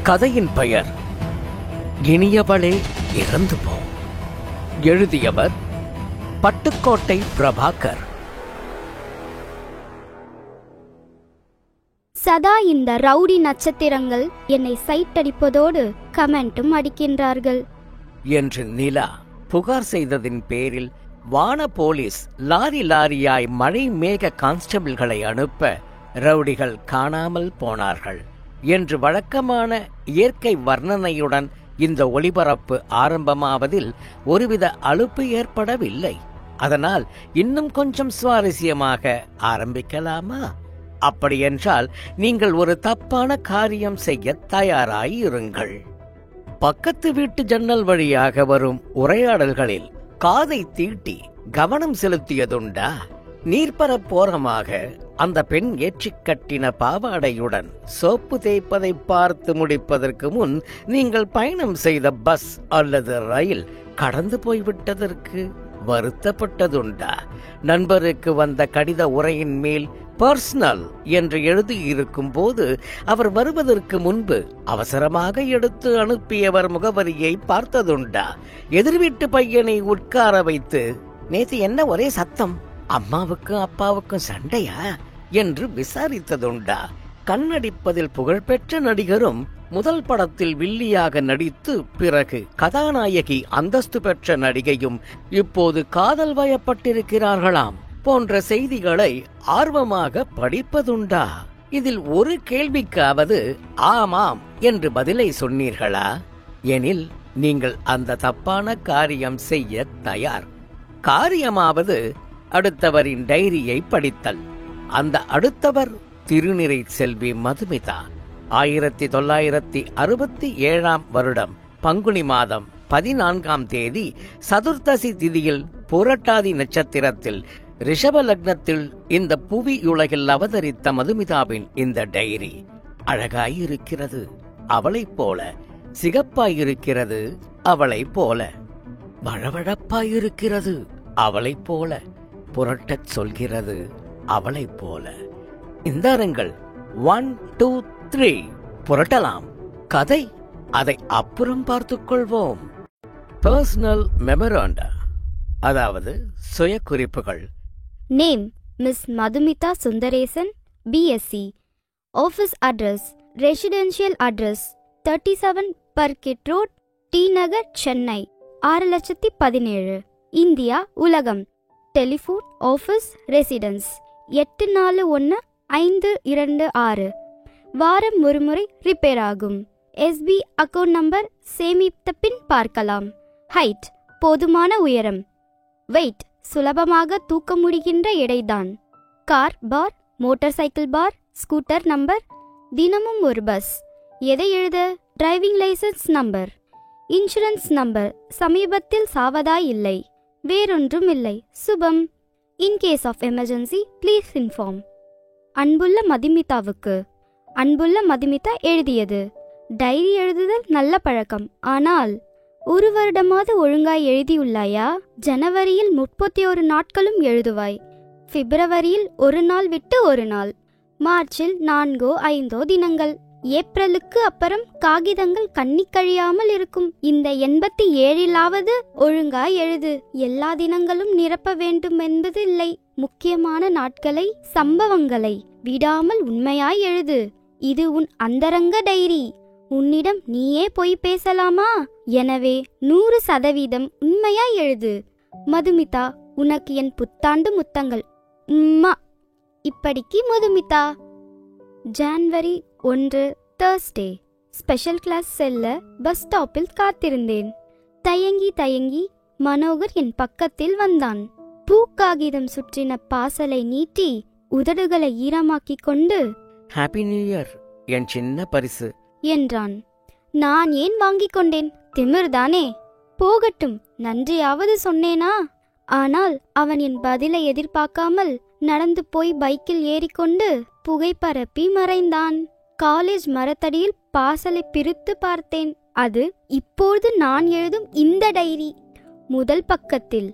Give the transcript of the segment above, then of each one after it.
கதையின் பெயர் இனியவளே இறந்து போ. எழுதியவர் பட்டுக்கோட்டை பிரபாகர். சதா இந்த ரவுடி நட்சத்திரங்கள் என்னை சைட்டடிப்பதோடு கமெண்ட்டும் அடிக்கின்றார்கள் என்று நிலா புகார் செய்ததின் பேரில் வான போலீஸ் லாரியாய் மழை மேக கான்ஸ்டபிள்களை அனுப்ப ரவுடிகள் காணாமல் போனார்கள் என்று வழக்கமான இயற்கை வர்ணனையுடன் இந்த ஒளிபரப்பு ஆரம்பமாவதில் ஒருவித அலுப்பு ஏற்படவில்லை. அதனால் இன்னும் கொஞ்சம் சுவாரஸ்யமாக ஆரம்பிக்கலாமா? அப்படியென்றால் நீங்கள் ஒரு தப்பான காரியம் செய்ய தயாராயிருங்கள். பக்கத்து வீட்டு ஜன்னல் வழியாக வரும் உரையாடல்களில் காதை தீட்டி கவனம் செலுத்தியதுண்டா? நீர்ப்பரப்போரமாக அந்த பெண் ஏற்றிக் கட்டின பாவாடையுடன் சோப்பு தேய்ப்பதை பார்த்து முடிப்பதற்கு முன் நீங்கள் பயணம் செய்த பஸ் அல்லது ரயில் கடந்து போய்விட்டதற்கு வருத்தப்பட்டதுண்டா? நண்பருக்கு வந்த கடித உரையின் மேல் பர்சனல் என்று எழுதியிருக்கும் போது அவர் வருவதற்கு முன்பு அவசரமாக எடுத்து அனுப்பியவர் முகவரியை பார்த்ததுண்டா? எதிர்வீட்டு பையனை உட்கார வைத்து, நேத்து என்ன ஒரே சத்தம், அம்மாவுக்கும் அப்பாவுக்கும் சண்டையா என்று விசாரித்ததுண்டா? கண்ணடிப்பதில் புகழ்பெற்ற நடிகரும் முதல் படத்தில் வில்லியாக நடித்து பிறகு கதாநாயகி அந்தஸ்து பெற்ற நடிகையும் இப்போது காதல் வயப்பட்டிருக்கிறார்களாம் போன்ற செய்திகளை ஆர்வமாக படிப்பதுண்டா? இதில் ஒரு கேள்விக்காவது ஆமாம் என்று பதிலை சொன்னீர்களா? எனில் நீங்கள் அந்த தப்பான காரியம் செய்ய தயார். காரியமாவது அடுத்தவரின் டைரியை படித்தல். அந்த அடுத்தவர் திருநிறை செல்வி மதுமிதா. 1967 வருடம் பங்குனி மாதம் 14ஆம் தேதி சதுர்த்தசி திதியில் புரட்டாதி நட்சத்திரத்தில் ரிஷப லக்னத்தில் இந்த புவியுலகில் அவதரித்த மதுமிதாவின் இந்த டைரி அழகாயிருக்கிறது, அவளைப் போல. சிகப்பாயிருக்கிறது, அவளைப் போல. வழவழப்பாயிருக்கிறது, அவளைப் போல. புரட்டச் சொல்கிறது, அவளைப் போல. இந்தாருங்கள், 1 2 3 புரட்டலாம். கதை அதை அப்புறம் பார்த்துக் கொள்வோம். பர்சனல் மெமரண்டா, அதாவது சுய குறிப்புகள். Name miss Madhumita Sundaresan, BSc. Office address residential address 37 Burkit road, T Nagar, Chennai 6,17,000. India, உலகம். Telephone, office, residence 841526. வாரம் ஒருமுறை ரிப்பேர் ஆகும். SB அக்கவுண்ட் நம்பர் சேமித்த பின் பார்க்கலாம். ஹைட் போதுமான உயரம். வெயிட் சுலபமாக தூக்க முடிகின்ற எடைதான். கார் பார், மோட்டார் சைக்கிள் பார், ஸ்கூட்டர் நம்பர், தினமும் ஒரு பஸ். எதை எழுத? Driving licence number, insurance number. சமீபத்தில் சாவதாய் இல்லை, வேறொன்றும் இல்லை. சுபம். In case of emergency please inform. அன்புள்ள மதுமிதாவுக்கு. அன்புள்ள மதுமிதா எழுதியது. டைரி எழுதுதல் நல்ல பழக்கம். ஆனால் 1 வருடமாவது ஒழுங்காய் எழுதியுள்ளாயா? ஜனவரியில் 31 நாட்களும் எழுதுவாய். பிப்ரவரியில் 1 நாள் விட்டு 1 நாள். மார்ச்சில் 4 5 தினங்கள். ஏப்ரலுக்கு அப்புறம் காகிதங்கள் கண்ணி கழியாமல் இருக்கும். இந்த 87லாவது ஒழுங்காய் எழுது. எல்லா தினங்களும் நிரப்ப வேண்டும் என்பது இல்லை. முக்கியமான நாட்களை, சம்பவங்களை விடாமல் உண்மையாய் எழுது. இது உன் அந்தரங்க டைரி. உன்னிடம் நீயே பொய் பேசலாமா? எனவே 100% உண்மையாய் எழுது. மதுமிதா, உனக்கு என் புத்தாண்டு முத்தங்கள். உம்மா. இப்படிக்கு Madhumitha. January 1 Thursday. Special class செல்ல பஸ் ஸ்டாப்பில் காத்திருந்தேன். தயங்கி மனோகர் என் பக்கத்தில் வந்தான். பூக்காகிதம் சுற்றின பாசலை நீட்டி உதடுகளை ஈரமாக்கிக் கொண்டு, ஹாப்பி நியூ இயர், என் சின்ன பரிசு என்றான். நான் ஏன் வாங்கிக் கொண்டேன்? திமிர்தானே. போகட்டும், நன்றியாவது சொன்னேனா? ஆனால் அவன் என் பதிலை எதிர்பார்க்காமல் நடந்து போய் பைக்கில் ஏறிக்கொண்டு புகை பரப்பி மறைந்தான். காலேஜ் மரத்தடியில் பாசலை பிரித்து பார்த்தேன். அது இப்போது நான் எழுதும் இந்த டைரி. முதல் பக்கத்தில்,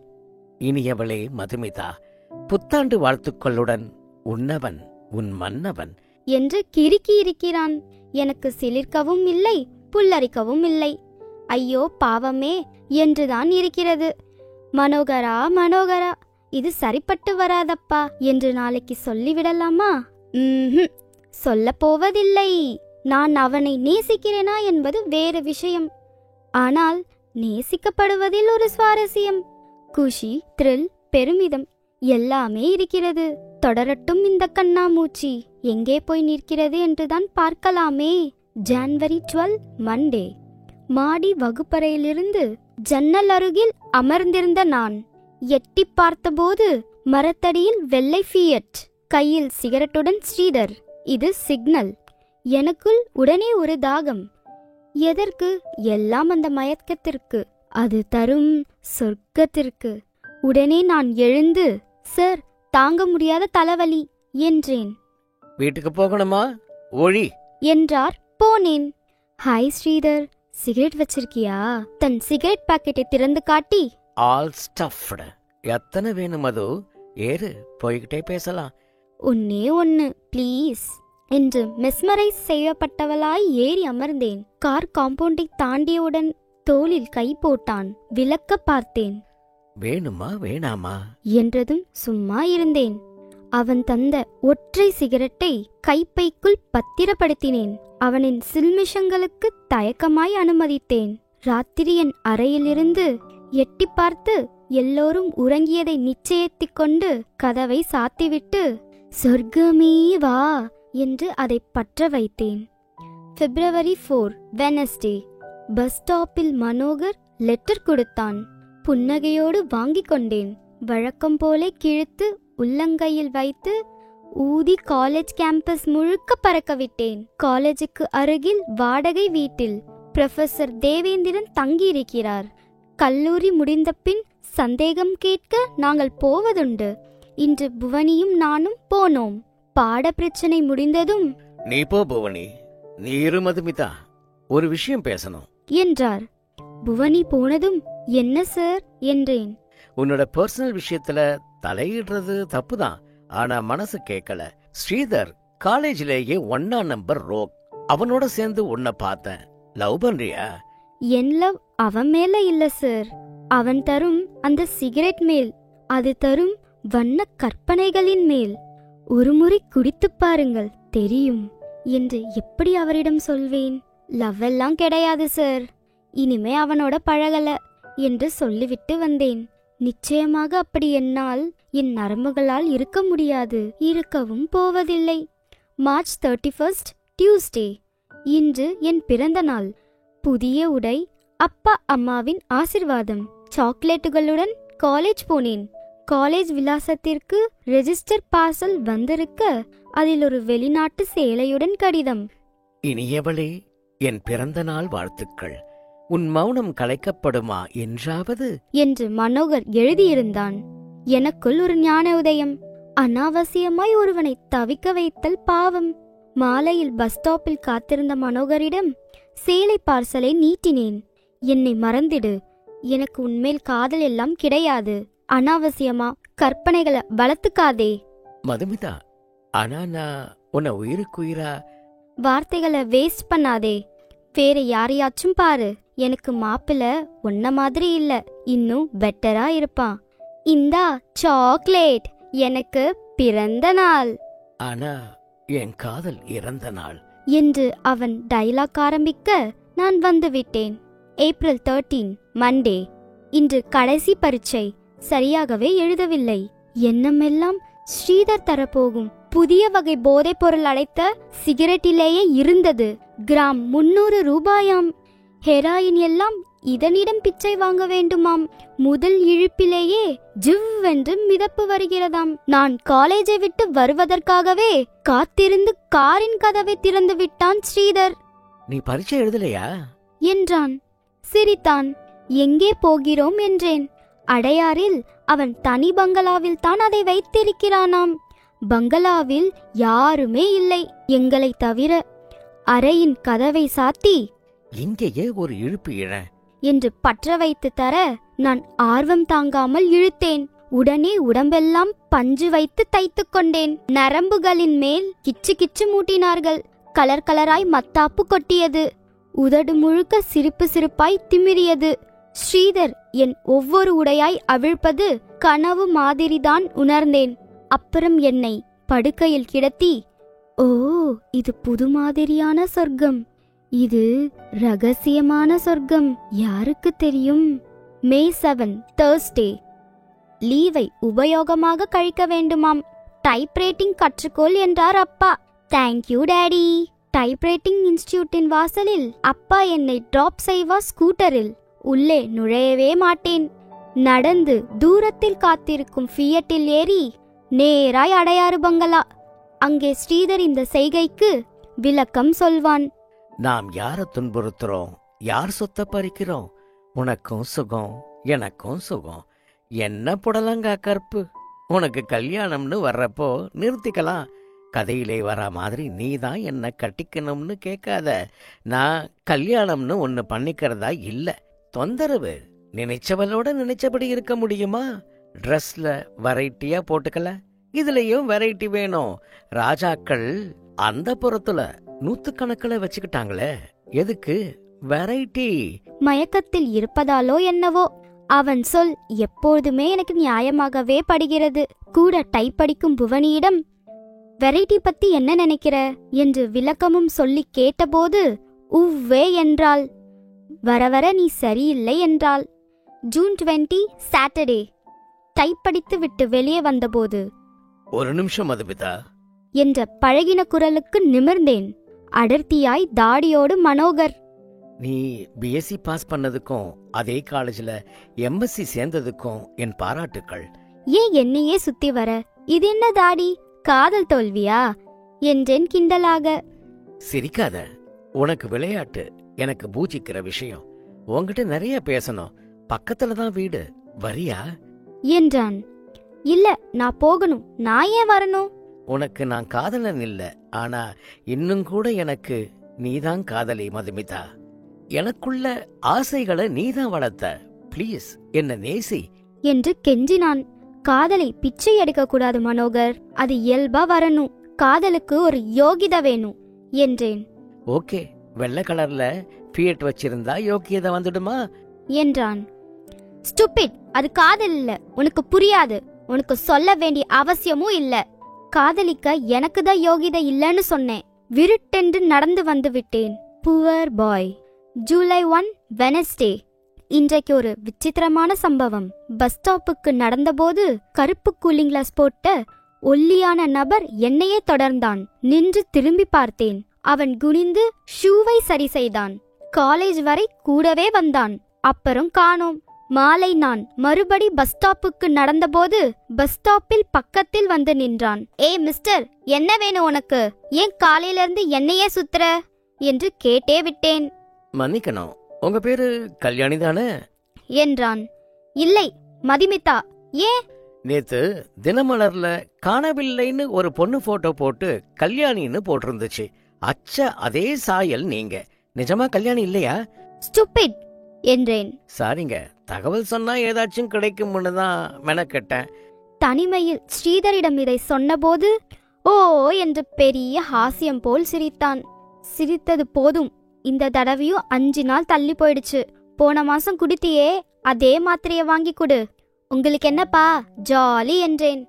இனியவளே மதுமிதா, புத்தாண்டு வாழ்த்துக்களுடன் உன்னவன் உன் மன்னவன் என்று கிறுக்கி இருக்கிறான். எனக்கு சிலிர்க்கவும் இல்லை, புல்லரிக்கவும் இல்லை. ஐயோ பாவமே என்றுதான் இருக்கிறது. மனோகரா மனோகரா, இது சரிப்பட்டு வராதப்பா என்று நாளைக்கு சொல்லிவிடலாமா? சொல்லப் போவதில்லை. நான் அவனை நேசிக்கிறேனா என்பது வேறு விஷயம். ஆனால் நேசிக்கப்படுவதில் ஒரு சுவாரஸ்யம், குஷி, த்ரில், பெருமிதம் எல்லாமே இருக்கிறது. தொடரட்டும் இந்த கண்ணாமூச்சி. எங்கே போய் நிற்கிறது என்றுதான் பார்க்கலாமே. ஜனவரி 12, மண்டே. மாடி வகுப்பறையிலிருந்து ஜன்னல் அருகில் அமர்ந்திருந்த நான் எட்டி பார்த்தபோது மரத்தடியில் வெள்ளை ஃபியட், கையில் சிகரெட்டுடன் ஸ்ரீதர். இது சிக்னல். எனக்குள் உடனே ஒரு தாகம். எதற்கு? எல்லாம் அந்த மயக்கத்திற்கு, அது தரும் சொர்க்கத்திற்கு. உடனே நான் எழுந்து, சார், தாங்க முடியாத தலைவலி என்றேன். வீட்டுக்கு போகணுமா? ஒழி என்றார். போனேன். ஹாய் ஸ்ரீதர், சிகரெட் வச்சிருக்கியா? தன் சிகரெட் பாக்கெட்டை திறந்து காட்டி, ஆல் ஸ்டஃப்டு. எத்தனை வேணும் அது? ஏறு, போய்கிட்டே பேசலாம். ஒன்னே ஒன்னு ப்ளீஸ் என்று மெஸ்மரைஸ் செய்யப்பட்டவளாய் ஏறி அமர்ந்தேன். கார் காம்பவுண்டை தாண்டியவுடன் தோளில் கை போட்டான். விளக்க பார்த்தேன். வேணுமா வேணாமா என்றதும் சும்மா இருந்தேன். அவன் தந்த ஒற்றை சிகரெட்டை கைப்பைக்குள் பத்திரப்படுத்தினேன். அவனின் சில்மிஷங்களுக்கு தயக்கமாய் அனுமதித்தேன். ராத்திரி என் அறையிலிருந்து எட்டி பார்த்து எல்லோரும் உறங்கியதை நிச்சயித்துக் கொண்டு கதவை சாத்திவிட்டு, சொர்க்கமே வா என்று அதை பற்ற வைத்தேன். பிப்ரவரி 4, வெனஸ்டே. பஸ் ஸ்டாப்பில் மனோகர் லெட்டர் கொடுத்தான். புன்னகையோடு வாங்கிக் கொண்டேன். வழக்கம் போலே கிழித்து உள்ளங்கையில் வைத்து ஊதி காலேஜ் கேம்பஸ் முழுக்க பறக்க விட்டேன். காலேஜுக்கு அருகில் வாடகை வீட்டில் புரொஃபசர் தேவேந்திரன் தங்கியிருக்கிறார். கல்லூரி முடிந்த பின் சந்தேகம் கேட்க நாங்கள் போவதுண்டு. இன்று புவனியும் நானும் போனோம். பாட பிரச்சனை முடிந்ததும், நீ போ புவனி, நீ இரு மதுமிதா, ஒரு விஷயம் பேசணும் என்றார். புவனி போனதும், என்ன சார் என்றேன். உன்னோட பர்சனல் விஷயத்துல தலையிடுறது தப்புதான், ஆனா மனசு கேட்கல. ஸ்ரீதர் காலேஜிலேயே 1ஆம் நம்பர் ரோக். அவனோட சேர்ந்து உன்னை பார்த்தேன். லவ் பண்றியா? என் லவ் அவன் மேல இல்ல சார், அவன் தரும் அந்த சிகரெட் மேல், அது தரும் வண்ண கற்பனைகளின் மேல். ஒரு முறை குடித்துப் பாருங்கள், தெரியும் என்று எப்படி அவரிடம் சொல்வேன்? லவ் எல்லாம் கிடையாது சார், இனிமே அவனோட பழகல என்று சொல்லிவிட்டு வந்தேன். நிச்சயமாக அப்படி என்னால், என் நரம்புகளால் இருக்க முடியாது, இருக்கவும் போவதில்லை. March 31, Tuesday. இன்று என் பிறந்த நாள். புதிய உடை, அப்பா அம்மாவின் ஆசிர்வாதம், சாக்லேட்டுகளுடன் காலேஜ் போனேன். காலேஜ் விலாசத்திற்கு ரெஜிஸ்டர் பார்சல் வந்திருக்க அதில் ஒரு வெளிநாட்டு சேலையுடன் கடிதம். இனியவளே, என் பிறந்த நாள் வாழ்த்துக்கள். உன் மௌனம் கலைக்கப்படுமா என்றாவது என்று மனோகர் எழுதியிருந்தான். எனக்குள் ஒரு ஞான உதயம். அனாவசியமாய் ஒருவனை தவிக்க வைத்தல் பாவம். மாலையில் பஸ் ஸ்டாப்பில் காத்திருந்த மனோகரிடம் சேலை பார்சலை நீட்டினேன். என்னை மறந்திடு, எனக்கு உன்மேல் காதல் எல்லாம் கிடையாது, அனாவசியமா கற்பனைகளை வளர்த்துக்காதே. மதுமிதா, ஆனா நான் உன்னை உயிருக்குயிரா. வார்த்தைகளை வேஸ்ட் பண்ணாதே. வேற யாரையாச்சும் பாரு. எனக்கு மாப்பிள்ள உன்ன மாதிரி இல்ல, இன்னும் பெட்டரா இருப்பான். இந்தா சாக்லேட், எனக்கு பிறந்த நாள். ஆனா என் காதல் இறந்த நாள் என்று அவன் டைலாக் ஆரம்பிக்க நான் வந்துவிட்டேன். April 13, Monday. இன்று கடைசி பரீட்சை. சரியாகவே எழுதவில்லை. எண்ணமெல்லாம் ஸ்ரீதர் தரப்போகும் புதிய வகை போதைப் பொருள் அடைத்த சிகரெட்டிலேயே இருந்தது. கிராம் 300 ரூபாயாம். ஹெராயின் எல்லாம் இதனிடம் பிச்சை வாங்க வேண்டுமாம். முதல் இழுப்பிலேயே ஜிவ்வென்று மிதப்பு வருகிறதாம். நான் காலேஜை விட்டு வருவதற்காகவே காத்திருந்து காரின் கதவை திறந்து விட்டான் ஸ்ரீதர். நீ பரீட்சை எழுதலையா என்றான். சிரித்தான். எங்கே போகிறோம் என்றேன். அடையாறில் அவன் தனி பங்களாவில் தான் அதை வைத்திருக்கிறானாம். பங்களாவில் யாருமே இல்லை எங்களை தவிர. அறையின் கதவை சாத்தி, இங்கேயே ஒரு இழுப்பு இழ என்று பற்ற வைத்து தர நான் ஆர்வம் தாங்காமல் இழுத்தேன். உடனே உடம்பெல்லாம் பஞ்சு வைத்து தைத்து கொண்டேன். நரம்புகளின் மேல் கிச்சு கிச்சு மூட்டினார்கள். கலர் கலராய் மத்தாப்பு கொட்டியது. உதடு முழுக்க சிரிப்பு சிரிப்பாய் திமிரியது. ஸ்ரீதர் என் ஒவ்வொரு உடையாய் அவிழ்ப்பது கனவு மாதிரிதான் உணர்ந்தேன். அப்புறம் என்னை படுக்கையில் கிடத்தி, ஓ, இது புது மாதிரியான சொர்க்கம், இது ரகசியமான சொர்க்கம், யாருக்கு தெரியும்? மே 7 Thursday. லீவை உபயோகமாக கழிக்க வேண்டுமாம். டைப்ரைட்டிங் கற்றுக்கொள் என்றார் அப்பா. Thank you daddy. டைப்ரைட்டிங் இன்ஸ்டிடியூட்டின் வாசலில் அப்பா என்னை டிராப் செய்வார் ஸ்கூட்டரில். உள்ளே நுழையவே மாட்டேன். நடந்து தூரத்தில் காத்திருக்கும் ஃபியட்டில் ஏறி நேராய் அடையாறு பங்களா. அங்கே ஸ்ரீதர் இந்த செய்கைக்கு விளக்கம் சொல்வான். நாம் யார துன்புறுத்துறோம், யார் சொத்த பறிக்கிறோம், உனக்கும் சுகம் எனக்கும் சுகம், என்ன புடலங்கா கற்பு, உனக்கு கல்யாணம்னு வர்றப்போ நிறுத்திக்கலாம். கதையிலே வர மாதிரி நீதான் என்ன கட்டிக்கணும்னு கேட்காத. நான் கல்யாணம்னு ஒன்று பண்ணிக்கிறதா இல்லை. தொந்தரவு. நினைச்சவளோட நினைச்சபடி இருக்க முடியுமா? ட்ரெஸ்ல வெரைட்டியா போட்டுக்கல, இதுலயும் வெரைட்டி வேணும். ராஜாக்கள் அந்த புறத்துல 100கணக்கில் வச்சுக்கிட்டாங்களே, எதுக்கு வெரைட்டி? மயக்கத்தில் இருப்பதாலோ என்னவோ அவன் சொல் எப்போதுமே எனக்கு நியாயமாகவே படுகிறது. கூட டைப் படிக்கும் புவனியிடம் வெரைட்டி பத்தி என்ன நினைக்கிற என்று விளக்கமும் சொல்லி கேட்டபோது உவ்வே என்றாள். வர வர நீ சரியில்லை என்றாள். June 20 Saturday. டைப் படித்து விட்டு வெளியே வந்தபோது, ஒரு நிமிஷம் மதுமிதா என்ற பழகின குரலுக்கு நிமிர்ந்தேன். அடர்த்தியாய் தாடியோடு மனோகர். நீ பிஎஸ்சி பாஸ் பண்ணதுக்கும் அதே காலேஜில் எம்எஸ்சி சேர்ந்ததுக்கும் என் பாராட்டுக்கள். ஏன் என்னையே சுத்தி வர? இது என்ன தாடி, காதல் தோல்வியா என்றேன் கிண்டலாக. சிரிக்காத, உனக்கு விளையாட்டு, எனக்கு பூஜிக்கிற விஷயம். உன்கிட்ட நிறைய பேசணும். பக்கத்துல தான் வீடு, வரியா என்றான். இல்ல, நான் போகணும். நான் ஏன் வரணும்? உனக்கு நான் காதலன் இல்ல, ஆனா இன்னும் கூட எனக்கு நீதான் காதலி மதுமிதா. எனக்குள்ள ஆசைகளை நீதான் வளர்த்த. ப்ளீஸ் என்ன நேசி என்று கெஞ்சினான். காதலை பிச்சை எடுக்க கூடாது மனோகர், அது இயல்பா வரணும். காதலுக்கு ஒரு யோகிதை வேணும் என்றேன். ஓகே, வெள்ளை கலர்ல ஃபியட் வச்சிருந்தா யோகியதை வந்துடுமா என்றான். ஸ்டூபிட், அது காதல் இல்ல, உனக்கு புரியாது. உனக்கு சொல்ல வேண்டிய அவசியமும் இல்ல. காதலிக்க எனக்கு தான் யோகிதை இல்லைன்னு சொன்னேன். விருட்டென்று நடந்து வந்து விட்டேன். Poor boy. ஜூலை 1 Wednesday. இன்றைக்கு ஒரு விசித்திரமான சம்பவம். பஸ் ஸ்டாப்புக்கு நடந்தபோது கருப்பு கூலிங் கிளாஸ் போட்ட ஒல்லியான நபர் என்னையே தொடர்ந்தான். நின்று திரும்பி பார்த்தேன். அவன் குனிந்து ஷூவை சரி செய்தான். காலேஜ் வரை கூடவே வந்தான். அப்புறம் காணோம். மாலை நான் மறுபடி பஸ் ஸ்டாப்புக்கு நடந்தபோது பஸ் ஸ்டாப்பில் பக்கத்தில் வந்து நின்றான். மிஸ்டர், என்ன வேணும் உனக்கு? ஏன் காலையில இருந்து என்னையே சுத்துற என்று கேட்டே விட்டேன். மன்னிக்கணும், உங்க பேரு கல்யாணி தானே என்றான். இல்லை, மதுமிதா. ஏன்? நேத்து தினமலர்ல காணவில்லைன்னு ஒரு பொண்ணு போட்டோ போட்டு கல்யாணின்னு போட்டிருந்துச்சு. அச்ச அதே சாயல் நீங்க. நிஜமா கல்யாணி இல்லையா? ஸ்டூபிட் என்றேன். சாரிங்க, தகவல் சொன்னா ஏதாச்சும் கிடைக்கும்னு தான் மெனக்கெட்டேன். தனிமையில் ஸ்ரீதரிடம் இதை சொன்னபோது ஓ என்று பெரிய ஹாஸ்யம் போல் சிரித்தான். சிரித்தது போதும், இந்த தடவையும் 5 நாள் தள்ளி போயிடுச்சு. போன மாசம் குடித்தியே, அதே மாத்திரைய வாங்கி கொடு. உங்களுக்கு என்னப்பா, ஜாலி என்றேன்.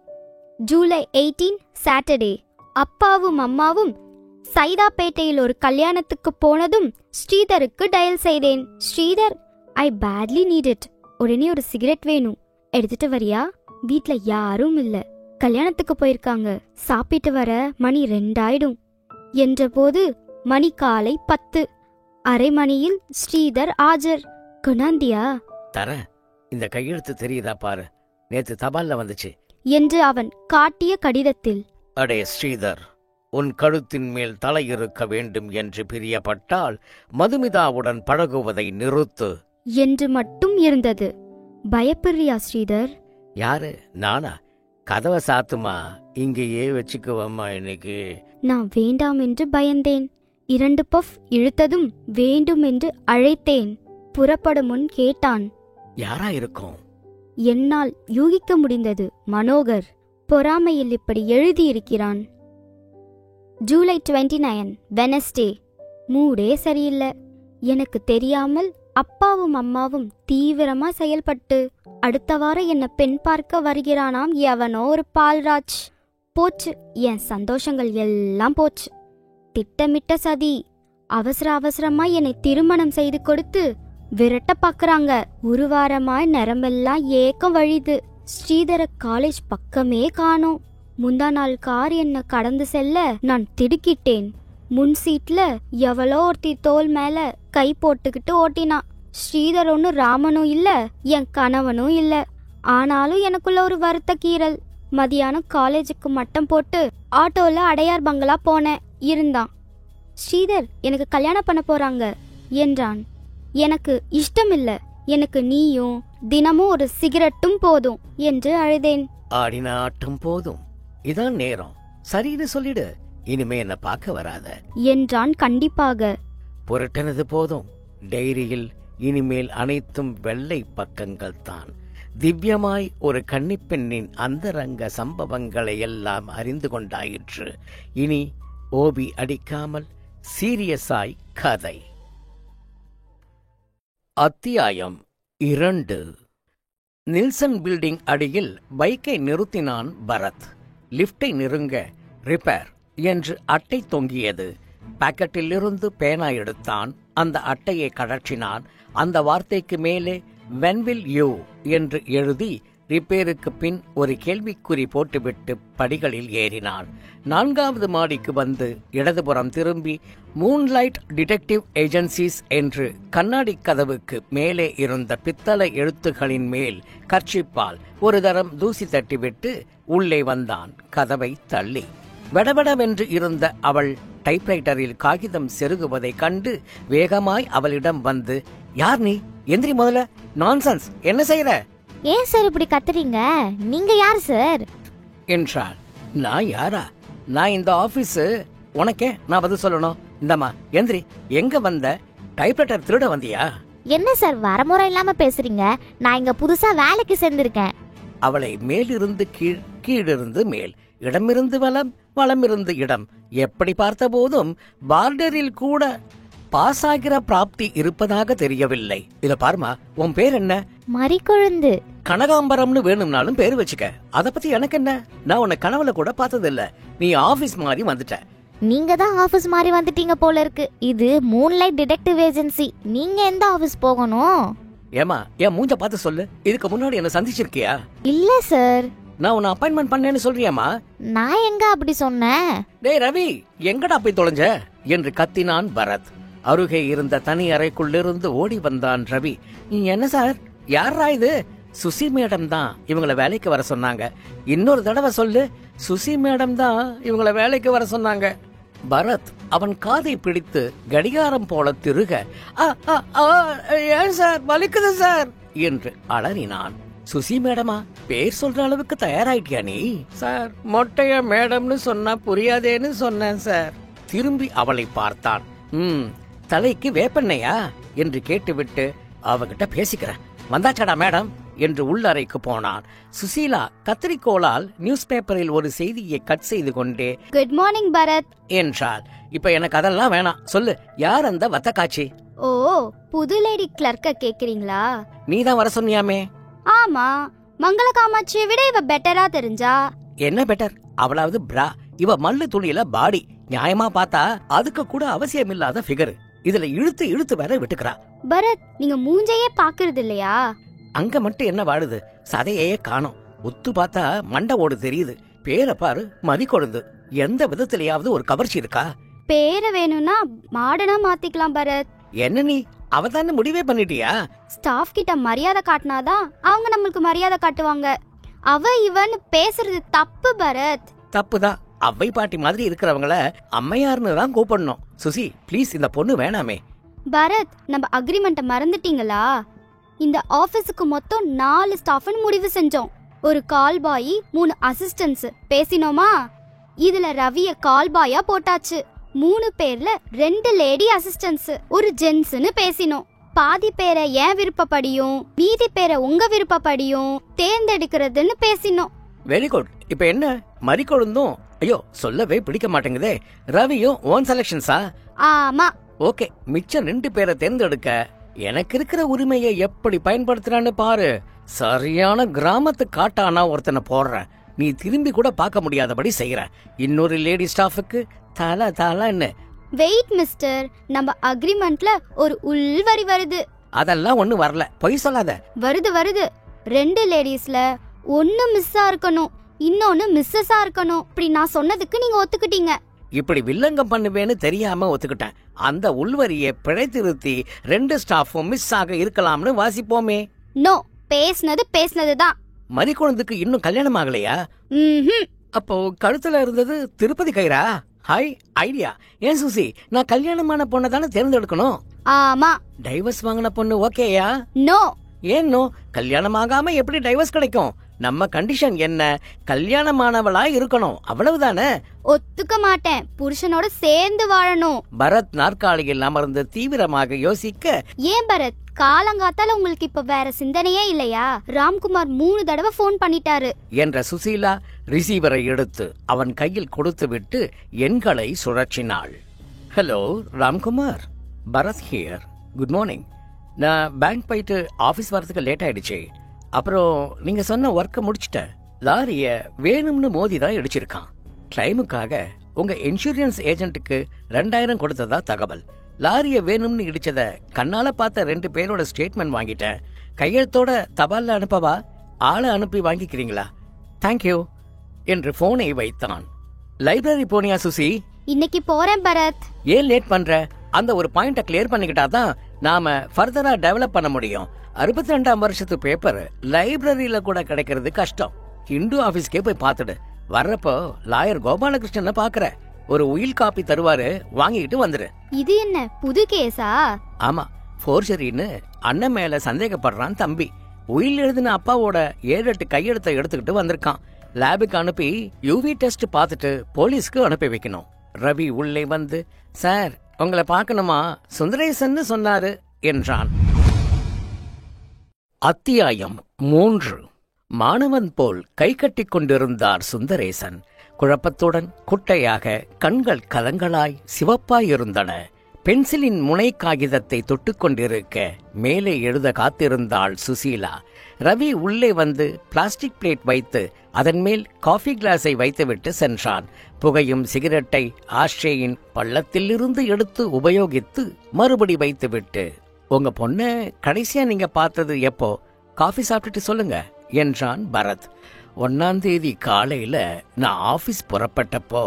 ஜூலை 18 Saturday. அப்பாவும் அம்மாவும் சைதாப்பேட்டையில் ஒரு கல்யாணத்துக்கு போனதும் ஸ்ரீதருக்கு டயல் செய்தேன். ஸ்ரீதர், ஐ பேட்லி நீட் இட். உடனே ஒரு சிகரெட் வேணும், எடுத்துட்டு வரியா? வீட்ல யாரும் இல்ல, கல்யாணத்துக்கு போயிருக்காங்க. சாப்பிட்டு வர மணி 2 ஆயிடும் என்றபோது மணி காலை 10. அரை மணியில் ஸ்ரீதர் ஆஜர். கொண்டாந்தியா? தர, இந்த கையெழுத்து தெரியுதா பாரு, நேத்து தபால்ல வந்துச்சு என்று அவன் காட்டிய கடிதத்தில். அடே ஸ்ரீதர், உன் கழுத்தின் மேல் தலை இருக்க வேண்டும் என்று பிரியப்பட்டால் மதுமிதாவுடன் பழகுவதை நிறுத்து என்று மட்டும் இருந்தது. பயப்படுறியா ஸ்ரீதர்? யாரு, நானா? கதவை சாத்துமா, இங்கேயே வச்சுக்குவம்மா இன்னைக்கு. நான் வேண்டாம் என்று பயந்தேன். 2 பஃப் இழுத்ததும் வேண்டும் என்று அழைத்தேன். புறப்படும் முன் கேட்டான். யாரா இருக்கும்? என்னால் யூகிக்க முடிந்தது. மனோகர் பொறாமையில் இப்படி எழுதியிருக்கிறான். ஜூலை 29 வெனஸ்டே. மூடே சரியில்லை. எனக்கு தெரியாமல் அப்பாவும் அம்மாவும் தீவிரமா செயல்பட்டு அடுத்த வாரம் என்ன பெண் பார்க்க வருகிறானாம் எவனோ ஒரு பால்ராஜ். போச்சு, என் சந்தோஷங்கள் எல்லாம் போச்சு. திட்டமிட்ட சதி. அவசர அவசரமா என்னை திருமணம் செய்து கொடுத்து விரட்ட பாக்குறாங்க. ஒரு வாரமாய் நரம்பெல்லாம் ஏக்கம் வழிது. ஸ்ரீதர காலேஜ் பக்கமே காணோம். முந்தா நாள் கார் என்ன கடந்து செல்ல நான் திடுக்கிட்டேன். முன் சீட்ல எவளோ ஒருத்தி தோல் மேல கை போட்டுக்கிட்டு ஓட்டினா. ஸ்ரீதர் ஒன்னும் ராமனும் இல்ல, என் கணவனும் இல்ல. ஆனாலும் எனக்குள்ள ஒரு வருத்த கீறல். மதியானம் காலேஜுக்கு மட்டம் போட்டு ஆட்டோல அடையார் பங்களா போனேன். இருந்தான். ஸ்ரீதர் எனக்கு கல்யாணம் பண்ண போறாங்க என்றான். எனக்கு இஷ்டமில்ல. எனக்கு நீயும் தினமும் ஒரு சிகரெட்டும் போதும் என்று அழுதேன். ஆடின ஆட்டம் போதும், இதான் நேரம். சரின்னு சொல்லிடு, இனிமே என்ன பார்க்க வராத என்றான் கண்டிப்பாக. புரட்டினது போதும். டைரியில் இனிமேல் அனைத்தும் வெள்ளை பக்கங்கள் தான். திவ்யமாய் ஒரு கன்னிப்பெண்ணின் அந்தரங்க சம்பவங்களை எல்லாம் அறிந்து கொண்டாயிற்று. இனி ஓபி அடிக்காமல் சீரியஸாய் கதை. அத்தியாயம் 2. நில்சன் பில்டிங் அடியில் பைக்கை நிறுத்தினான் பரத். லிப்டை நெருங்க ரிப்பேர் என்று அட்டை தொங்கியது. பாக்கெட்டில் இருந்து பேனா எடுத்தான். அந்த அட்டையை கழற்றினான். அந்த வார்த்தைக்கு மேலே when will you என்று எழுதி ரிப்பேருக்கு பின் ஒரு கேள்விக்குறி போட்டுவிட்டு படிகளில் ஏறினான். 4வது மாடிக்கு வந்து இடதுபுறம் திரும்பி மூன்லைட் டிடெக்டிவ் ஏஜென்சிஸ் என்று கண்ணாடி கதவுக்கு மேலே இருந்த பித்தளை எழுத்துகளின் மேல் கர்ச்சிப்பால் ஒரு தரம் தூசி தட்டிவிட்டு உள்ளே வந்தான். கதவை தள்ளி வெடவெடவென்று இருந்த அவள் டைப்ரைட்டரில் காகிதம் செருகுவதை கண்டு வேகமாய் அவளிடம் வந்து, யார் நீ? எந்திரி முதல்ல. நான்சென்ஸ், என்ன செய்யற? ஏன் சார் இப்படி கத்துறீங்க? நீங்க யார் சார் என்றாள். நான் யாரா? நான் இந்த ஆபீஸ். உனக்கே நான் பதில் சொல்லணும். இந்தம்மா எந்திரி. எங்க வந்த? டைப்ரைட்டர் திருட வந்தியா? என்ன சார் வரமுறை இல்லாம பேசுறீங்க? நான் இங்க புதுசா வேலைக்கு சேர்ந்திருக்கேன். அவளை மேலிருந்து கீழ், கீழிருந்து மேல், இடமிருந்து வலம், வலமிருந்து இடம் எப்படி பார்த்த போதும் பார்டரில் கூட பாஸ் ஆகிற பிராப்தி இருப்பதாக தெரியவில்லை. இத பாருமா, உன் பேர் என்ன? மறிக்கொழுந்து. கனகாம்பரம்னு வேணும்னாலும் பேரு வச்சுக்க. அத பத்தி எனக்கு என்ன? நான் உன்னை கனவுல கூட பார்த்ததில்ல. நீ ஆபீஸ் மாதிரி வந்துட்ட. நீங்க தான் ஆபீஸ் மாதிரி வந்துட்டீங்க போல இருக்கு. இது மூன்லைட் டிடெக்டிவ் ஏஜென்சி. நீங்க எந்த ஆபீஸ் போகணும்? ஏமா, என் மூஞ்ச பார்த்து சொல்லு. இதுக்கு முன்னாடி என்ன சந்திச்சிருக்கியா? இல்ல சார். நான் உன்னை அப்பாயின்மெண்ட் பண்ணேன்னு சொல்றியாமா? நான் எங்க அப்படி சொன்னேன்? டேய் ரவி, எங்கடா போய் தொலைஞ்ச என்று கத்தினான் பரத். அருகே இருந்த தனி அறைக்குள்ளிருந்து ஓடி வந்தான் ரவி. என்ன சார், யாரா இது? சுசி மேடம் தான் இவங்களை வேலைக்கு வர சொன்னாங்க. இன்னொரு தடவை சொல்லு. சுசி மேடம் தான் இவங்களை வேலைக்கு வர சொன்னாங்க. பரத் அவன் காதை பிடித்து கடிகாரம் போல திருக, ஏன் சார், வலிக்குது சார் என்று அலறினான். சுசி மேடமா? பேர் சொல்ற அளவுக்கு தயாராயிட்டியா நீ? சார், மொட்டைய மேடம்னு சொன்னா புரியாதேன்னு சொன்னேன் சார். திரும்பி அவளை பார்த்தான். தலைக்கு வேப்பெண்ணையா என்று கேட்டுவிட்டு அவகிட்ட பேசிக்கிறேன். வந்தாச்சடா மேடம் என்று உள்ளறைக்கு போனான். சுசீலா கத்திரிக்கோளால் நியூஸ் பேப்பரில் ஒரு செய்தியை கட் செய்து கொண்டே, குட் மார்னிங் பரத் என்றாள். இப்ப எனக்கு அதெல்லாம் வேணாம். சொல்லு, யார் அந்த வத்தக்காட்சி? ஓ, புது லேடி கிளர்க்க கேக்குறீங்களா? நீதான் வர சொன்னியாமே. ஆமா, மங்கள காமாட்சியை விட இவ பெட்டரா தெரிஞ்சா. என்ன பெட்டர்? அவளாவது பிரா, இவ மல்லு துணியில பாடி. நியாயமா பார்த்தா அதுக்கு கூட அவசியம் இல்லாத ஃபிகர். இதுல இழுத்து இழுத்து வேற விட்டுக்கிறா. பரத், நீங்க மூஞ்சையே பாக்குறது இல்லையா? அங்க மட்டும் என்ன வாடுது? சதையே காணோம். ஒத்து பார்த்தா மண்டை ஓடு தெரியுது. பேரை பாரு, மதி கொழுந்து. எந்த விதத்திலேயாவது ஒரு கவர்ச்சி இருக்கா? பேரை வேணும்னா மாடனா மாத்திக்கலாம் பரத். என்ன நீ அவதானே முடிவே பண்ணிட்டியா? ஸ்டாஃப் கிட்ட மரியாதை காட்டினாதான் அவங்க நம்மளுக்கு மரியாதை காட்டுவாங்க. அவ இவன்னு பேசுறது தப்பு பரத். தப்புதான். அவ்வை பாட்டி மாதிரி இருக்கிறவங்கள அம்மையார்னு தான் கூப்பிடணும். சுசி, ப்ளீஸ், இந்த பொண்ணு வேணாமே. பரத், நம்ம அக்ரிமெண்ட்டை மறந்துட்டீங்களா? இந்த ஆபீஸுக்கு மொத்தம் 4 ஸ்டாஃப்னு முடிவு செஞ்சோம். ஒரு கால் பாய், 3 அசிஸ்டன்ட்ஸ். பேசினோமா? இதுல ரவிய கால் பாயா போட்டாச்சு. 3 பேர்ல 2 லேடி அசிஸ்டன்ட்ஸ், ஒரு ஜென்ஸ்னு பேசினோம். பாதி பேரை என் விருப்பப்படியும் மீதி பேரை உங்க விருப்பப்படியும் தேர்ந்தெடுக்கிறதுன்னு பேசினோம். Very good. இப்ப என்ன மறிக்கொழுந்தும் ஐயோ சொல்லவே பிடிக்க மாட்டேங்குதே. ரவியும் ஓன் செலக்ஷன்ஸா? ஆமா. ஓகே, மிச்சம் 2 பேரை தேர்ந்தெடுக்க எனக்கு இருக்கிற உரிமையை எப்படி பயன்படுத்துறான்னு பாரு. சரியான கிராமத்து காட்டானா ஒருத்தனை போடுறேன். நீ திரும்பி கூட பார்க்க முடியாதபடி செய்யற. இன்னொரு லேடி ஸ்டாஃபுக்கு தல தலன்னு. வெயிட் மிஸ்டர், நம்ம அக்ரிமெண்ட்ல ஒரு உள்வரி வருது. அதெல்லாம் ஒண்ணு வரல, பொய் சொல்லாத. வருது 2 லேடிஸ்ல 1 மிஸ்ஸா இருக்கணும், இன்னொன்னு மிஸ்ஸஸா இருக்கணும். இப்படி நான் சொன்னதுக்கு நீங்க ஒத்துக்கிட்டீங்க. இப்படி வில்லங்கம் பண்ணுவேன்னு தெரியாம ஒத்துக்கிட்டேன். அந்த உள்வரியை பிழை திருத்தி 2 ஸ்டாஃபும் மிஸ் ஆக இருக்கலாம்னு வாசிப்போமே. நோ, பேசுனதுதான். மறிக்கொழுந்துக்கு இன்னும் கல்யாணம் ஆகலையா? அப்போ கழுத்துல இருந்தது திருப்பதி கயிறா? Hi idea. ஏன் சுசி, நான் கல்யாணமான பொண்ணை தானே தேர்ந்தெடுக்கணும்? ஆமா. டைவர்ஸ் வாங்கின பொண்ணு ஓகேயா? நோ. ஏன் நோ? கல்யாணம் ஆகாம எப்படி டைவர்ஸ் கிடைக்கும்? நம்ம கண்டிஷன் என்ன? கல்யாணமானவளா இருக்கணும், அவ்வளவுதானே. ஒத்துக்க மாட்டேன். புருஷனோட சேர்ந்து வாழணும். பரத் நாற்காலியில் அமர்ந்து தீவிரமாக யோசிக்க, ஏன் பரத், காலங்காத்தால உங்களுக்கு இப்ப வேற சிந்தனையே இல்லையா? ராம்குமார் 3 தடவை போன் பண்ணிட்டாரு என்ற சுசீலா ரிசீவரை எடுத்து அவன் கையில் கொடுத்து விட்டு எண்களை சுழற்றினாள். Hello Ramkumar, Bharat here. Good morning. நான் பேங்க் போயிட்டு ஆபீஸ் வரதுக்கு லேட் ஆயிடுச்சு. அப்புறம் நீங்க சொன்ன ஒர்க்கை முடிச்சிட்டேன். லாரிய வேணும்னு மோதிதான் இடிச்சிருக்கான். கிளைமுக்காக உங்க இன்சூரன்ஸ் ஏஜென்ட்டுக்கு 2000 கொடுத்ததா தகவல். லாரிய வேணும்னு இடிச்சத கண்ணால பார்த்த 2 பேரோட ஸ்டேட்மெண்ட் வாங்கிட்டேன். கையெழுத்தோட தபால்ல அனுப்பவா? ஆளை அனுப்பி வாங்கிக்கிறீங்களா? தேங்க்யூ என்று போனை வைத்தான். லைப்ரரி போனியா சுசி? இன்னைக்கு போறேன் பரத். ஏன் லேட் பண்ற? அந்த ஒரு பாயிண்ட கிளியர் பண்ணிக்கிட்டாதான் நாம ஃபர்தரா டெவலப் பண்ண முடியும். 62ஆம் வருஷத்து பேப்பர் லைப்ரரியில கூட கிடைக்கிறது கஷ்டம். ஹிந்து ஆபீஸ்க்கே போய் பாத்துடு. வர்றப்போ லாயர் கோபாலகிருஷ்ணனை பாக்குற. ஒரு உயில் காப்பி தருவாரு, வாங்கிட்டு வந்துரு. இது என்ன புது கேஸா? ஆமா, ஃபோர்ஜரின்னு அண்ணன் மேல சந்தேகப்படுறான் தம்பி. உயில் எழுதின அப்பாவோட 7-8 கையெழுத்தை எடுத்துக்கிட்டு வந்திருக்கான். லேபுக்கு அனுப்பி யூவி டெஸ்ட் பார்த்துட்டு போலீஸ்க்கு அனுப்பி வைக்கணும். ரவி உள்ளே வந்து, சார் உங்களை பார்க்கணுமா, சுந்தரேசன் சொன்னாரு என்றான். அத்தியாயம் 3. மாணவன் போல் கை கட்டி கொண்டிருந்தார் சுந்தரேசன். குழப்பத்துடன் குட்டையாக, கண்கள் கலங்களாய் சிவப்பாயிருந்தன. பென்சிலின் முனை காகிதத்தை தொட்டுக்கொண்டிருக்க மேலே எழுத காத்திருந்தாள் சுசீலா. ரவி உள்ளே வந்து பிளாஸ்டிக் பிளேட் வைத்து அதன் மேல் காஃபி கிளாஸை வைத்துவிட்டு சென்றான். புகையும் சிகரெட்டை ஆஷ்ரேயின் பள்ளத்திலிருந்து எடுத்து உபயோகித்து மறுபடி வைத்துவிட்டு, உங்க பொண்ண கடைசியா நீங்க பார்த்தது எப்போ? காஃபி சாப்பிட்டுட்டு சொல்லுங்க என்றான் பரத். 1ஆம் தேதி காலையில நான் ஆபீஸ் புறப்பட்டப்போ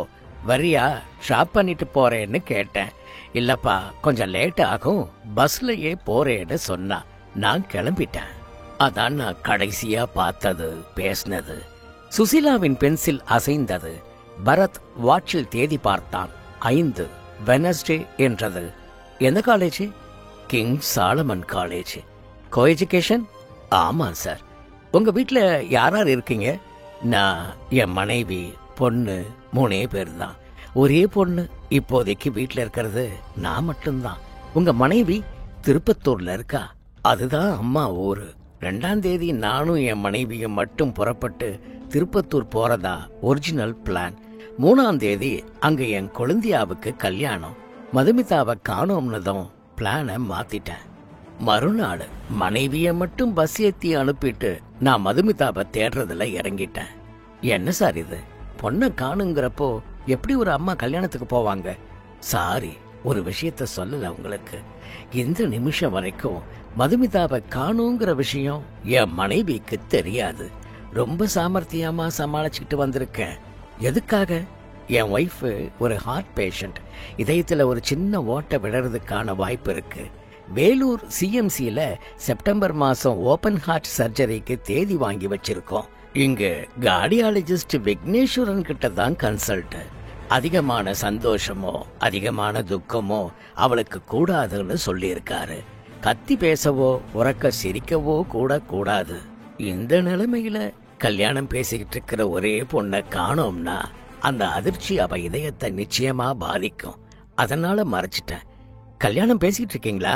வரியா ஷாப் பண்ணிட்டு போறேன்னு கேட்டேன். இல்லப்பா கொஞ்சம் லேட் ஆகும், பஸ்லயே போறேன்னு சொன்னா. நான் கிளம்பிட்டேன். அதான் நான் கடைசியா பார்த்தது, பேசினது. சுசீலாவின் பென்சில் அசைந்தது. பரத் வாட்சில் தேதி பார்த்தான். 5 வெனஸ்டே என்றது. எந்த college? King Solomon college. Co education? ஆமா சார். உங்க வீட்டுல யாரார் இருக்கீங்க? நான், என் மனைவி, பொண்ணு, 3 பேர் தான். ஒரே பொண்ணு. இப்போதைக்கு வீட்டுல இருக்கிறது நான் மட்டும்தான். உங்க மனைவி திருப்பத்தூர்ல இருக்கா? அதுதான் அம்மா ஊரு. 2ஆம் தேதி நானும் என் மனைவியும் மட்டும் புறப்பட்டு திருப்பத்தூர் போறதா ஒரிஜினல் பிளான். 3ஆம் தேதி அங்க என் கொழுந்தியாவுக்கு கல்யாணம். மதுமிதாவை காணோம்னதும் பிளானை மாத்திட்டேன். மறுநாள் மனைவிய மட்டும் பஸ் ஏத்தி அனுப்பிட்டு நான் மதுமிதாவை தேடுறதுல இறங்கிட்டேன். என்ன சார் இது, பொண்ணை காணுங்கிறப்போ எப்படி ஒரு அம்மா கல்யாணத்துக்கு போவாங்க? சாரி, ஒரு விஷயத்த சொல்லல உங்களுக்கு. இந்த நிமிஷம் வரைக்கும் மதுமிதாவை காணுங்கிற விஷயம் என் மனைவிக்கு தெரியாது. ரொம்ப சாமர்த்தியமா சமாளிச்சுக்கிட்டு வந்திருக்கேன். எதுக்காக? என் ஒய்ஃப் ஒரு ஹார்ட் பேஷண்ட். இதயத்துல ஒரு சின்ன ஓட்டை விடுறதுக்கான வாய்ப்பு இருக்கு. வேலூர் சிஎம்சில செப்டம்பர் மாசம் ஓபன் ஹார்ட் சர்ஜரிக்கு தேதி வாங்கி வச்சிருக்கோம். இங்க கார்டியாலஜிஸ்ட் விக்னேஸ்வரன் கிட்ட தான் கன்சல்ட். அதிகமான சந்தோஷமோ அதிகமான துக்கமோ அவளுக்கு கூடாதுன்னு சொல்லியிருக்காரு. கத்தி பேசவோ உறக்க சிரிக்கவோ கூட கூடாது. இந்த நிலைமையில கல்யாணம் பேசிக்கிட்டு இருக்கிற ஒரே பொண்ணை காணோம்னா அந்த அதிர்ச்சி அவ இதயத்தை நிச்சயமா பாதிக்கும். அதனால மறைச்சிட்டேன். கல்யாணம் பேசிக்கிட்டு இருக்கீங்களா?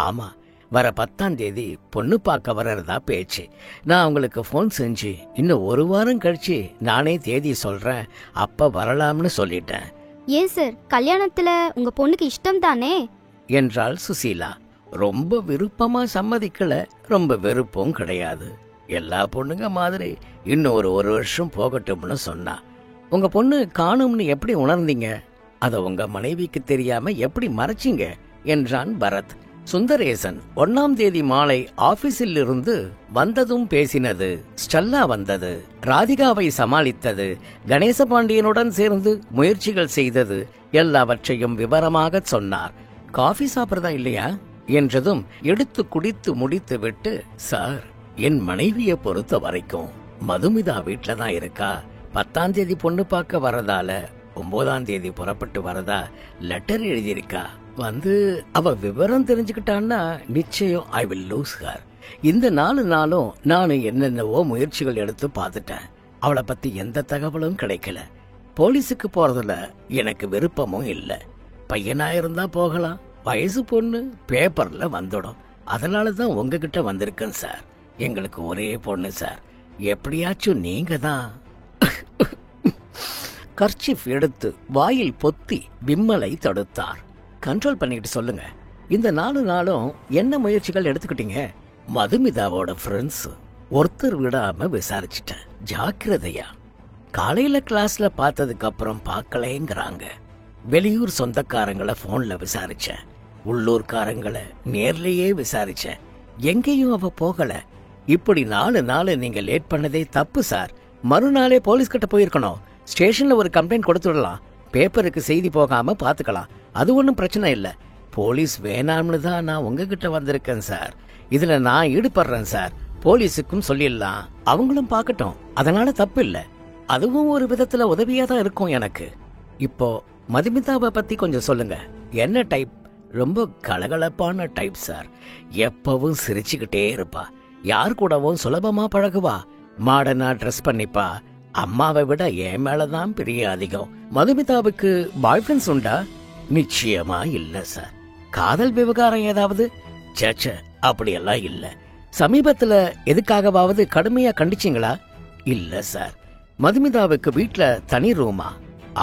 ஆமா. வர 10ஆம் தேதி பொண்ணு பார்க்க வர்றதா பேச்சு. நான் உங்களுக்கு ஃபோன் செஞ்சு இன்னும் 1 வாரம் கழிச்சு நானே தேதி சொல்றேன், அப்ப வரலாம்னு சொல்லிட்டேன். ஏன் சார், கல்யாணத்துல உங்க பொண்ணுக்கு இஷ்டம் தானே என்றாள் சுசீலா. ரொம்ப விருப்பமா சம்மதிக்கல, ரொம்ப வெறுப்பும் கிடையாது. எல்லா பொண்ணுங்க மாதிரி இன்னும் ஒரு வருஷம் போகட்டும்னு சொன்னா. உங்க பொண்ணு காணும்னு எப்படி உணர்ந்தீங்க? அத உங்க மனைவிக்கு தெரியாம எப்படி மறைச்சிங்க என்றான் பரத். சுந்தரேசன் 1ஆம் தேதி மாலை ஆபீஸில் இருந்து வந்ததும் பேசினது, ஸ்டெல்லா வந்தது, ராதிகாவை சமாளித்தது, கணேசபாண்டியனுடன் சேர்ந்து முயற்சிகள் செய்தது எல்லாவற்றையும் விவரமாக சொன்னார். காஃபி சாப்பிடுறதா இல்லையா என்றதும் எடுத்து குடித்து முடித்து விட்டு, சார், என் மனைவியை பொறுத்த வரைக்கும் மதுமிதா வீட்ல தான் இருக்கா. 10ஆம் தேதி பொண்ணு பார்க்க வரதால 9ஆம் தேதி புறப்பட்டு வரதா லெட்டர் எழுதியிருக்கா. வந்து அவ விவரம் தெரிஞ்சுக்கிட்டான்னா நிச்சயம் ஐ வில் லூஸ் ஹர். இந்த 4 நாளும் நானும் என்னென்னவோ முயற்சிகள் எடுத்து பார்த்துட்டேன். அவளை பத்தி எந்த தகவலும் கிடைக்கல. போலீஸுக்கு போறதுல எனக்கு விருப்பமும் இல்லை. பையனா இருந்தா போகலாம், வயசு பொண்ணு பேப்பர்ல வந்துடும். அதனாலதான் உங்ககிட்ட வந்திருக்கேன் சார். எங்களுக்கு ஒரே பொண்ணு சார், எப்படியாச்சும் நீங்க தான். கர்ச்சீஃப் எடுத்து வாயில் பொத்தி விம்மலை தடுத்தார். கண்ட்ரோல் பண்ணிட்டு சொல்லுங்க, இந்த 4 நாளும் என்ன முயற்சிகள் எடுத்துக்கிட்டீங்க? மதுமிதாவோட ஃப்ரெண்ட்ஸ் ஒருத்தர் விடாம விசாரிச்சுட்டேன், ஜாக்கிரதையா. காலையில கிளாஸ்ல பார்த்ததுக்கு அப்புறம் பார்க்கலேங்கிறாங்க. வெளியூர் சொந்தக்காரங்களை போன்ல விசாரிச்சேன், உள்ளூர்காரங்களை நேர்லயே விசாரிச்சேன், எங்கேயும் அவ போகல. இப்படி 4 நாள் நீங்க லேட் பண்ணதே தப்பு சார். மறுநாளே போலீஸ் கிட்ட போயிருக்கணும். ஸ்டேஷன்ல ஒரு கம்ப்ளைண்ட் கொடுத்துடலாம், பேப்பருக்கு செய்தி போகாம பாத்துக்கலாம். அது ஒன்றும் பிரச்சனை இல்லை. போலீஸ் வேணாம்னு தான் நான் உங்ககிட்ட வந்திருக்கேன் சார். இதுல நான் ஈடுபடுறேன் சார். போலீஸுக்கும் சொல்லிடலாம், அவங்களும் பார்க்கட்டும், அதனால தப்பு இல்லை. அதுவும் ஒரு விதத்துல உதவியா தான் இருக்கும் எனக்கு. இப்போ மதுமிதாவை பத்தி கொஞ்சம் சொல்லுங்க. என்ன டைப்? ரொம்ப கலகலப்பான டைப் சார். எப்பவும் சிரிச்சுக்கிட்டே இருப்பா, யார் கூடவும் சுலபமா பழகுவா, மாடர்னா ட்ரெஸ் பண்ணிப்பா. அம்மாவை விட என் மேலதான் பிரிய அதிகம். மதுமிதாவுக்கு பாய் ஃப்ரெண்ட்ஸ் உண்டா? நிச்சயமா இல்ல சார். காதல் விவகாரம் ஏதாவது? சேச்ச, அப்படியெல்லாம் இல்ல. சமீபத்துல எதுக்காகவாவது கடுமையா கண்டிச்சிங்களா? இல்ல சார். மதுமிதாவுக்கு வீட்ல தனி ரூமா?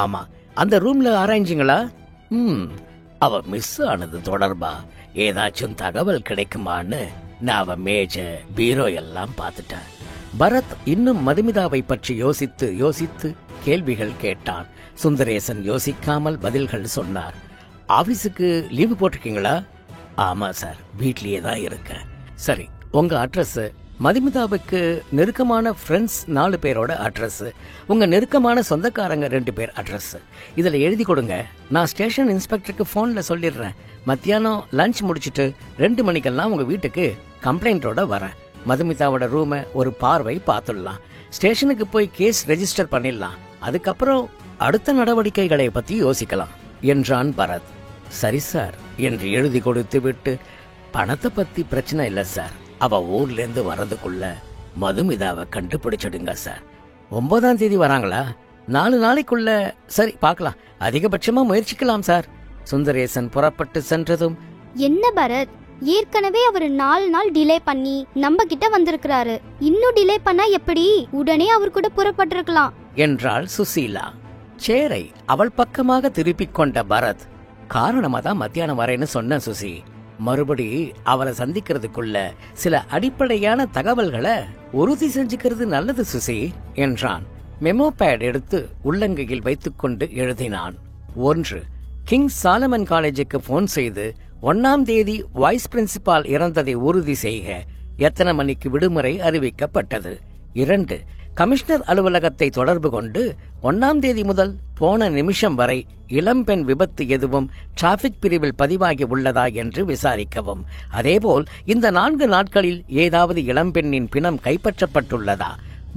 ஆமா. அந்த ரூம்ல ஆராய்ஞ்சிங்களா? அவ மிஸ் ஆனது தொடர்பா ஏதாச்சும் தகவல் கிடைக்குமான்னு நான் அவ மேஜ பீரோ எல்லாம் பார்த்துட்டேன். பரத் இன்னும் மதுமிதாவை பற்றி யோசித்து யோசித்து கேள்விகள் கேட்டான். சுந்தரேசன் யோசிக்காமல் பதில்கள் சொன்னார். ஆபீஸுக்கு லீவு போட்டிருக்கீங்களா? ஆமா சார், வீட்லயே தான் இருக்கேன். சரி, உங்க அட்ரஸ், மதுமிதாவுக்கு நெருக்கமான ஃப்ரெண்ட்ஸ் 4 பேரோட அட்ரஸ், உங்க நெருக்கமான சொந்தக்காரங்க 2 பேர் அட்ரஸ் இதுல எழுதி கொடுங்க. நான் ஸ்டேஷன் இன்ஸ்பெக்டருக்கு போன்ல சொல்லிடுறேன். மத்தியானம் லஞ்ச் முடிச்சிட்டு 2 மணிக்கெல்லாம் உங்க வீட்டுக்கு கம்ப்ளைண்டோட வரேன். மதுமிதாவோட ரூமை ஒரு பார்வை பார்த்துடலாம். ஸ்டேஷனுக்கு போய் கேஸ் ரெஜிஸ்டர் பண்ணிடலாம். அதுக்கப்புறம் அடுத்த நடவடிக்கைகளை பத்தி யோசிக்கலாம் என்றான் பரத். சரி சார் என்று எழுதி கொடுத்து விட்டு, பணத்தை பத்தி பிரச்சனை இல்லை சார். அவ ஊர்ல இருந்து வரதுக்குள்ள மதுமிதாவை கண்டுபிடிச்சிடுங்க சார். 9ஆம் தேதி வராங்களா? 4 நாளைக்குள்ள. சரி, பார்க்கலாம். அதிகபட்சமா முயற்சிக்கலாம் சார். சுந்தரேசன் புறப்பட்டு சென்றதும், என்ன பரத், ஏற்கனவே அவர் 4 நாள் டிலே பண்ணி நம்ம கிட்ட வந்திருக்கிறாரு. இன்னும் டிலே பண்ணா எப்படி? உடனே அவர் கூட புறப்பட்டிருக்கலாம் என்றாள் சுசீலா. சேரை அவள் பக்கமாக திருப்பிக் கொண்ட பரத், காரணமா தான் மத்தியானம் வரேன்னு சொன்ன சுசி. மறுபடி அவரை சந்திக்கிறதுக்குள்ள சில அடிப்படையான தகவல்களை உறுதி செஞ்சுக்கிறது நல்லது சுசி என்றான். மெமோ பேட் எடுத்து உள்ளங்கையில் வைத்துக்கொண்டு எழுதினான். 1. கிங் சாலமன் காலேஜுக்கு போன் செய்து 1ஆம் தேதி வைஸ் பிரின்சிபால் இறந்ததை உறுதி செய்க. எத்தனை மணிக்கு விடுமுறை அறிவிக்கப்பட்டது? 2. கமிஷனர் அலுவலகத்தை தொடர்பு கொண்டு 1ஆம் தேதி முதல் போன நிமிஷம் வரை இளம்பெண் விபத்து எதுவும் டிராபிக் பிரிவில் பதிவாகி உள்ளதா என்று விசாரிக்கவும். அதேபோல் இந்த 4 நாட்களில் ஏதாவது இளம்பெண்ணின் பிணம் கைப்பற்றப்பட்டுள்ளதா?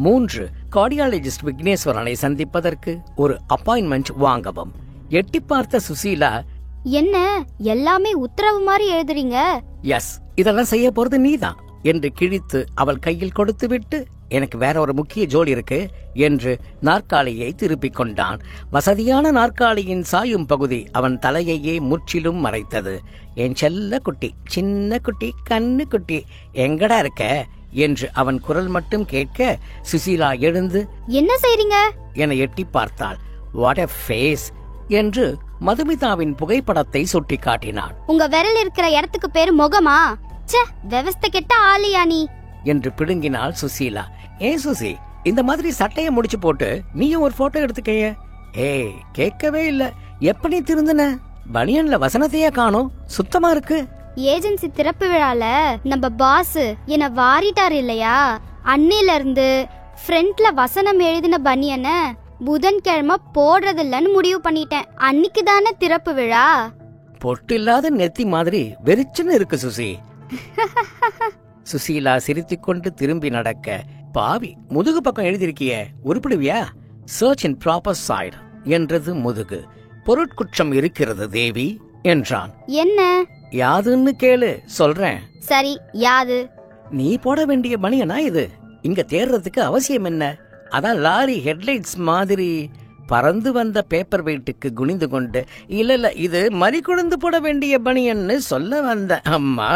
3. கார்டியாலஜிஸ்ட் விக்னேஸ்வரனை சந்திப்பதற்கு ஒரு அப்பாயின்மெண்ட் வாங்கவும். எட்டி பார்த்த சுசீலா, என்ன எல்லாமே உத்தரவு மாதிரி எழுதுறீங்க? எஸ், இதெல்லாம் செய்ய போறது நீதான் என்று கிழித்து அவள் கையில் கொடுத்துவிட்டு எனக்கு வேற ஒரு முக்கிய ஜோலி இருக்கு என்று நாற்காலியை திருப்பிக் கொண்டான். வசதியான நாற்காலியின் சாயும் பகுதி அவன் தலையையே முற்றிலும் மறைத்தது. என் செல்ல குட்டி, சின்ன குட்டி, கண்ணு குட்டி, எங்கடா இருக்க என்று அவன் குரல் மட்டும் கேட்க சுசீலா எழுந்து என்ன செய்றீங்க என எட்டி பார்த்தாள். வாட் எ ஃபேஸ் என்று மதுமிதாவின் புகைப்படத்தை சுட்டி காட்டினான். உங்க விரல் இருக்கிற இடத்துக்கு பேரு முகமா? ச்சே, விவஸ்தை கெட்ட ஆளியா நீ என்று பிடுங்கினாள் சுசீலா. ஏன் சுசி, இந்த மாதிரி சட்டைய முடிச்சு போட்டு நீயும் ஒரு போட்டோ எடுத்துக்கைய. ஏய், கேட்கவே இல்ல. எப்ப நீ திருந்தன? பனியன்ல வசனத்தையே காணோம், சுத்தமா இருக்கு. ஏஜென்சி திறப்பு விழால நம்ம பாஸ் என்ன வாரிட்டார் இல்லையா, அன்னையில இருந்து ஃப்ரண்ட்ல வசனம் எழுதின பனியன புதன்கிழமை போடுறதில்லன்னு முடிவு பண்ணிட்டேன். அன்னைக்கு தானே திறப்பு விழா. பொட்டு இல்லாத நெத்தி மாதிரி வெறிச்சுன்னு இருக்கு சுசி. சுசீலா சிரித்துக்கொண்டு திரும்பி நடக்க, பாவி, முதுகு பக்கம் எழுதியிருக்கிய, உருப்பிடுவியா? சர்ச் இன் ப்ராப்பர் சைடு என்றது முதுகு. பொருட்குற்றம் இருக்கிறது தேவி என்றான். என்ன யாதுன்னு கேளு, சொல்றேன். சரி, யாது? நீ போட வேண்டிய பனியனா இது? இங்க தேடுறதுக்கு அவசியம் என்ன? அதான் லாரி ஹெட்லைட்ஸ் மாதிரி பறந்து வந்த பேப்பர் வெயிட்டுக்கு குனிந்து கொண்டு, இல்ல இது மறி குழந்து போட வேண்டிய பனியன்னு சொல்ல வந்த அம்மா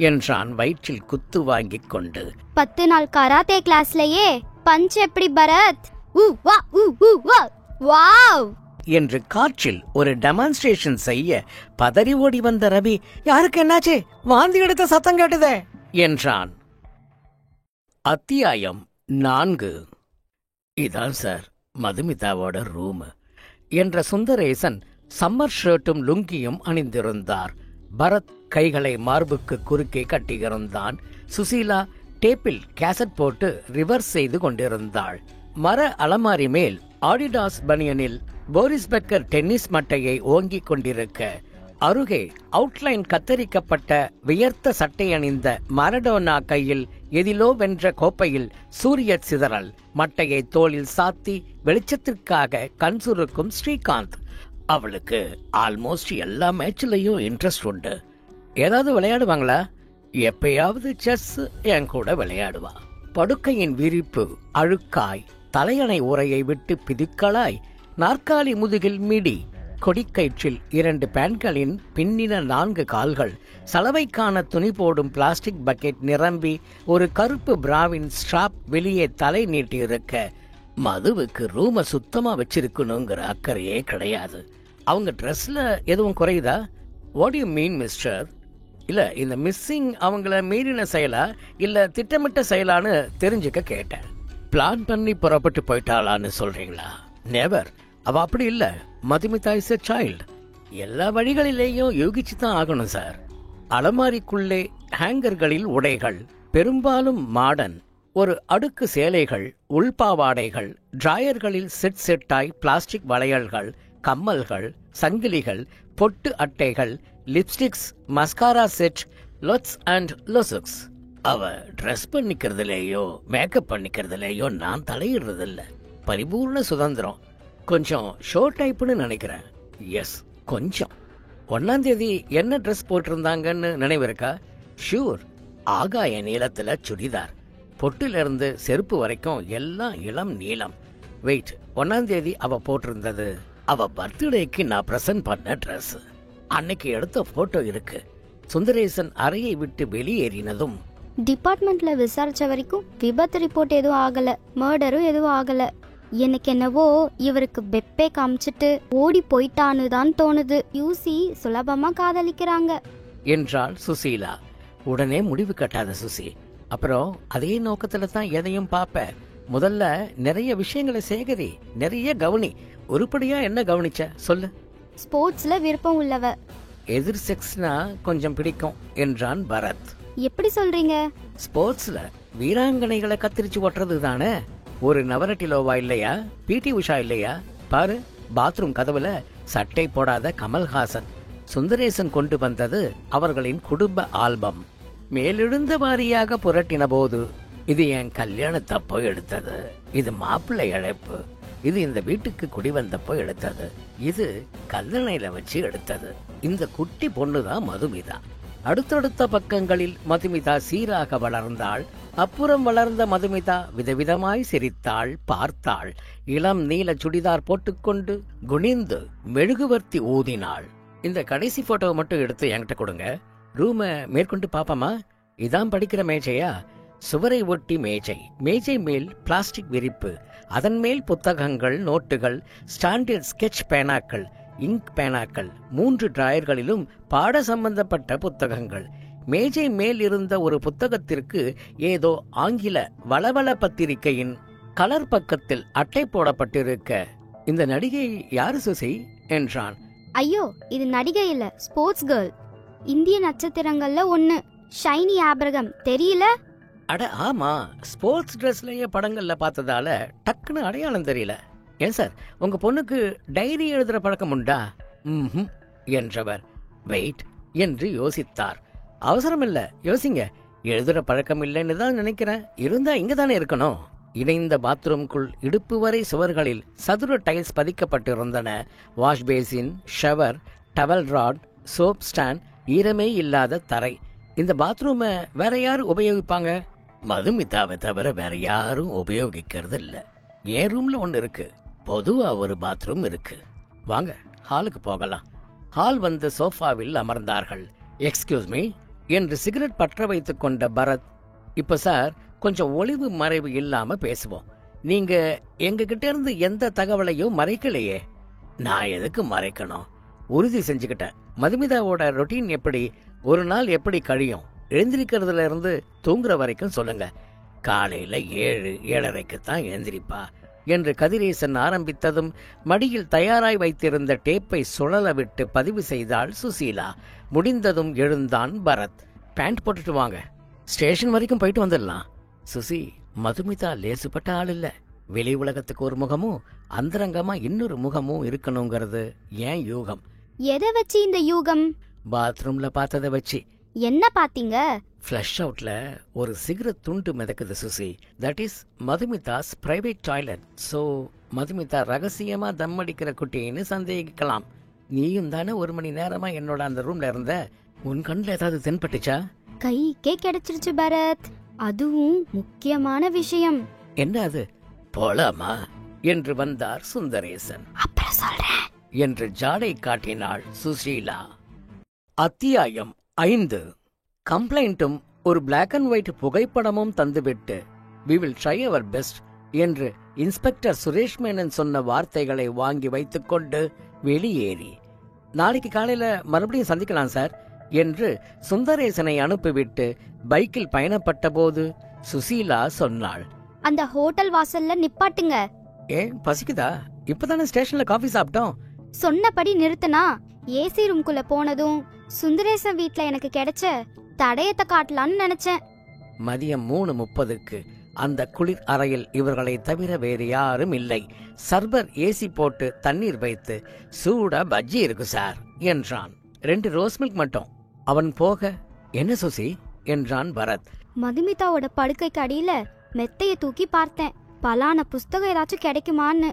என்றான் வயிற்றில் குத்து வாங்கிக் கொண்டு. 10 நாள் கராத்தே கிளாஸ்லயே பஞ்ச் எப்படி பரத்? வாவ் என்று காற்றில் ஒரு டெமான்ஸ்ட்ரேஷன் செய்ய பதறி ஓடி வந்த ரவி, யாருக்கு என்னாச்சு, வாந்தி எடுத்த சத்தம் கேட்டதே என்றான். அத்தியாயம் 4. இதான் சார் மதுமிதாவோட ரூம் என்ற சுந்தரேசன் சம்மர் ஷர்ட்டும் லுங்கியும் அணிந்திருந்தார். பரத் கைகளை மார்புக்கு குறுக்கே கட்டியிருந்தான். சுசீலா டேப்பில் கேசட் போட்டு ரிவர்ஸ் செய்து கொண்டிருந்தாள். மர அலமாரி மேல் ஆடிடாஸ் பனியனில் போரிஸ் பெக்கர் டென்னிஸ் மட்டையை ஓங்கிக் கொண்டிருக்க, அருகே அவுட்லைன் கத்தரிக்கப்பட்ட வியர்த்த சட்டை அணிந்த மரடோனா கையில் எதிலோ வென்ற கோப்பையில் சூரிய சிதறல் மட்டையை தோளில் சாத்தி வெளிச்சத்திற்காக கண் சுருக்கும் ஸ்ரீகாந்த். அவளுக்கு ஆல்மோஸ்ட் எல்லா மேட்ச்லயும் இன்ட்ரெஸ்ட் உண்டு. ஏதாவது விளையாடுவாங்களா? எப்பயாவது செஸ் என் கூட விளையாடுவா. படுக்கையின் விரிப்பு அழுக்காய், தலையணை உரையை விட்டு பிதுக்களாய், நாற்காலி முதுகில் மிடி, கொடிக்கயிற்றில் 2 பேன்களின் பின்னின 4 கால்கள், சலவைக்கான துணி போடும் பிளாஸ்டிக் பக்கெட் நிரம்பி ஒரு கருப்பு பிராவின் ஸ்ட்ராப் வெளியே தலை நீட்டி இருக்க, மதுவுக்கு ரூம சுத்தமா வச்சிருக்கணுங்கிற அக்கறையே கிடையாது. அவங்க ட்ரெஸ்ல எதுவும் குறையுதா? What you mean mister? இல்ல, இந்த மிஸ்ஸிங் அவங்கள மீறின செயலா இல்ல திட்டமிட்ட செயலான்னு தெரிஞ்சுக்க கேட்டேன். பிளான் பண்ணி புறப்பட்டு போயிட்டாளான்னு சொல்றீங்களா? நெவர். அவ அப்படி இல்ல. Madhumitha is a child. எல்லா வழிகளிலேயும் யோகிச்சு தான் ஆகணும் சார். அலமாரிக்குள்ளே ஹேங்கர்களில் உடைகள், பெரும்பாலும் மாடர்ன், ஒரு அடுக்கு சேலைகள், உள்பாவாடைகள், டிராயர்களில் செட் செட்டாய் பிளாஸ்டிக் வளையல்கள், கம்மல்கள், சங்கிலிகள், பொட்டு அட்டைகள், லிப்ஸ்டிக்ஸ், மஸ்காரா செட், லொட்ஸ் அண்ட் லொசுக்ஸ். அவ ட்ரெஸ் பண்ணிக்கிறதுலேயோ மேக்கப் பண்ணிக்கிறதுலேயோ நான் தலையிடுறதில்ல. பரிபூர்ண சுதந்திரம். கொஞ்சம் ஷோ டைப்னு நினைக்கிறேன். எஸ், கொஞ்சம். 1ஆம் தேதி என்ன ட்ரெஸ் போட்டிருந்தாங்கன்னு நினைவு இருக்கா? ஷூர். ஆகாய நீளத்துல சுடிதார், பொட்டிலிருந்து செருப்பு வரைக்கும் எல்லாம் இளம் நீளம். வெயிட், 1ஆம் தேதி அவ போட்டிருந்தது அவ பர்த்டேக்கு நான் பிரசன்ட் பண்ண ட்ரெஸ். அன்னைக்கு எடுத்த போட்டோ இருக்கு. சுந்தரேசன் அறையை விட்டு வெளியேறினதும், டிபார்ட்மெண்ட்ல விசாரிச்ச வரைக்கும் விபத்து ரிப்போர்ட் எதுவும் ஆகல, மர்டரும் எதுவும் ஆகல. எனக்கு என்னவோ இவருக்கு பெப்பே காமிச்சிட்டு ஓடி போயிட்டான்னு தான் தோணுது. யூசி சுலபமா காதலிக்கிறாங்க என்றாள் சுசீலா. உடனே முடிவு கட்டாத சுசி. அப்புறம் அதே நோக்கத்துல தான் எதையும் பாப்ப. முதல்ல நிறைய விஷயங்களை சேகரி, நிறைய கவனி. உருப்படியா என்ன கவனிச்ச சொல்லு. ஸ்போர்ட்ஸ்ல விருப்பம் உள்ளவ. எதிர் செக்ஸ்னா கொஞ்சம் பிடிக்கும் என்றான் பரத். எப்படி சொல்றீங்க? ஸ்போர்ட்ஸ்ல வீராங்கனைகளை கத்திரிச்சு ஓட்டுறது தானே. ஒரு நவரட்டிலோவா இல்லையா? பிடி உஷா இல்லையா? பாரு, பாத்ரூம் கதவுல சட்டை போடாத கமல்ஹாசன். சுந்தரேசன் கொண்டு வந்தது அவர்களின் குடும்ப ஆல்பம். மேலெழுந்த வாரியாக புரட்டின போது, இது என் கல்யாணத்தப்போ எடுத்தது, இது மாப்பிள்ளை அழைப்பு, இது இந்த வீட்டுக்கு குடி வந்தப்போ எடுத்தது, இது கல்லணையில வச்சு எடுத்தது, இந்த குட்டி பொண்ணுதான் மதுமிதா. அடுத்தடுத்த பக்கங்களில் மதுமிதா சீராக வளர்ந்தாள். அப்புறம் வளர்ந்த மதுமிதா விதவிதமாய் சிரித்தாள், பார்த்தாள். இளம் நீல சுடிதார் போட்டுக்கொண்டு குனிந்து மெழுகுவர்த்தி ஊதினாள். இந்த கடைசி போட்டோவை மட்டும் எடுத்து என்கிட்ட கொடுங்க. ரூமை மேற்கொண்டு பாப்பமா. இதான் படிக்கிற மேஜையா? சுவரை ஒட்டி மேஜை, மேஜை மேல் பிளாஸ்டிக் விரிப்பு, அதன் மேல் புத்தகங்கள், நோட்டுகள், ஸ்டாண்டர்ட் ஸ்கெட்ச் பேனாக்கள், இங்க் பேனாக்கள், 3 டிராயர்களிலும் பாட சம்பந்தப்பட்ட புத்தகங்கள். மேஜை மேல் இருந்த ஒரு புத்தகத்திற்கு ஏதோ ஆங்கில வளவள பத்திரிகையின் கலர் பக்கத்தில் அட்டை போடப்பட்டிருக்க, இந்த நடிகை யாரு சுசி என்றான். ஐயோ, இது நடிகை இல்ல, ஸ்போர்ட்ஸ் கேர்ள். இந்திய நட்சத்திரங்கள்ல ஒண்ணு, ஷைனி ஆப்ரகம். தெரியல? அட ஆமா, ஸ்போர்ட்ஸ் ட்ரெஸ்லயே படங்கள்ல பார்த்ததால டக்குன்னு அடையாளம் தெரியல. ஏன் சார், உங்க பொண்ணுக்கு டைரி எழுதுற பழக்கம் உண்டா? என்றவர் வெயிட் என்று யோசித்தார். அவசரம் இல்ல, யோசிங்க. எழுதுற பழக்கம் இல்லைன்னு தான் நினைக்கிறேன். இருந்தா இங்க தானே இருக்கணும். இணைந்த பாத்ரூம்குள் இடுப்பு வரை சுவர்களில் சதுர டைல்ஸ் பதிக்கப்பட்டிருந்தன. Wash basin, shower, towel rod, soap stand, ஈரமே இல்லாத தரை. இந்த பாத்ரூமை வேற யாரு உபயோகிப்பாங்க? மதுமிதாவை தவிர வேற யாரும் உபயோகிக்கிறது இல்ல. என் ரூம்ல ஒன்னு இருக்கு, பொதுவா ஒரு பாத்ரூம் இருக்கு. வாங்க, ஹாலுக்கு போகலாம். ஹால் வந்து சோஃபாவில் அமர்ந்தார்கள். எக்ஸ்கியூஸ் மீ என்று சிகரெட் பற்ற வைத்துக் கொண்ட பரத், இப்ப சார் கொஞ்சம் ஒளிவு மறைவு இல்லாம பேசுவோம். நீங்க எங்க கிட்ட இருந்து எந்த தகவலையும் மறைக்கலையே. நான் எதுக்கு மறைக்கணும்? உறுதி செஞ்சுக்கிட்டேன். மதுமிதாவோட ரொட்டீன் எப்படி, ஒரு நாள் எப்படி கழியும், எழுந்திருக்கிறதுல இருந்து தூங்குற வரைக்கும் சொல்லுங்க. காலையில 7-7:30 தான் எழுந்திரிப்பா என்று கதிரேசன் ஆரம்பித்ததும் மடியில் தயாராய் வைத்திருந்த டேப்பை சுழல விட்டு பதிவு செய்தாள் சுசீலா. முடிந்ததும் எழுந்தான் பரத். பேண்ட் போட்டுட்டு வாங்க, ஸ்டேஷன் வரைக்கும் போயிட்டு வந்துடலாம். சுசி, மதுமிதா லேசுப்பட்ட ஆள் இல்ல. வெளி உலகத்துக்கு ஒரு முகமும் அந்தரங்கமா இன்னொரு முகமும் இருக்கணுங்கிறது ஏன் யூகம். எதை வச்சு இந்த யூகம்? பாத்ரூம்ல பார்த்ததை வச்சு. என்ன பாத்தீங்க? ஃப்ளஷ் அவுட்ல ஒரு சிகரெட் துண்டு மிதக்குது Suchi. That is Madhumita's private toilet. So Madhumita ரகசியமா தம் அடிக்கிற குட்டின்னு சந்தேகிக்கலாம். நீயும் தானே 1 மணி நேரமா என்னோட அந்த ரூம்ல இருந்த. உன் கண்ணில் ஏதாவது தென்பட்டுச்சா? கைக்கே கிடைச்சிருச்சு பரத். அதுவும் முக்கியமான விஷயம். என்ன அது? போலாமா என்று வந்தார் சுந்தரேசன். அப்புறம் சொல்றேன் என்று ஜாடை காட்டினாள் சுசீலா. அத்தியாயம் 5. கம்ப்ளைண்ட்டும் ஒரு பிளாக் அண்ட் ஒயிட் புகைப்படமும் தந்துவிட்டு we will try our best என்று இன்ஸ்பெக்டர் சுரேஷ் மேனன் சொன்ன வார்த்தைகளை வாங்கி வைத்துக்கொண்டு வெளியேறி, நாளைக்கு காலையில மறுபடியும் சந்திக்கலாம் சார் என்று சுந்தரேசனை அனுப்பிவிட்டு பைக்கில் பயணப்பட்ட போது சுசீலா சொன்னாள், அந்த ஹோட்டல் வாசல்ல நிப்பாட்டுங்க. ஏன் பசிக்குதா? இப்பதானே ஸ்டேஷன்ல காஃபி சாப்பிட்டோம். சொன்னபடி நிறுத்தினா ஏசி ரூம்குள்ள போனதும் சுந்தரேசன் வீட்ல எனக்கு கிடைச்ச தடயத்தை காட்டலான்னு நினைச்சேன். மதியம் 3:30க்கு அந்த குளிர் அறையில் இவர்களை தவிர வேறு யாரும் இல்லை. சர்வர் ஏசி போட்டு தண்ணீர் வைத்து சூடா பஜ்ஜி இருக்கு சார் என்றான். 2 ரோஸ் மில்க் மட்டும். அவன் போக, என்ன சுசி என்றான் பரத். மதுமிதாவோட படுக்கைக்கு அடியில மெத்தைய தூக்கி பார்த்தேன். பலான புஸ்தகம் ஏதாச்சும் கிடைக்குமான்னு.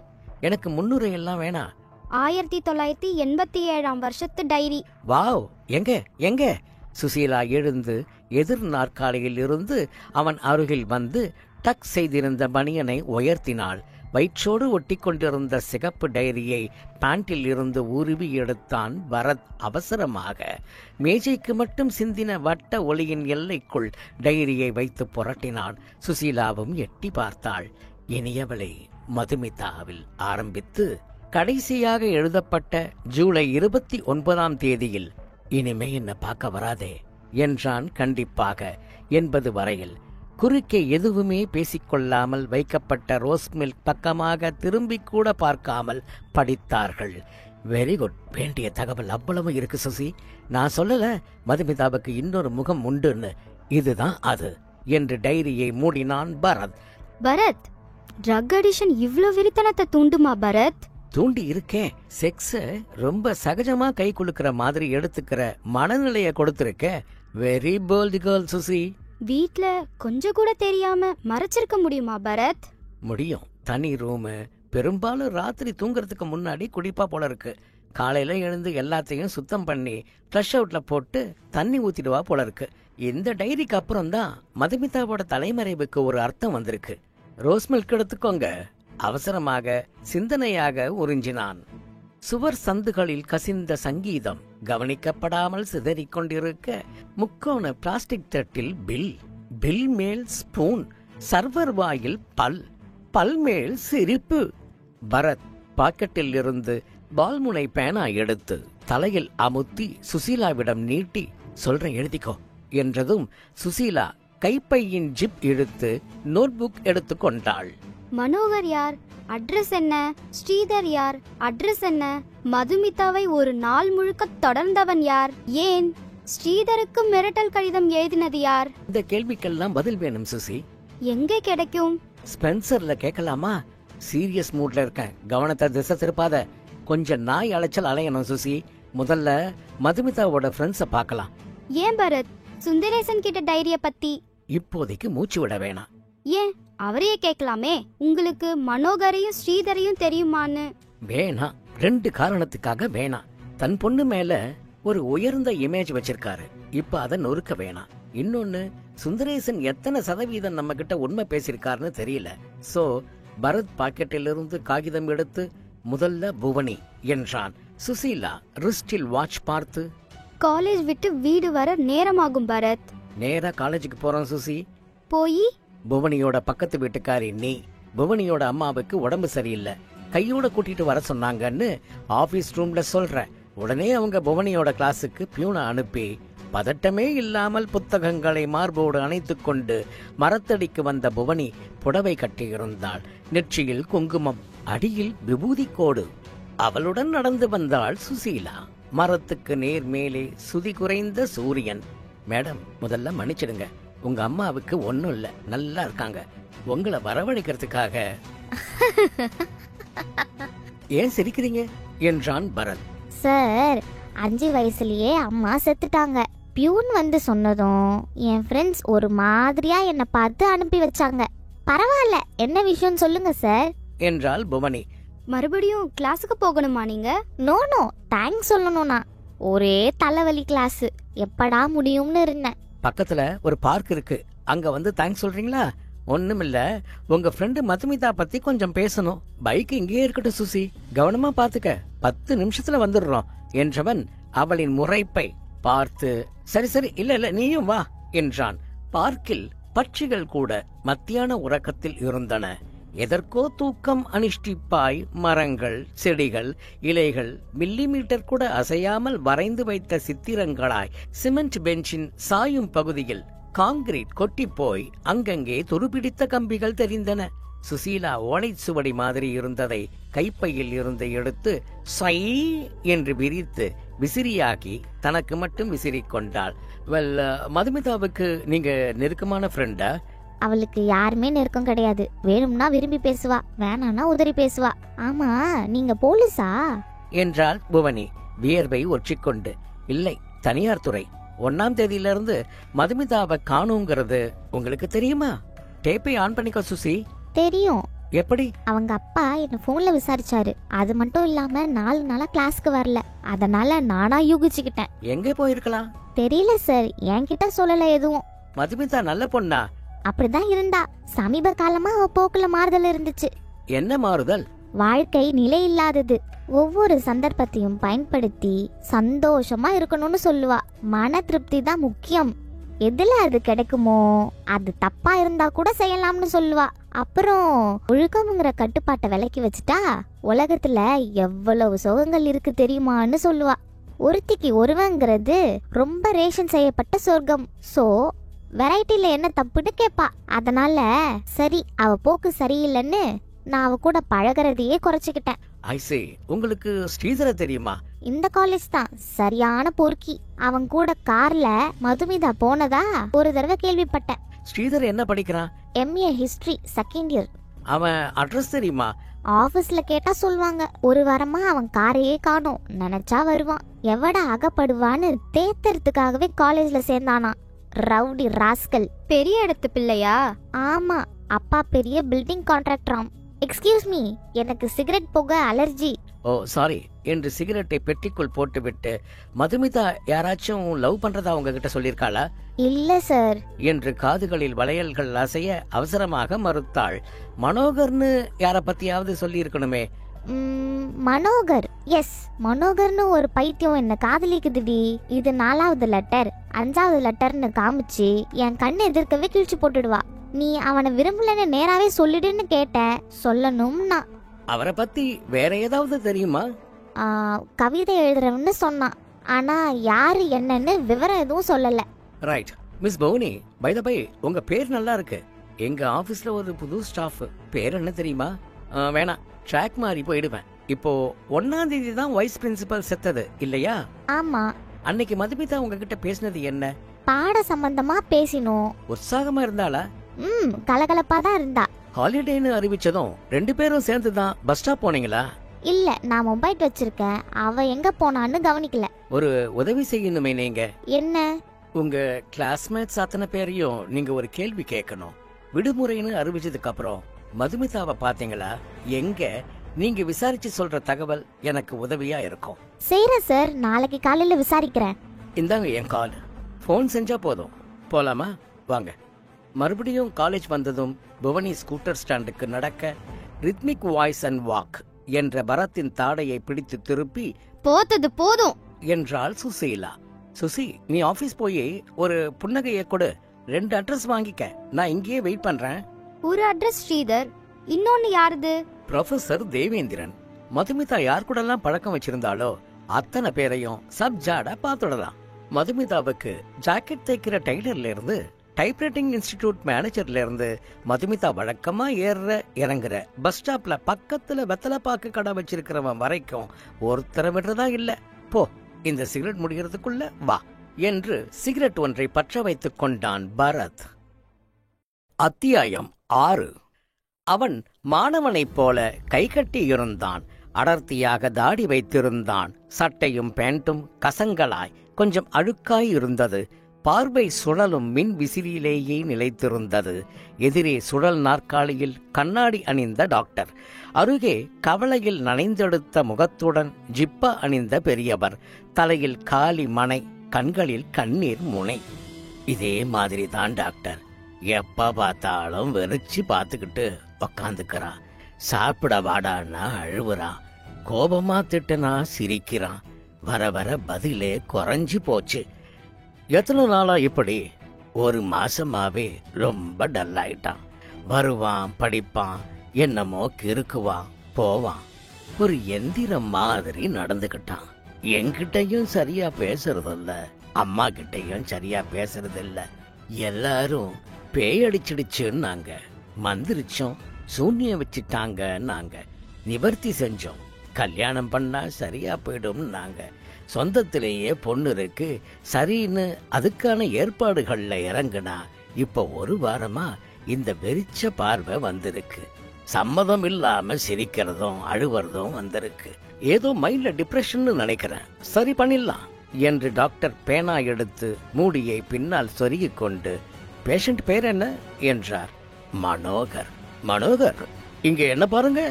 எனக்கு முன்னுரை எல்லாம் வேணா. 1987 வருஷத்து டைரி. வாவ், எங்க எங்க? சுசீலா எழுந்து எதிர் நாற்காலியில் இருந்து அவன் அருகில் வந்து டக் செய்திருந்த பனியனை உயர்த்தினாள். வயிற்றோடு ஒட்டி கொண்டிருந்த சிகப்பு டைரியை பேண்டில் இருந்து உருவி எடுத்தான் பரத் அவசரமாக. மேஜைக்கு மட்டும் சிந்தின வட்ட ஒளியின் எல்லைக்குள் டைரியை வைத்து புரட்டினான். சுசீலாவும் எட்டி பார்த்தாள். இனியவளை மதுமிதாவில் ஆரம்பித்து கடைசியாக எழுதப்பட்ட ஜூலை 29ஆம் தேதியில் இனிமே என்ன பார்க்க வராதே என்றான் கண்டிப்பாக. 80 வரையில் குறுக்கே எதுவுமே பேசிக்கொள்ளாமல் வைக்கப்பட்ட ரோஸ் மில்க் பக்கமாக திரும்பி கூட பார்க்காமல் படித்தார்கள். வெரி குட், வேண்டிய தகவல் அவ்வளவு இருக்கு சுசி. நான் சொல்லல மதுமிதாவுக்கு இன்னொரு முகம் உண்டுன்னு. இதுதான் அது என்று டைரியை மூடினான் பரத். பரத், ட்ரக் அடிஷன் இவ்ளோ வெறித்தனத்தை தூண்டுமா பரத்? தூண்டி இருக்கேன். செக்ஸ ரொம்ப சகஜமா கை குலுக்கிற மாதிரி எடுத்துக்கிற மனநிலைய கொடுத்திருக்க. Very bold girl Suchi. வீட்ல கொஞ்சம் கூட தெரியாம மறைச்சிருக்க முடியுமா பரத்? முடியும். தனி ரூமு, பெரும்பாலும் ராத்திரி தூங்குறதுக்கு முன்னாடி குடிப்பா போல இருக்கு. காலையில எழுந்து எல்லாத்தையும் சுத்தம் பண்ணி ஃப்ளஷ் அவுட்ல போட்டு தண்ணி ஊத்திடுவா போல இருக்கு. இந்த டைரிக்கு அப்புறம் தான் மதுமிதாவோட தலைமறைவுக்கு ஒரு அர்த்தம் வந்திருக்கு. ரோஸ் மில்க் எடுத்துக்கோங்க. அவசரமாக சிந்தனையாக உறிஞ்சினான். சுவர் சந்துகளில் கசிந்த சங்கீதம் கவனிக்கப்படாமல் சிதறிக்கொண்டிருக்க முக்கோண பிளாஸ்டிக் தட்டில் பில் மேல் ஸ்பூன், சர்வர் வாயில் பல் மேல் சிரிப்பு. பரத் பாக்கெட்டில் இருந்து பால்முனை பேனா எடுத்து தலையில் அமுத்தி சுசீலாவிடம் நீட்டி, சொல்றேன் எழுதிக்கோ என்றதும் சுசீலா கைப்பையின் ஜிப் இழுத்து நோட்புக் எடுத்துக்கொண்டாள். மனோகர் யார்? அட்ரஸ் என்ன? ஸ்ரீதர் யார்? அட்ரஸ் என்ன? மதுமிதாவை ஒரு நாள் முழுக்க தொடர்ந்தவன் யார்? ஏன் ஸ்ரீதருக்கு மிரட்டல் கடிதம் எழுதினது யார்? இந்த கேள்விக்கெல்லாம் பதில் வேணும் சுசி. எங்கே கிடைக்கும்? ஸ்பென்சர்ல கேட்கலாமா? சீரியஸ் மூட்ல இருக்கேன், கவனத்தை திசை திருப்பாத. கொஞ்சம் நாய் அலைச்சல் அலையணும் சுசி. முதல்ல மதுமிதாவோட ஃப்ரெண்ட்ஸ பார்க்கலாம். ஏன் பரத், சுந்தரேசன் கிட்ட டைரிய பத்தி இப்போதைக்கு மூச்சு விட வேணாம். ஏன் அவரையே கேட்கலாமே. உங்களுக்கு மனோகரையும் ஸ்ரீதரையும் தெரியுமான்னு. வேணாம், 2 காரணத்துக்காக வேணாம். தன் பொண்ணு மேல ஒரு உயர்ந்த இமேஜ் வச்சிருக்காரு, இப்ப அதை நொறுக்க வேணாம். இன்னொன்னு, சுந்தரேசன் எத்தனை சதவீதம் நம்ம கிட்ட உண்மை பேசியிருக்காருன்னு தெரியல. சோ பரத் பாக்கெட்டிலிருந்து காகிதம் எடுத்து முதல்ல புவனி என்றான். சுசீலா ரிஸ்டில் வாட்ச் பார்த்து, காலேஜ் விட்டு வீடு வர நேரமாகும் பரத். நேரா காலேஜுக்கு போறோம் சுசி. போய் புவனியோட பக்கத்து வீட்டுக்காரி நீ. புவனியோட அம்மாவுக்கு உடம்பு சரியில்லை, கையோட கூட்டிட்டு வர சொன்னாங்கன்னு ஆபீஸ் ரூம்ல சொல்ற. உடனே அவங்க புவனியோட கிளாஸுக்கு பியூனை அனுப்பி பதட்டமே இல்லாமல் புத்தகங்களை மார்போடு அணைத்துக் கொண்டு மரத்தடிக்கு வந்த புவனி புடவை கட்டியிருந்தாள். நெற்றியில் குங்குமம், அடியில் விபூதி கோடு. அவளுடன் நடந்து வந்தாள் சுசீலா. மரத்துக்கு நேர் மேலே சுதி குறைந்த சூரியன். மேடம், முதல்ல மன்னிச்சிடுங்க, உங்க அம்மாவுக்கு ஒண்ணும் இல்ல, நல்லா இருக்காங்க. உங்களை வரவழைக்கிறதுக்காக. ஏன் சிரிக்கிறீங்க என்றான் பரத். சார், 5 வயசுலயே அம்மா செத்துட்டாங்க. பியூன் வந்து சொன்னதும் என் ஃப்ரெண்ட்ஸ் ஒரு மாதிரியா என்னை பார்த்து அனுப்பி வச்சாங்க. பரவாயில்ல, என்ன விஷயம் சொல்லுங்க சார் என்றாள் புவனி. மறுபடியும் கிளாஸுக்கு போகணுமா நீங்க? நோ தேங்க்ஸ் சொல்லணும்னா ஒரே தலைவலி கிளாஸ், எப்படா முடியும்னு இருந்தேன். பக்கத்துல ஒரு பார்க் இருக்கு, அங்க வந்து தேங்க்ஸ் சொல்றீங்களா? ஒண்ணுமில்ல, உங்க ஃப்ரெண்டு மதுமிதா பத்தி கொஞ்சம் பேசணும். பைக் இங்கேயே இருக்கட்டும் சுசி, கவனமா பாத்துக்க, 10 நிமிஷத்துல வந்துடுறோம் என்றவன் அவளின் முறைப்பை பார்த்து, சரி இல்ல நீயும் வா என்றான். பார்க்கில் பட்சிகள் கூட மத்தியான உறக்கத்தில் இருந்தன. எதற்கோ தூக்கம் அனுஷ்டிப்பாய் மரங்கள், செடிகள், இலைகள் மில்லிமீட்டர் கூட அசையாமல் வரைந்து வைத்த சித்திரங்களாய் சிமெண்ட் பெஞ்சின் சாயும் பகுதியில் காங்கிரீட் கொட்டி போய் அங்கங்கே துருபிடித்த கம்பிகள் தெரிந்தன. சுசீலா ஓலை சுவடி மாதிரி இருந்ததை கைப்பையில் இருந்து எடுத்து சை என்று விரித்து விசிறியாக்கி தனக்கு மட்டும் விசிறிக் கொண்டாள். மதுமிதாவுக்கு நீங்க நெருக்கமான ஃப்ரெண்டா? அவளுக்கு யாருமே நெருக்கம் கிடையாது. வேணும்னா விரும்பி பேசுவா, வேணானா உதறி பேசுவா. ஆமா, நீங்க போலீஸா என்றாள் புவனி வியர்வை ஒற்றிக்கொண்டு. இல்லை, தனியார் துறை. 1ஆம் தேதியிலிருந்து மதுமிதாவை காணுங்கிறது உங்களுக்கு தெரியுமா? டேப்பை ஆன் பண்ணிக்கோ சுசி. தெரியும். எப்படி? அவங்க அப்பா என்ன போன்ல விசாரிச்சாரு. அது மட்டும் இல்லாம 4 நாளா கிளாஸ்க்கு வரல, அதனால நானா யூகிச்சுக்கிட்டேன். எங்க போயிருக்கலாம்? தெரியல சார், என்கிட்ட சொல்லல எதுவும். மதுமிதா நல்ல பொண்ணா? அப்படிதான் இருந்தா. சமீப காலமா அவ போக்குல மாறுதல் இருந்துச்சு. என்ன மாறுதல்? வாழ்க்கை நிலை இல்லாதது. ஒவ்வொரு சந்தர்ப்பத்தையும் பயன்படுத்தி சந்தோஷமா இருக்கணும்னு சொல்லுவா. மன திருப்தி தான் முக்கியம். எதுல அது கிடைக்குமோ அது தப்பா இருந்தா கூட செய்யலாம்னு சொல்லுவா. அப்புறம் ஒழுக்கம்ங்கிற கட்டுப்பாட்டை விலக்கி வச்சுட்டா உலகத்துல எவ்வளவு சுகங்கள் இருக்கு தெரியுமான்னு சொல்லுவா. ஒருத்திக்கு ஒருவங்கிறது ரொம்ப ரேஷன் செய்யப்பட்ட சொர்க்கம். சோ வெரைட்டில என்ன தப்புன்னு கேப்பா. அதனால சரி, அவ போக்கு சரியில்லைன்னு நான் அவ கூட பழகிறதையே குறைச்சுக்கிட்டேன். உங்களுக்கு ஸ்ரீதர தெரியுமா? இந்த காலேஜ் தான், சரியான பொறுக்கி. அவன் கூட கார்ல மதுமிதா போனதா ஒரு தடவை கேள்விப்பட்டேன். ஸ்ரீதர் என்ன படிக்கிறான்? MA history 2nd year. அவன் அட்ரஸ் தெரியுமா? ஆபீஸ்ல கேட்டா சொல்வாங்க. ஒரு வாரமா அவன் காரையே காணோம். நினைச்சா வருவான். எவட அகப்படுவான்னு தேத்துறதுக்காகவே காலேஜ்ல சேர்ந்தானா. Rowdy rascal. பெரிய இடத்து பிள்ளையா? ஆமா, அப்பா பெரிய பில்டிங் கான்ட்ராக்டராம். எக்ஸ்கியூஸ் மீ, எனக்கு சிகரெட் புகை அலர்ஜி. ஓ சாரி என்று சிகரெட்டை பெட்டிக்குள் போட்டுவிட்டு, மதுமிதா யாராச்சும் லவ் பண்றதா உங்ககிட்ட சொல்லியிருக்காளா இல்ல சார். என்று காதுகளில் வளையல்கள் அசைய அவசரமாக மறுத்தாள். மனோகர்னு யார பத்தியாவது சொல்லி இருக்கணுமே. மனோகர், எஸ், மனோகர்னு ஒரு பைத்தியம் என்ன காதலிக்குதுடி. இது 4வது லெட்டர், 5வது லெட்டர்னு காமிச்சு என் கண்ணு எதிர்க்கவே கிழிச்சு போட்டுடுவா. நீ அவனை விரும்பலன்னு நேராவே சொல்லிடுன்னு கேட்டேன். சொல்லணும்னா. அவரை பத்தி வேற ஏதாவது தெரியுமா? கவிதை எழுதுறவன்னு சொன்னான். ஆனா யாரு என்னன்னு விவரம் எதுவும் சொல்லல. Right. Miss Pavuni, by the by, உங்க பேர் நல்லா இருக்கு. எங்க ஆபீஸ்ல ஒரு புது ஸ்டாஃப். பேர் என்ன தெரியுமா? வேணாம், ட்ராக் மாறி போயிடுவேன். இப்போ 1ஆம் தேதி தான் வைஸ் பிரின்சிபல் செத்தது இல்லையா? ஆமா. அன்னைக்கு மதுமிதா உங்ககிட்ட பேசினது என்ன? பாட சம்பந்தமா பேசினோம். உற்சாகமா இருந்தாளா? கலகலப்பா தான் இருந்தா. ஹாலிடேன்னு அறிவிச்சதும் 2 பேரும் சேர்ந்து தான் பஸ் ஸ்டாப் போனீங்களா? இல்ல, நான் மொபைல் வச்சிருக்கேன். அவ எங்க போனான்னு கவனிக்கல. ஒரு உதவி செய்யணுமே நீங்க. என்ன? உங்க கிளாஸ்மேட்ஸ் அத்தனை பேரையும் நீங்க ஒரு கேள்வி கேட்கணும். விடுமுறைன்னு அறிவிச்சதுக்கு அப்புறம் மதுமிதாவை பாத்தீங்களா? எங்க? நீங்க விசாரிச்சு சொல்ற தகவல் எனக்கு உதவியா இருக்கும். சரி சார், நாளைக்கு காலையில விசாரிக்கிறேன். இந்தாங்க என் கால். போன் செஞ்சா போதும். போலாமா? வாங்க. மறுபடியும் காலேஜ் வந்ததும் புவனி ஸ்கூட்டர் ஸ்டாண்டுக்கு நடக்க, ரித்மிக் வாய்ஸ் அண்ட் வாக் என்ற பரத்தின் தாடையை பிடித்து திருப்பி, போத்தது போதும் என்றாள் சுசீலா. சுசி, நீ ஆபீஸ் போய் ஒரு புன்னகையை கொடு. 2 அட்ரஸ் வாங்கிக்க. நான் இங்கேயே வெயிட் பண்றேன். ஒரு அட்ரஸ் ஸ்ரீதர், இன்னொன்னு யாருது? ப்ரொஃபசர் தேவேந்திரன். மதுமிதா யார் கூட எல்லாம் பழக்கம் வச்சிருந்தாலோ அத்தனை பேரையும் சப்ஜாடா பாத்துடலாம். மதுமிதாவுக்கு ஜாக்கெட் தைக்கிற டெய்லர்ல இருந்து, டைப்ரைட்டிங் இன்ஸ்டிடியூட் மேனேஜர்ல இருந்து, மதுமிதா வழக்கமா ஏறுற இறங்குற பஸ் ஸ்டாப்ல பக்கத்துல வெத்தலைப்பாக்கு கடை வச்சிருக்கிறவன் வரைக்கும் ஒருத்தர விடுறதா இல்ல. போ, இந்த சிகரெட் முடிகிறதுக்குள்ள வா என்று சிகரெட் ஒன்றை பற்ற வைத்துக் கொண்டான் பரத். அத்தியாயம் 6. அவன் மாணவனைப் போல கை கட்டி இருந்தான். அடர்த்தியாக தாடி வைத்திருந்தான். சட்டையும் பேண்டும் கசங்களாய் கொஞ்சம் அழுக்காய் இருந்தது. பார்வை சுழலும் மின் விசிறியிலேயே நிலைத்திருந்தது. எதிரே சுழல் நாற்காலியில் கண்ணாடி அணிந்த டாக்டர். அருகே கவலையில் நனைந்தெடுத்த முகத்துடன் ஜிப்பா அணிந்த பெரியவர். தலையில் காலி மனை, கண்களில் கண்ணீர் முனை. இதே மாதிரி தான் டாக்டர். எப்ப பார்த்தாலும் வெறிச்சு பார்த்துக்கிட்டு உக்காந்துக்கிறான். சாப்பிட வாடான்னா அழுவுறான். கோபமா திட்டுனா சிரிக்கிறான். வர வர பதிலே குறைஞ்சு போச்சு. எத்தனை நாளா இப்படி? 1 மாசமாவே ரொம்ப டல்லாயிட்டான். வருவான், படிப்பான், என்னமோ கிறுக்குவான், போவான். ஒரு எந்திரம் மாதிரி நடந்துகிட்டான். என்கிட்டையும் சரியா பேசுறதில்ல, அம்மா கிட்டையும் சரியா பேசுறதில்ல. எல்லாரும் பேயடிச்சிடுச்சுன்னாங்க, மந்திரிச்சோம், சூன்யம் வச்சுட்டாங்க. நாங்க நிவர்த்தி செஞ்சோம், கல்யாணம் பண்ணா சரியா போயிடும். நாங்க சொந்தத்திலேயே பொண்ணு இருக்கு, சரின்னு அதுக்கான ஏற்பாடுகள்ல இறங்குனா இப்ப 1 வாரமா இந்த வெறிச்ச பார்வை வந்திருக்கு. சம்மதம் இல்லாம சிரிக்கிறதும் அழுவறதும் வந்திருக்கு. ஏதோ மைண்ட்ல டிப்ரெஷன் நினைக்கிறேன். சரி பண்ணிடலாம் என்று டாக்டர் பேனா எடுத்து மூடியை பின்னால் சொருகிக் கொண்டு, பேஷண்ட் பேர் என்ன என்றார். மனோகர். மனோகர், இங்க என்ன பாருங்க.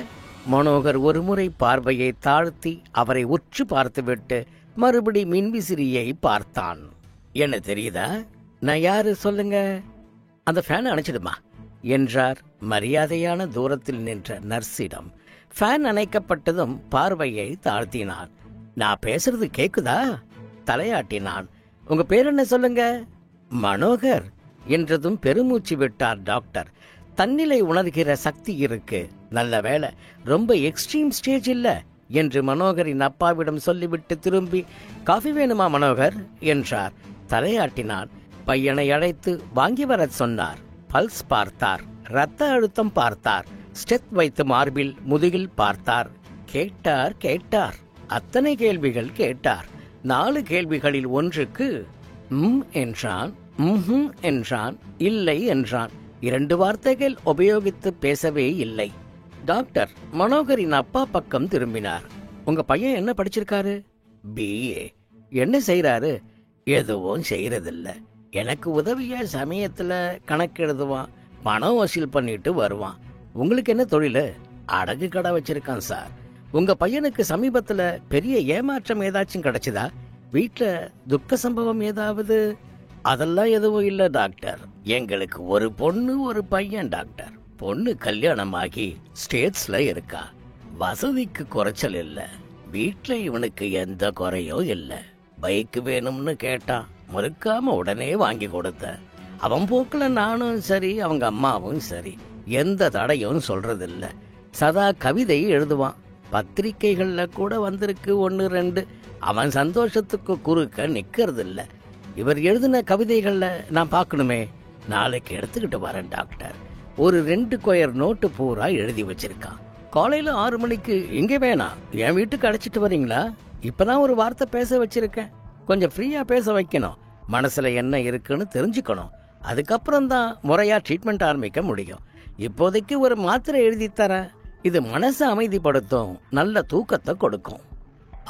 மனோகர் ஒருமுறை பார்வையை தாழ்த்தி அவரை உற்று பார்த்துவிட்டு மறுபடி மின்விசிறியை பார்த்தான். என்ன தெரியுதா? நான் யாரு சொல்லுங்க? அந்த ஃபேனை அணைச்சிடுமா என்றார் மரியாதையான தூரத்தில் நின்ற நர்ஸிடம். ஃபேன் அணைக்கப்பட்டதும் பார்வையை தாழ்த்தினார். நான் பேசுறது கேக்குதா? தலையாட்டினான். உங்க பேர் என்ன சொல்லுங்க? மனோகர் என்றதும் பெருமூச்சு விட்டார் டாக்டர். தன்னிலை உணர்கிற சக்தி இருக்கு. நல்ல வேளை ரொம்ப எக்ஸ்ட்ரீம் ஸ்டேஜ் இல்ல என்று மனோகரின் அப்பாவிடம் சொல்லிவிட்டு திரும்பி, காஃபி வேணுமா மனோகர் என்றார். தலையாட்டினார். பையனை அழைத்து வாங்கி வரச் சொன்னார். பல்ஸ் பார்த்தார், இரத்த அழுத்தம் பார்த்தார், ஸ்டெத் வைத்து மார்பில் முதுகில் பார்த்தார். கேட்டார். அத்தனை கேள்விகள் கேட்டார். 4 கேள்விகளில் ஒன்றுக்கு என்றான், என்றான், இல்லை என்றான். 2 வார்த்தைகள் உபயோகித்து பேசவே இல்லை. டாக்டர் மனோகரின் அப்பா பக்கம் திரும்பினார். உங்க பையன் என்ன படிச்சிருக்காரு? BA. என்ன செய்யறாரு? எதுவும் செய்யறதில்ல. எனக்கு உதவியா சமயத்துல கணக்கு எழுதுவான், பணம் வசூல் பண்ணிட்டு வருவான். உங்களுக்கு என்ன தொழில்? அடகு கடை வச்சிருக்கான் சார். உங்க பையனுக்கு சமீபத்துல பெரிய ஏமாற்றம் ஏதாச்சும் கிடைச்சதா? வீட்ல துக்க சம்பவம் ஏதாவது? அதெல்லாம் எதுவும் இல்ல டாக்டர். எங்களுக்கு ஒரு பொண்ணு ஒரு பையன் டாக்டர். பொண்ணு கல்யாணமாகி ஸ்டேட்ஸ்ல இருக்கா. வசதிக்கு குறைச்சல் இல்ல. வீட்ல இவனுக்கு எந்த குறையும் இல்ல. பைக் வேணும்னு கேட்டான். மறுக்காம உடனே வாங்கி கொடுத்த. அவன் போக்குல நானும் சரி, அவங்க அம்மாவும் சரி, எந்த தடையும் சொல்றதில்ல. சதா கவிதை எழுதுவான். பத்திரிக்கைகள்ல கூட வந்திருக்கு 1-2. அவன் சந்தோஷத்துக்கு குறுக்க நிக்கிறதில்ல. இவர் எழுதின கவிதைகள்ல நான் பார்க்கணுமே. நாளைக்கு எடுத்துக்கிட்டு வரேன் டாக்டர். ஒரு 2 ஸ்கொயர் நோட்டு பூரா எழுதி வச்சிருக்கான். காலையில 6 மணிக்கு இங்கே வேணாம், என் வீட்டுக்கு அழைச்சிட்டு வரீங்களா? இப்பதான் ஒரு வார்த்தை பேச வச்சிருக்கேன். கொஞ்சம் ஃப்ரீயா பேச வைக்கணும். மனசுல என்ன இருக்குன்னு தெரிஞ்சுக்கணும். அதுக்கப்புறம் தான் முறையா ட்ரீட்மெண்ட் ஆரம்பிக்க முடியும். இப்போதைக்கு ஒரு மாத்திரை எழுதி தரேன். இது மனசை அமைதிப்படுத்தும், நல்ல தூக்கத்தை கொடுக்கும்.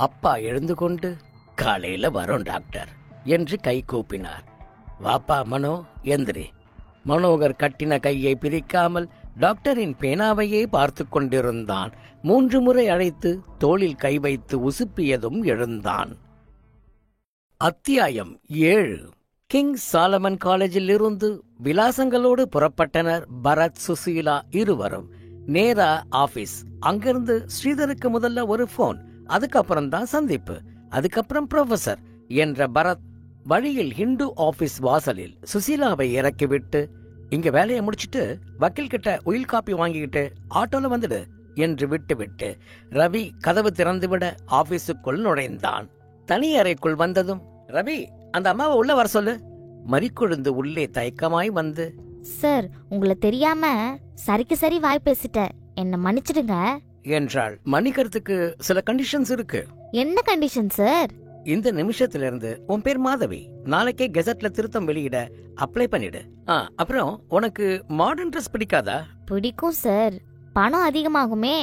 அப்பா எழுந்து கொண்டு காலையில வரும் டாக்டர் என்று கை கூப்பினார். வாப்பா மனோ, எந்திரி. மனோகர் கட்டின கையை பிரிக்காமல் டாக்டரின் பேனாவையே பார்த்து கொண்டிருந்தான். 3 முறை அழைத்து தோளில் கை வைத்து உசுப்பியதும் எழுந்தான். அத்தியாயம் 7. கிங் சாலமன் காலேஜில் இருந்து விலாசங்களோடு புறப்பட்டனர் பரத், சுசீலா இருவரும். நேரா ஆபீஸ். அங்கிருந்து ஸ்ரீதருக்கு முதல்ல ஒரு போன், அதுக்கப்புறம் தான் சந்திப்பு, அதுக்கப்புறம் ப்ரொஃபசர் என்ற பரத் வழியில் ஹிந்து ஆபீஸ் வாசலில் சுசீலாவை இறக்கிவிட்டு, இங்க வேலையை முடிச்சிட்டு வக்கீல் கிட்ட உயில் காப்பி வாங்கிக்கிட்டு ஆட்டோல வந்துடு என்று விட்டுவிட்டு ரவி கதவு திறந்துவிட ஆபீஸுக்குள் நுழைந்தான். தனி அறைக்குள் வந்ததும், ரவி, அந்த அம்மாவை உள்ள வர சொல்லு. மறிக்கொழுந்து உள்ளே தயக்கமாய் வந்து, சார், உங்களை தெரியாம சரிக்கு சரி வாய் பேசிட்டேன், என்ன மன்னிச்சிடுங்க என்றாள். மன்னிக்கிறதுக்கு சில கண்டிஷன்ஸ் இருக்கு. என்ன கண்டிஷன் சார்? இந்த நிமிஷத்திலிருந்து உன் பேர் மாதவி. நாளைக்கே கெசட்ல திருத்தம் வெளியிட அப்ளை பண்ணிடு. அப்புறம் உனக்கு மாடர்ன் ட்ரெஸ் பிடிக்காதா? பிடிக்கும் சார், பணம் அதிகமாகுமே.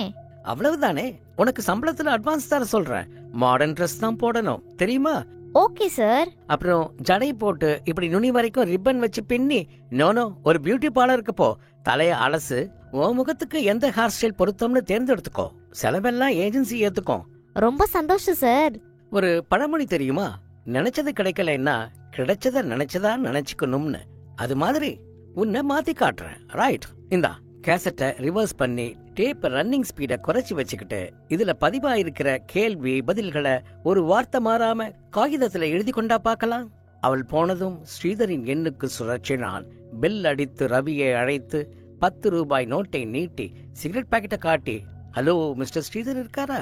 அவ்வளவுதானே. உனக்கு சம்பளத்துல அட்வான்ஸ் தர சொல்றேன். மாடர்ன் ட்ரெஸ் தான் போடணும், தெரியுமா? Okay sir. அப்புறம் ஜடை போட்டு இப்படி நுனி வரைக்கும் ரிப்பன் வச்சு பின்னி, நோனோ ஒரு பியூட்டி பார்லருக்கு போ. தலைய அலசு. உன் முகத்துக்கு எந்த ஹேர் ஸ்டைல் பொருத்தம்னு தேர்ந்தெடுத்துக்கோ. செலவெல்லாம் ஏஜென்சி ஏத்துக்கோ. ரொம்ப சந்தோஷம் சார். ஒரு பழமொழி தெரியுமா? நினைச்சது கிடைக்கலன்னா கிடைச்சத நினைச்சதா நினைச்சுக்கணும்னு. அது மாதிரி உன்னை மாத்தி காட்டுறேன். ரைட், இந்தா கேசட்டை ரிவர்ஸ் பண்ணி டேப் ரன்னிங் ஸ்பீட குறைச்சி வச்சுக்கிட்டு இதுல பதிவாயிருக்கிற கேள்வி பதில்களை ஒரு வார்த்தை மாறாம காகிதத்துல எழுதி கொண்டா பார்க்கலாம். அவள் போனதும் ஸ்ரீதரின் எண்ணுக்கு சுழற்றினான். பெல் அடித்து ரவியை அழைத்து 10 ரூபாய் நோட்டை நீட்டி சிகரெட் பாக்கெட்டை காட்டி, ஹலோ மிஸ்டர் ஸ்ரீதர் இருக்காரா?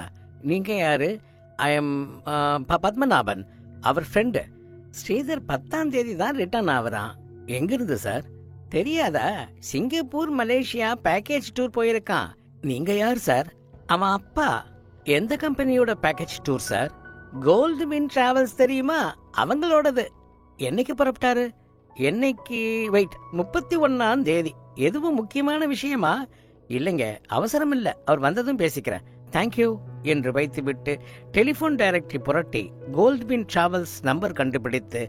நீங்க யாரு? ஐ எம் பத்மநாபன், அவர் ஃப்ரெண்டு. ஸ்ரீதர் 10ஆம் தேதி தான் ரிட்டர்ன் ஆவறான். எங்கிருந்து சார்? தெரியாதா? சிங்கப்பூர், மலேசியா பேக்கேஜ் டூர் போயிருக்கான். நீங்க யார் சார்? அவன் அப்பா. எந்த கம்பெனியோட package tour sir? Gold Win Travels தெரியுமா? அவங்களோடது. என்னைக்கு புறப்பட்டாரு? என்னைக்கு? வெயிட், 31ஆம் தேதி. எதுவும் முக்கியமான விஷயமா? இல்லைங்க, அவசரம் இல்ல, அவர் வந்ததும் பேசிக்கிறேன், தேங்க்யூ என்று வைத்துவிட்டு டெலிபோன் டைரக்டரி புரட்டி கோல்ட்வின் டிராவல்ஸ் நம்பர் கண்டுபிடித்து,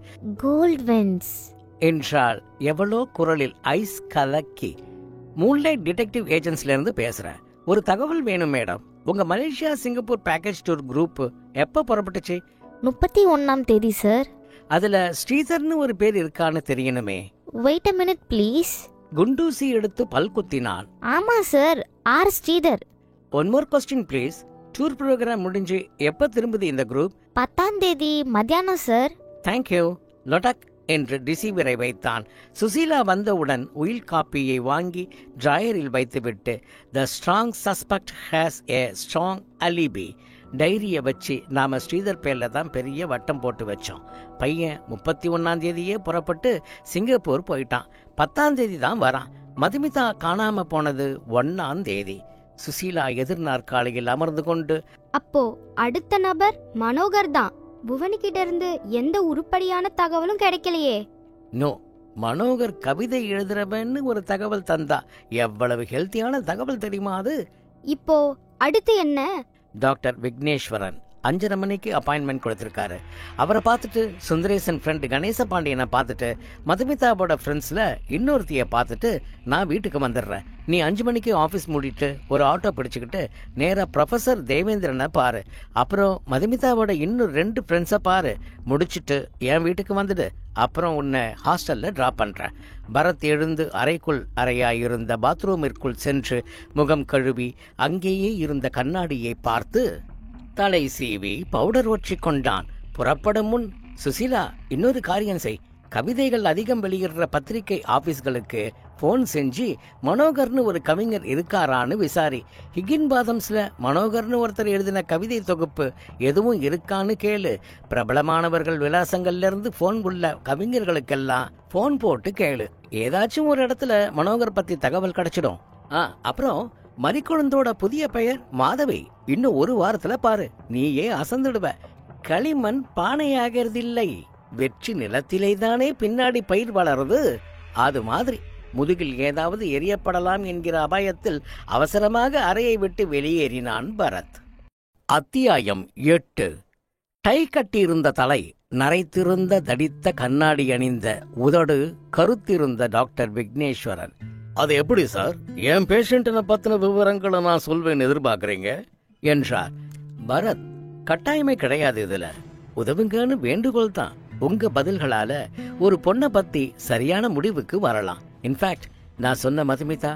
கோல்ட்வின்ஸ் என்றால் எவ்வளோ குரலில் ஐஸ் கலக்கி. மூன்லைட் டிடெக்டிவ் ஏஜென்சில இருந்து பேசுறேன். ஒரு தகவல் வேணும் மேடம். உங்க Malaysia Singapore package tour group எப்ப புறப்பட்டுச்சு? 31ஆம் தேதி சார். அதுல ஸ்ரீதர்னு ஒரு பேர் இருக்கான்னு தெரியணுமே. Wait a minute please. குண்டூசி எடுத்து பல் குத்தினான். ஆமா sir, R Sridhar. One more question please. Tour programme முடிஞ்சு எப்ப திரும்புது இந்த குரூப்? 10ஆம் தேதி மத்தியானம் சார். தேங்க்யூ. லொடக் என்று ரிசீவரை வைத்தான். சுசீலா வந்தவுடன் உயில் காப்பியை வாங்கி டிராயரில் வைத்துவிட்டு, the strong suspect has a strong alibi. டைரியை வச்சு நாம ஸ்ரீதர் பேர்ல தான் பெரிய வட்டம் போட்டு வச்சோம். பையன் 31ஆம் தேதியே புறப்பட்டு சிங்கப்பூர் போயிட்டான். 10ஆம் தேதி தான் வரான். மதுமிதா காணாம போனது 1ஆம் தேதி. சுசீலா எதிர் நாற்காலியில் அமர்ந்து கொண்டு, அப்போ அடுத்த நபர் மனோகர் தான். புவனிக்கிட்ட இருந்து எந்த உருப்படியான தகவலும் கிடைக்கலையே. நோ, மனோகர் கவிதை எழுதுறவன்னு ஒரு தகவல் தந்தா. எவ்வளவு ஹெல்த்தியான தகவல் தெரியுமா அது? இப்போ அடுத்து என்ன? டாக்டர் விக்னேஸ்வரன், 5:30 மணிக்கு அப்பாயின்மெண்ட் கொடுத்திருக்காரு. அவரை பார்த்துட்டு சுந்தரேசன் ஃப்ரெண்ட் கணேச பாண்டியனை பார்த்துட்டு மதுமிதாவோட ஃப்ரெண்ட்ஸ்ல இன்னொருத்திய பார்த்துட்டு நான் வீட்டுக்கு வந்துடுறேன். நீ 5 மணிக்கு ஆஃபீஸ் மூடிட்டு ஒரு ஆட்டோ பிடிச்சுக்கிட்டு நேரா ப்ரொஃபசர் தேவேந்திரனை பாரு. அப்புறம் மதுமிதாவோட இன்னும் 2 ஃப்ரெண்ட்ஸை பாரு. முடிச்சுட்டு என் வீட்டுக்கு வந்துடு. அப்புறம் உன்னை ஹாஸ்டல்ல டிராப் பண்றேன். பரத் எழுந்து அறைக்குள் அறையாயிருந்த பாத்ரூமிற்குள் சென்று முகம் கழுவி அங்கேயே இருந்த கண்ணாடியை பார்த்து தலை சீவி பவுடர் ஒற்றிக் கொண்டான். புறப்படும் முன், சுசீலா, இன்னொரு காரியம் செய். கவிதைகள் அதிகம் வெளியிடுற பத்திரிகை ஆபீஸ்களுக்கு போன் செஞ்சு மனோகர்னு ஒரு கவிஞர் இருக்காரான்னு விசாரி. ஹிகின்பாதம்ஸ்ல மனோகர்னு ஒருத்தர் எழுதின கவிதை தொகுப்பு எதுவும் இருக்கான்னு கேளு. பிரபலமானவர்கள் விலாசங்கள்ல இருந்து போன் உள்ள கவிஞர்களுக்கெல்லாம் போன் போட்டு கேளு. ஏதாச்சும் ஒரு இடத்துல மனோகர் பத்தி தகவல் கிடைச்சிடும். அப்புறம் மரிக்குழந்தோட புதிய பெயர் மாதவி. இன்னும் 1 வாரத்துல பாரு, நீயே அசந்துடுவ. களிமண் பானையாகிறதில்லை, வெற்றி நிலத்திலே தானே பின்னாடி பயிர் வளருது. அது மாதிரி முதுகில் ஏதாவது எரியப்படலாம் என்கிற அபாயத்தில் அவசரமாக அறையை விட்டு வெளியேறினான் பரத். அத்தியாயம் 8. டை கட்டியிருந்த தலை, நரைத்திருந்த தடித்த கண்ணாடி அணிந்த உதடு, கருத்திருந்த டாக்டர் விக்னேஸ்வரன். அது எப்படி சார், என் பேஷண்ட்டை பத்தின விவரங்களை நான் சொல்வேன் எதிர்பார்க்கறீங்க என்றார். பரத், கட்டாயமே கிடையாது, இதுல உதவுங்கன்னு வேண்டுகோள் தான். உங்க பதில்களால ஒரு பொண்ணை பத்தி சரியான முடிவுக்கு வரலாம். இன்ஃபேக்ட் நான் சொன்ன மதுமிதா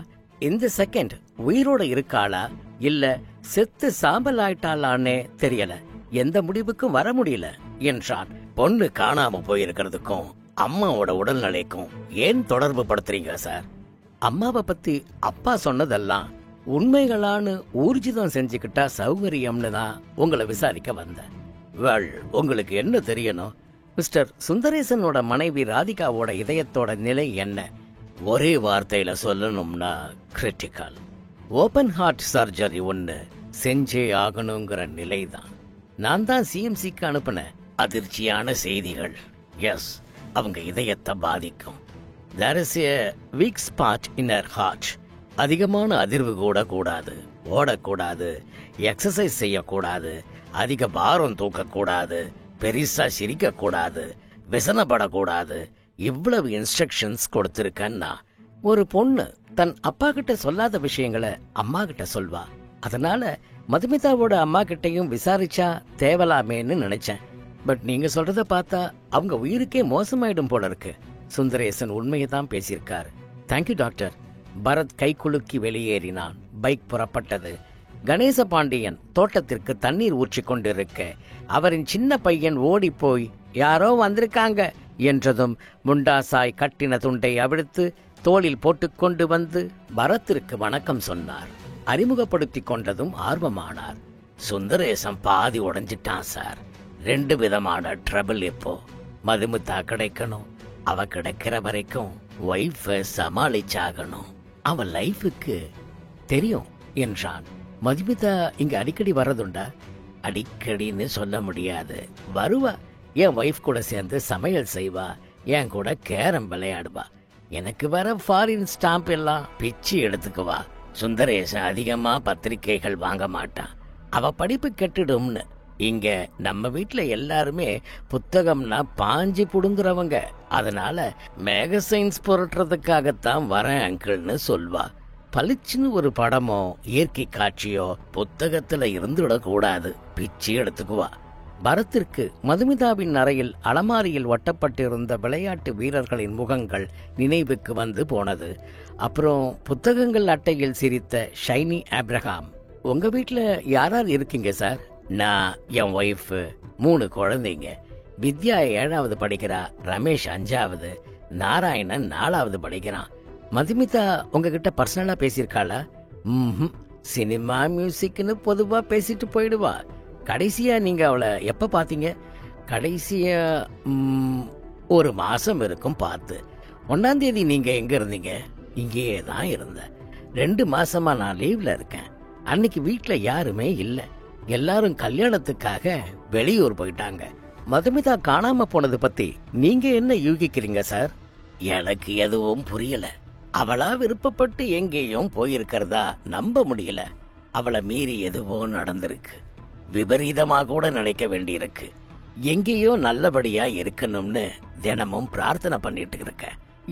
இந்த செகண்ட் உயிரோட இருக்காளா இல்ல செத்து சாம்பல் ஆயிட்டாளான்னே தெரியல. எந்த முடிவுக்கும் வர முடியல என்றான். பொண்ணு காணாம போயிருக்கிறதுக்கும் அம்மாவோட உடல்நிலைக்கும் ஏன் தொடர்பு படுத்துறீங்க சார்? அம்மாவை பத்தி அப்பா சொன்னதெல்லாம் உண்மைகளான்னு ஊர்ஜிதம் செஞ்சுக்கிட்டா சௌகரியம்னு தான் உங்களை விசாரிக்க வந்தேன். வெல், உங்களுக்கு என்ன தெரியணும்? மிஸ்டர் சுந்தரேசனோட மனைவி ராதிகாவோட இதயத்தோட நிலை என்ன? ஒரே வார்த்தையில சொல்லணும்னா கிரிட்டிக்கல். ஓபன் ஹார்ட் சர்ஜரி ஒன்னு செஞ்சே ஆகணுங்கிற நிலைதான். நான் தான் சிஎம்சிக்கு அனுப்பின அதிர்ச்சியான செய்திகள். எஸ், அவங்க இதயத்தை பாதிக்கும். There is a weak spot in her heart. அதிகமான அதிர்வு கூட கூடாது, ஓடக்கூடாது, எக்ஸசைஸ் செய்யக்கூடாது, அதிக பாரம் தூக்கக்கூடாது, பெரிசா சிரிக்கக்கூடாது, விசனப்படக்கூடாது. இவ்வளவு இன்ஸ்ட்ரக்ஷன்ஸ் கொடுத்திருக்கன்னா ஒரு பொண்ணு தன் அப்பா கிட்ட சொல்லாத விஷயங்களை அம்மா கிட்ட சொல்வா. அதனால மதுமிதாவோட அம்மா கிட்டையும் விசாரிச்சா தேவலாமேன்னு நினைச்சேன். பட் நீங்க சொல்றத பார்த்தா அவங்க உயிருக்கே மோசமாயிடும் போல இருக்கு. சுந்தரேசன் உண்மையை தான் பேசியிருக்காரு. Thank you doctor. பரத் கை குலுக்கி வெளியேறினான். பைக் புறப்பட்டது. கணேச பாண்டியன் தோட்டத்திற்கு தண்ணீர் ஊற்றிக் கொண்டிருக்க அவரின் சின்ன பையன் ஓடி போய் யாரோ வந்திருக்காங்க என்றதும் முண்டாசாய் கட்டின துண்டை அவிழ்த்து தோளில் போட்டுக்கொண்டு வந்து பரத்திற்கு வணக்கம் சொன்னார். அறிமுகப்படுத்திக் கொண்டதும் ஆர்வமானார். சுந்தரேசன் பாதி உடைஞ்சிட்டான் சார். 2 விதமான ட்ரபிள். இப்போ மதுமிதா கிடைக்கணும். அவ கிடைக்கிற வரைக்கும் வைஃப சமாளிச்சாகணும். அவன் லைஃபுக்கு தெரியும் என்றான். மதுமிதா இங்க அடிக்கடி வர்றதுண்டா? அடிக்கடின்னு சொல்ல முடியாது, வருவா. என் வைஃப் கூட சேர்ந்து சமையல் செய்வா, என் கூட கேரம் விளையாடுவா. எனக்கு வர ஃபாரின் ஸ்டாம்ப் எல்லாம் பிச்சு எடுத்துக்குவா. சுந்தரேசன் அதிகமா பத்திரிகைகள் வாங்க மாட்டான். அவ படிப்பு கெட்டுடும்னு. இங்க நம்ம வீட்டுல எல்லாருமே புத்தகம்னா பாஞ்சி புடுங்குறவங்க. அதனால மேகசைன்ஸ் புரட்டுறதுக்காகத்தான் வரேன் அங்கிள்னு சொல்வா. பளிச்சுன்னு ஒரு படமோ இயற்கை காட்சியோ புத்தகத்துல இருந்துவிடக்கூடாது, பிச்சு எடுத்துக்குவா. பரத்திற்கு மதுமிதாவின் அறையில் அலமாரியில் ஒட்டப்பட்டிருந்த விளையாட்டு வீரர்களின் முகங்கள் நினைவுக்கு வந்து போனது. அப்புறம் புத்தகங்கள் அட்டையில் சிரித்த ஷைனி ஆப்ரஹாம். உங்க வீட்டுல யாரார் இருக்கீங்க சார்? நான், என் ஒய்ஃப், 3 குழந்தைங்க. வித்யா 7வது படிக்கிறா, ரமேஷ் 5வது, நாராயணன் 4வது படிக்கிறான். மதுமிதா உங்ககிட்ட பர்சனலா பேசியிருக்காளா? சினிமா மியூசிக்னு பொதுவா பேசிட்டு போயிடுவா. கடைசியா நீங்க அவளை எப்ப பாத்தீங்க? கடைசியா 1 மாசம் இருக்கும் பார்த்து. 1ஆம் தேதி நீங்க எங்க இருந்தீங்க? இங்கேயே தான் இருந்தேன். 2 மாசமா நான் லீவ்ல இருக்கேன். அன்னைக்கு வீட்டுல யாருமே இல்ல. எல்லாரும் கல்யாணத்துக்காக வெளியூர் போயிட்டாங்க. மதுமிதா காணாம போனது பத்தி நீங்க என்ன யூகிக்கிறீங்க சார்? எனக்கு எதுவும் புரியல. அவளா விருப்பப்பட்டு எங்கேயும் போயிருக்கிறதா நம்ப முடியல. அவளை மீறி எதுவோ நடந்திருக்கு. விபரீதமா கூட நினைக்க வேண்டியிருக்கு. எங்கேயோ நல்லபடியா இருக்கணும்னு தினமும் பிரார்த்தனை பண்ணிட்டு இருக்க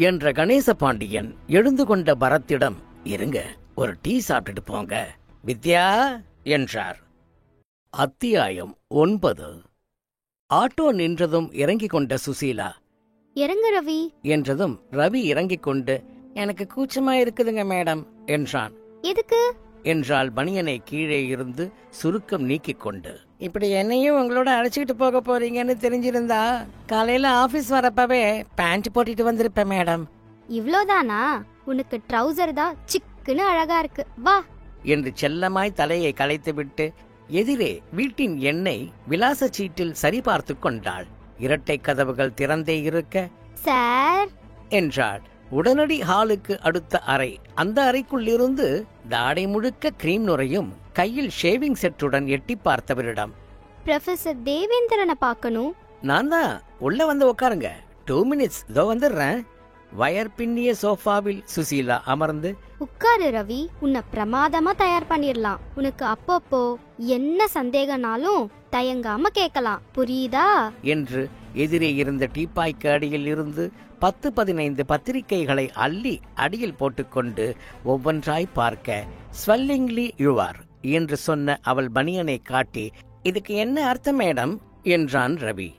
என்ற கணேச பாண்டியன் எழுந்து கொண்ட பரத்திடம், இருங்க ஒரு டீ சாப்பிட்டுட்டு போங்க வித்யா என்றார். அத்தியாயம் 9. ஆட்டோ நின்றதும் இறங்கிக் கொண்ட சுசீலா, இறங்கு ரவி என்றதும் ரவி இறங்கிக் கொண்டு, எனக்கு கூச்சமா இருக்குதுங்க மேடம் என்றான். எதுக்கு என்றால் பனியனை கீழே இருந்து சுருக்கம் நீக்கிக் கொண்டு. இப்படி என்னையும் உங்களோட அழைச்சிக்கிட்டு போக போறீங்கன்னு தெரிஞ்சிருந்தா காலையில ஆபீஸ் வரப்பவே பேண்ட் போட்டுட்டு வந்திருப்பேன் மேடம். இவ்ளோதானா? உனக்கு ட்ரௌசர் தான் சிக்குன்னு அழகா இருக்கு, வா என்று செல்லமாய் தலையை களைத்துவிட்டு எதிரே வீட்டின் எண்ணெய் விலாச சீட்டில் சரிபார்த்து கொண்டாள். இரட்டை கதவுகள் திறந்தே இருக்க, சார் என்றாள். உடனடி ஹாலுக்கு அடுத்த அறை. அந்த அறைக்குள்ளிருந்து தாடை முழுக்க கிரீம் நுரையும் கையில் ஷேவிங் செட்டுடன் எட்டி பார்த்தவரிடம், ப்ரொஃபசர் தேவேந்திரனை பார்க்கணும். நான் தான், உள்ள வந்து உட்காருங்க, 2 மினிட்ஸ் இதோ வந்துடுறேன். வயர் பின்னிய சோஃபாவில் சுசீலா அமர்ந்து, உட்காரு ரவி, உன்னை பிரமாதமா தயார் பண்ணிடலாம். உனக்கு அப்பப்போ என்ன சந்தேகனாலும் தயங்காம கேட்கலாம், புரியுதா என்று எதிரே இருந்த டீப்பாய்க்கு அடியில் இருந்து 10-15 பத்திரிகைகளை அள்ளி அடியில் போட்டுக்கொண்டு ஒவ்வொன்றாய் பார்க்க, ஸ்வெல்லிங்லி யுவர் என்று சொன்ன அவள் பனியனை காட்டி, இதுக்கு என்ன அர்த்தம் மேடம் என்றான் ரவி.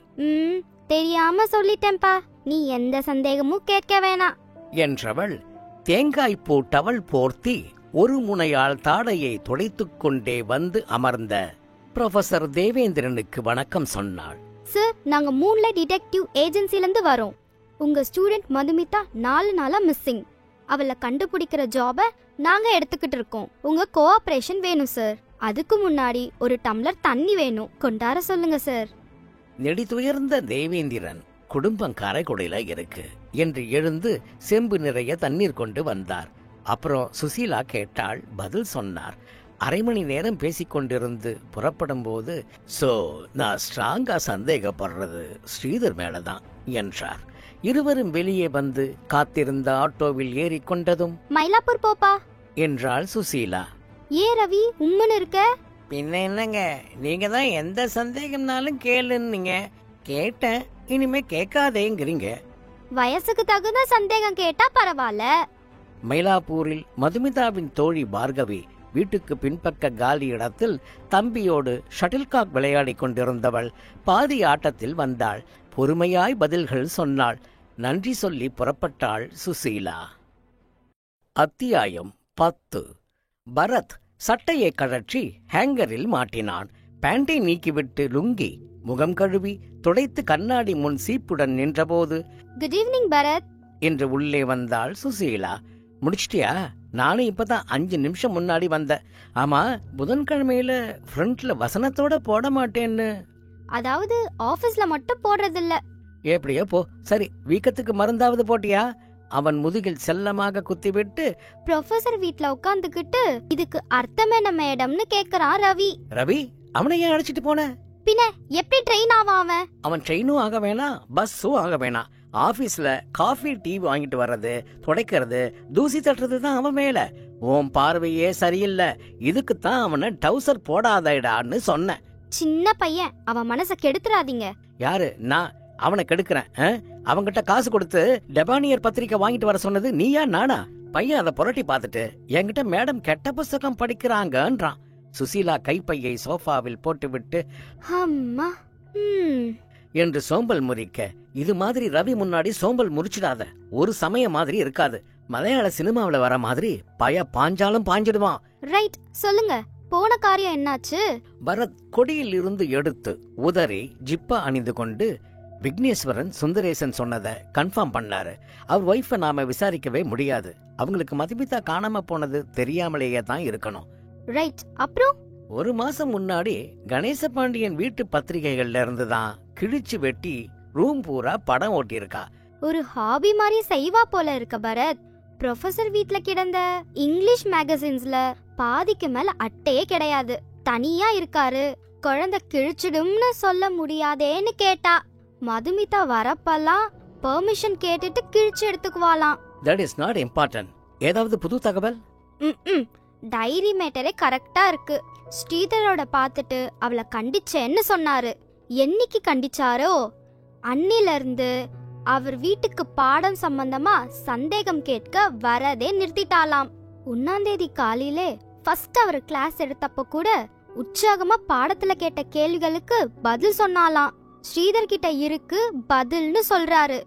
தெரியாம சொல்லிட்டேன்பா, நீ எந்த சந்தேகமும் கேட்க வேணாம் என்றவள் தேங்காய்ப்பூ டவல் போர்த்தி ஒரு முனையால் தாடையை துடைத்துக் கொண்டே வந்து அமர்ந்த ப்ரொஃபசர் தேவேந்திரனுக்கு வணக்கம் சொன்னாள். சார், நாங்க மூன்லைட் டிடெக்டிவ் ஏஜென்சில இருந்து வரோம். உங்க ஸ்டூடெண்ட் மதுமிதா 4 நாளா மிஸ்ஸிங். அவளை கண்டுபிடிக்கிற ஜாப நாங்க எடுத்துக்கிட்டு இருக்கோம். உங்க கோஆபரேஷன் வேணும் சார். அதுக்கு முன்னாடி ஒரு டம்ளர் தண்ணி வேணும், கொண்டார சொல்லுங்க சார். நெடிதுயர்ந்த தேவேந்திரன் குடும்பம் கரைகுடையில இருக்கு என்று எழுந்து செம்பு நிறைய தண்ணீர் கொண்டு வந்தார். அப்புறம் சுசீலா கேட்டாள், பதில் சொன்னார். அரை மணி நேரம் பேசிக்கொண்டிருந்து புறப்படும் போது, சோ நான் ஸ்ட்ராங்கா சந்தேகப்படுறது ஸ்ரீதர் மேலதான் என்றார். இருவரும் வெளியே வந்து காத்திருந்த ஆட்டோவில் ஏறிக்கொண்டதும், மயிலாப்பூர் போப்பா என்றாள் சுசீலா. ஏ ரவி, உம்முன்னு இருக்க? பின்ன என்னங்க, நீங்க தான் எந்த சந்தேகம்னாலும் கேளுன்னீங்க, கேட்டேன், இனிமே கேட்காதேங்கிறீங்க. வயசுக்கு தகுந்த சந்தேகம் கேட்டா பரவாயில்ல. மயிலாப்பூரில் மதுமிதாவின் தோழி பார்கவி வீட்டுக்கு பின்பக்க காலி இடத்தில் தம்பியோடு ஷட்டில்காக் விளையாடிக் கொண்டிருந்தவள் பாதி ஆட்டத்தில் வந்தாள். பொறுமையாய் பதில்கள் சொன்னாள். நன்றி சொல்லி புறப்பட்டாள் சுசீலா. அத்தியாயம் 10. பரத் சட்டையை கழற்றி ஹேங்கரில் மாட்டினான். பேண்டை நீக்கிவிட்டு லுங்கி முகம் கழுவி துடைத்து கண்ணாடி முன் சீப்புடன் நின்றபோது, குட் ஈவினிங் பரத் என்று உள்ளே வந்தாள் சுசீலா. முடிச்சிட்டியா? நானும் இப்பதான் 5 நிமிஷம் முன்னாடி வந்தேன். ஆமா, புதன்கிழமையில ஃப்ரண்ட்ல வசனத்தோட போட மாட்டேன்னு. அதாவது ஆபீஸ்ல மட்டும் போடுறதில்ல. எப்படியோ போ. சரி, வீக்கத்துக்கு மருந்தாவது போட்டியா? அவன் முதுகில் செல்லமாக குத்திவிட்டு, ப்ரொஃபசர் வீட்ல உட்காந்துக்கிட்டு இதுக்கு அர்த்தம் என்ன மேடம்னு கேக்குறான் ரவி. ரவி, அவனை ஏன் அழைச்சிட்டு போன? பின்ன எப்படி ட்ரெயின் ஆவான்? அவன் ட்ரெயினும் ஆக வேணாம், பஸ்ஸும் ஆக வேணாம். ஆபீஸ்ல காஃபி டீ வாங்கிட்டு வர்றது, துடைக்கிறது, தூசி தட்டுறது தான் அவன் வேலை. உன் பார்வையே சரியில்லை, இதுக்குத்தான் அவனை டவுசர் போடாதடான்னு சொன்ன. சின்ன பையன், அவன் மனச கெடுத்துறாதீங்க. யாரு? நான் அவனை கெடுக்கிறேன்? அவங்கிட்ட காசு கொடுத்து டெபானியர் பத்திரிக்கை வாங்கிட்டு வர சொன்னது நீயா நானா? பையன் அதை புரட்டி பார்த்துட்டு என்கிட்ட மேடம் கெட்ட புஸ்தகம் படிக்கிறாங்கன்றான். சுசீலா கைப்பையை சோஃபாவில் போட்டுவிட்டு, அம்மா என்று சோம்பல் முறிக்க, இது மாதிரி ரவி முன்னாடி சோம்பல் முறிச்சிடாத. ஒரு சமயம் மாதிரி இருக்காது. மலையாள சினிமாவில வர மாதிரி பய பாஞ்சாலும் பாஞ்சிடுவான். ரைட், சொல்லுங்க, போன காரியம் என்னாச்சு? பரத் கொடியில் இருந்து எடுத்து உதறி ஜிப்பா அணிந்து கொண்டு விக்னேஸ்வரன் சுந்தரேசன் சொன்னதை கன்ஃபார்ம் பண்ணாரு. அவர் ஒய்ஃபை நாம விசாரிக்கவே முடியாது. அவங்களுக்கு மதுமிதா காணாம போனது தெரியாமலேயே தான் இருக்கணும். ரைட், அப்புறம் 1 மாசம் முன்னாடி கணேச பாண்டியன் வீட்டு பத்திரிகைகள்ல இருந்து தான் கிழிச்சு வெட்டி ரூம் பூரா படம் ஓட்டியிருக்கா. ஒரு ஹாபி மாதிரி செய்வா போல இருக்க பரத். ப்ரொஃபசர் வீட்ல கிடந்த இங்கிலீஷ் மேகசின்ஸ்ல பாதிக்கு மேல அட்டையே கிடையாது. தனியா இருக்காரு. குழந்தை கிழிச்சிடும்னு சொல்ல முடியாதேன்னு கேட்டா. மதுமிதா வரப்பெல்லாம் பெர்மிஷன் கேட்டுட்டு கிழிச்சு எடுத்துக்குவாளாம். That is not important. ஏதாவது புது தகவல்? டைரி மேட்டரே கரெக்டா இருக்கு. ஸ்ரீதரோட பார்த்துட்டு அவளை கண்டிச்சேன்னு சொன்னாரு. என்னைக்கு கண்டிச்சாரோ அன்னில இருந்து அவர் வீட்டுக்கு பாடம் சம்பந்தமா சந்தேகம் கேட்க வரதே நிறுத்திட்டாலாம். 1ஆம் தேதி காலையிலே ஃபர்ஸ்ட் அவர் கிளாஸ் எடுத்தப்ப கூட உற்சாகமா பாடத்துல கேட்ட கேள்விகளுக்கு பதில் சொன்னாலாம். ஸ்ரீதர் கிட்ட இருக்கு பதில்னு சொல்றாரு.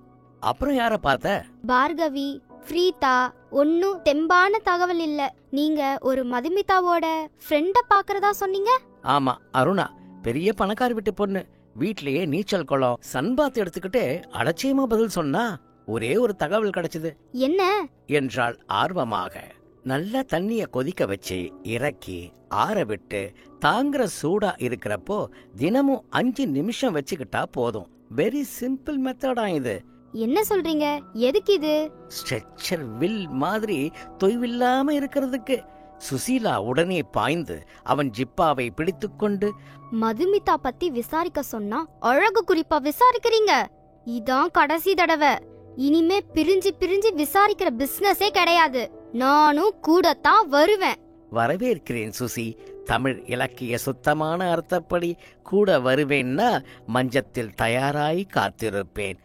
அப்புறம் யார பார்த்த? பார்கவி, ஃப்ரீதா. ஒன்னும் தெம்பான தகவல் இல்ல. நீங்க ஒரு மதுமிதாவோட ஃப்ரெண்ட பாக்குறதா சொன்னீங்க. ஆமா, அருணா பெரிய பணக்கார வீட்டு பொண்ணு. வீட்லயே நீச்சல் குளம், சன்பாத் எடுத்துக்கிட்டு அலட்சியமா பதில் சொன்னா. ஒரே ஒரு தகவல் கிடைச்சது. என்ன என்றாள் ஆர்வமாக. நல்ல தண்ணிய கொதிக்க வச்சு இறக்கி ஆற விட்டு தாங்குற சூடா இருக்கிறப்போ தினமும் 5 நிமிஷம் வச்சுக்கிட்டா போதும். வெரி சிம்பிள் மெத்தடா இது. என்ன சொல்றீங்க? எதுக்கு இது? ஸ்ட்ரெச்சர் வில் மாதிரி தொய்வில்லாம இருக்கிறதுக்கு. சுசீலா உடனே பாய்ந்து அவன் ஜிப்பாவை பிடித்துக்கொண்டு, மதுமிதா பத்தி விசாரிக்க சொன்னா அழகு குறிப்பா விசாரிக்கிறீங்க. இதான் கடைசி தடவை. இனிமே பிரிஞ்சு பிரிஞ்சு விசாரிக்கிற பிசினஸே கிடையாது. நானும் கூடத்தான் வருவேன். வரவேற்கிறேன் சுசி. தமிழ் இலக்கிய சுத்தமான அர்த்தப்படி கூட வருவேன்னா மஞ்சத்தில் தயாராய் காத்திருப்பேன்.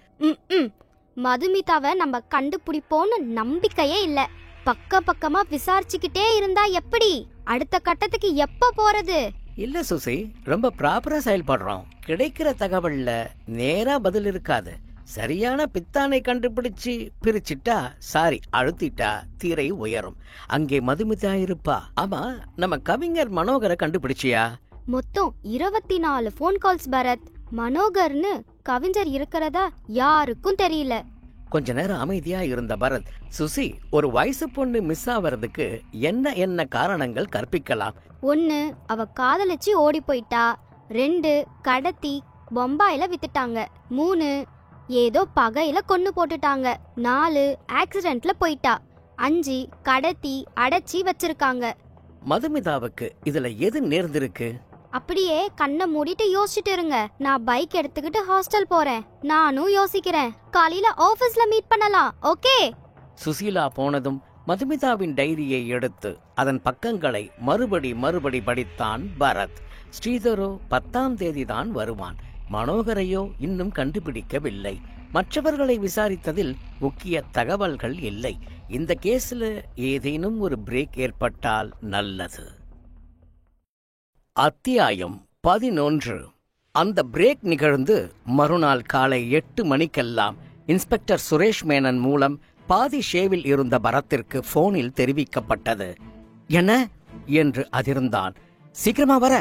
மதுமிதாவை நம்ம கண்டுபிடிப்போன்னு நம்பிக்கையே இல்ல. பக்கமா விசாரிச்சுக்கிட்டே இருந்தா எப்படி? அடுத்த கட்டத்துக்கு எப்ப போறது? இல்ல சுசி, ரொம்ப ப்ராப்பரா செயல்படுறோம். கிடைக்கிற தகவல்ல நேரா பதில் இருக்காது. சரியான பித்தானை கண்டுபிடிச்சு பிரிச்சிட்டா, சாரி அழுத்திட்டா தீரை உயரும். அங்கே மதுமிதா இருப்பா. ஆமா, நம்ம கவிஞர் மனோகரை கண்டுபிடிச்சியா? மொத்தம் 24 போன் கால்ஸ் பரத். மனோகர்னு கவிஞர் இருக்கிறதா யாருக்கும் தெரியல. கொஞ்ச நேரம் அமைதியா இருந்த பரத், சுசி, ஒரு வயசு பொண்ணு மிஸ் ஆவறதுக்கு என்ன காரணங்கள் கற்பிக்கலாம்? 1, அவ காதலிச்சு ஓடி போயிட்டா. 2, கடத்தி பொம்பாயில வித்துட்டாங்க. 3, ஏதோ பகையில கொன்னு போட்டுட்டாங்க. 4, ஆக்சிடென்ட்ல போயிட்டா. 5, கடத்தி அடைச்சி வச்சிருக்காங்க. மதுமிதாவுக்கு இதுல எது நேர்ந்திருக்கு? அப்படியே கண்ணை மூடிட்டு யோசிச்சுட்டு இருங்க. நான் பைக் எடுத்துக்கிட்டு ஹாஸ்டல் போறேன். நானும் யோசிக்கிறேன். காலையில ஆபீஸ்ல மீட் பண்ணலாம். ஓகே? சுசீலா போனதும் மதுமிதாவின் டைரியை எடுத்து அதன் பக்கங்களை மறுபடி படித்தான் பரத். ஸ்ரீதரோ 10ஆம் தேதி தான் வருவான். மனோகரையோ இன்னும் கண்டுபிடிக்கவில்லை. மற்றவர்களை விசாரித்ததில் முக்கிய தகவல்கள் இல்லை. இந்த கேஸ்ல ஏதேனும் ஒரு பிரேக் ஏற்பட்டால் நல்லது. அத்தியாயம் 11. அந்த பிரேக் நிகழ்ந்து மறுநாள் காலை 8 மணிக்கெல்லாம் இன்ஸ்பெக்டர் சுரேஷ் மேனன் மூலம் பாதி ஷேவில் இருந்த பரத்திற்கு போனில் தெரிவிக்கப்பட்டது. என்ன என்று அதிர்ந்தான். சீக்கிரமா வர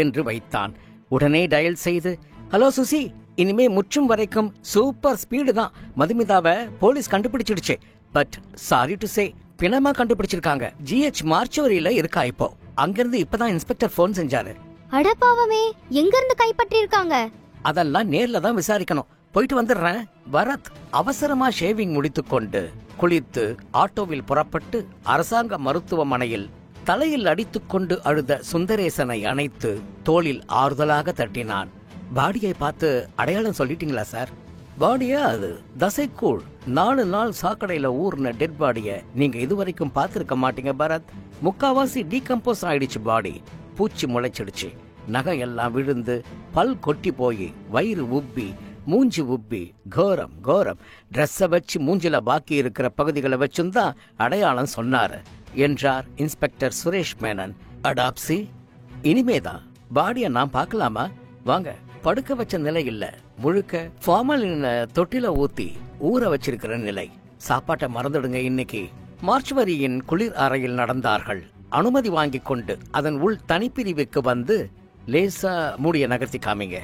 என்று வைத்தான். உடனே டயல் செய்து, ஹலோ சுசி, இனிமே முற்றும் வரைக்கும் சூப்பர் ஸ்பீடு தான். மதுமிதாவை போலீஸ் கண்டுபிடிச்சிடுச்சு. பட் சாரி டு சே, பிணமா கண்டுபிடிச்சிருக்காங்க. ஜிஹெச் மார்ச்சுவரியில இருக்கா இப்போ. அங்கிருந்து இப்பதான் இன்ஸ்பெக்டர் போன் செஞ்சாரு. அடப்பாவமே, எங்க இருந்து கைப்பற்றி இருக்காங்க? அதெல்லாம் நேர்ல தான் விசாரிக்கணும். போயிட்டு வந்துடுறேன். பரத் அவசரமா ஷேவிங் முடித்துக்கொண்டு குளித்து ஆட்டோவில் புறப்பட்டு அரசாங்க மருத்துவமனையில் தலையில் அடித்துக்கொண்டு அழுத சுந்தரேசனை அணைத்து தோளில் ஆறுதலாக தட்டினான். பாடியை பார்த்து அடையாளம் சொல்லிட்டீங்களா சார்? பாடியா? அது தசைக்கூழ். 4 நாள் சாக்கடையில ஊர்ன டெட் பாடிய நீங்க இதுவரைக்கும் பார்த்திருக்க மாட்டீங்க பரத். முக்காவாசி டீகம்போஸ் ஆயிடுச்சு பாடி. பூச்சி முளைச்சிடுச்சு. நகை எல்லாம் விழுந்து பல் கொட்டி போய் வயிறு உப்பி மூஞ்சி உப்பி கோரம் ட்ரெஸ்ஸ வச்சு மூஞ்சில பாக்கி இருக்கிற பகுதிகளை வச்சுதான் அடையாளம் சொன்னாரு என்றார் இன்ஸ்பெக்டர் சுரேஷ் மேனன். அடாப்சி, இனிமேதான் பாடிய நான் பார்க்கலாமா? வாங்க. படுக்க வச்ச நிலை இல்ல, முழுக்க ஃபார்மலின் தொட்டில ஊத்தி ஊற வச்சிருக்கிற நிலை. சாப்பாட்டை மறந்துடுங்க இன்னைக்கு. மார்ச்சுவரியின் குளிர் அறையில் நடந்தார்கள். அனுமதி வாங்கிக் கொண்டு அதன் உள் தனிப்பிரிவுக்கு வந்து லேசா மூடிய நகர்த்தி காமிங்க.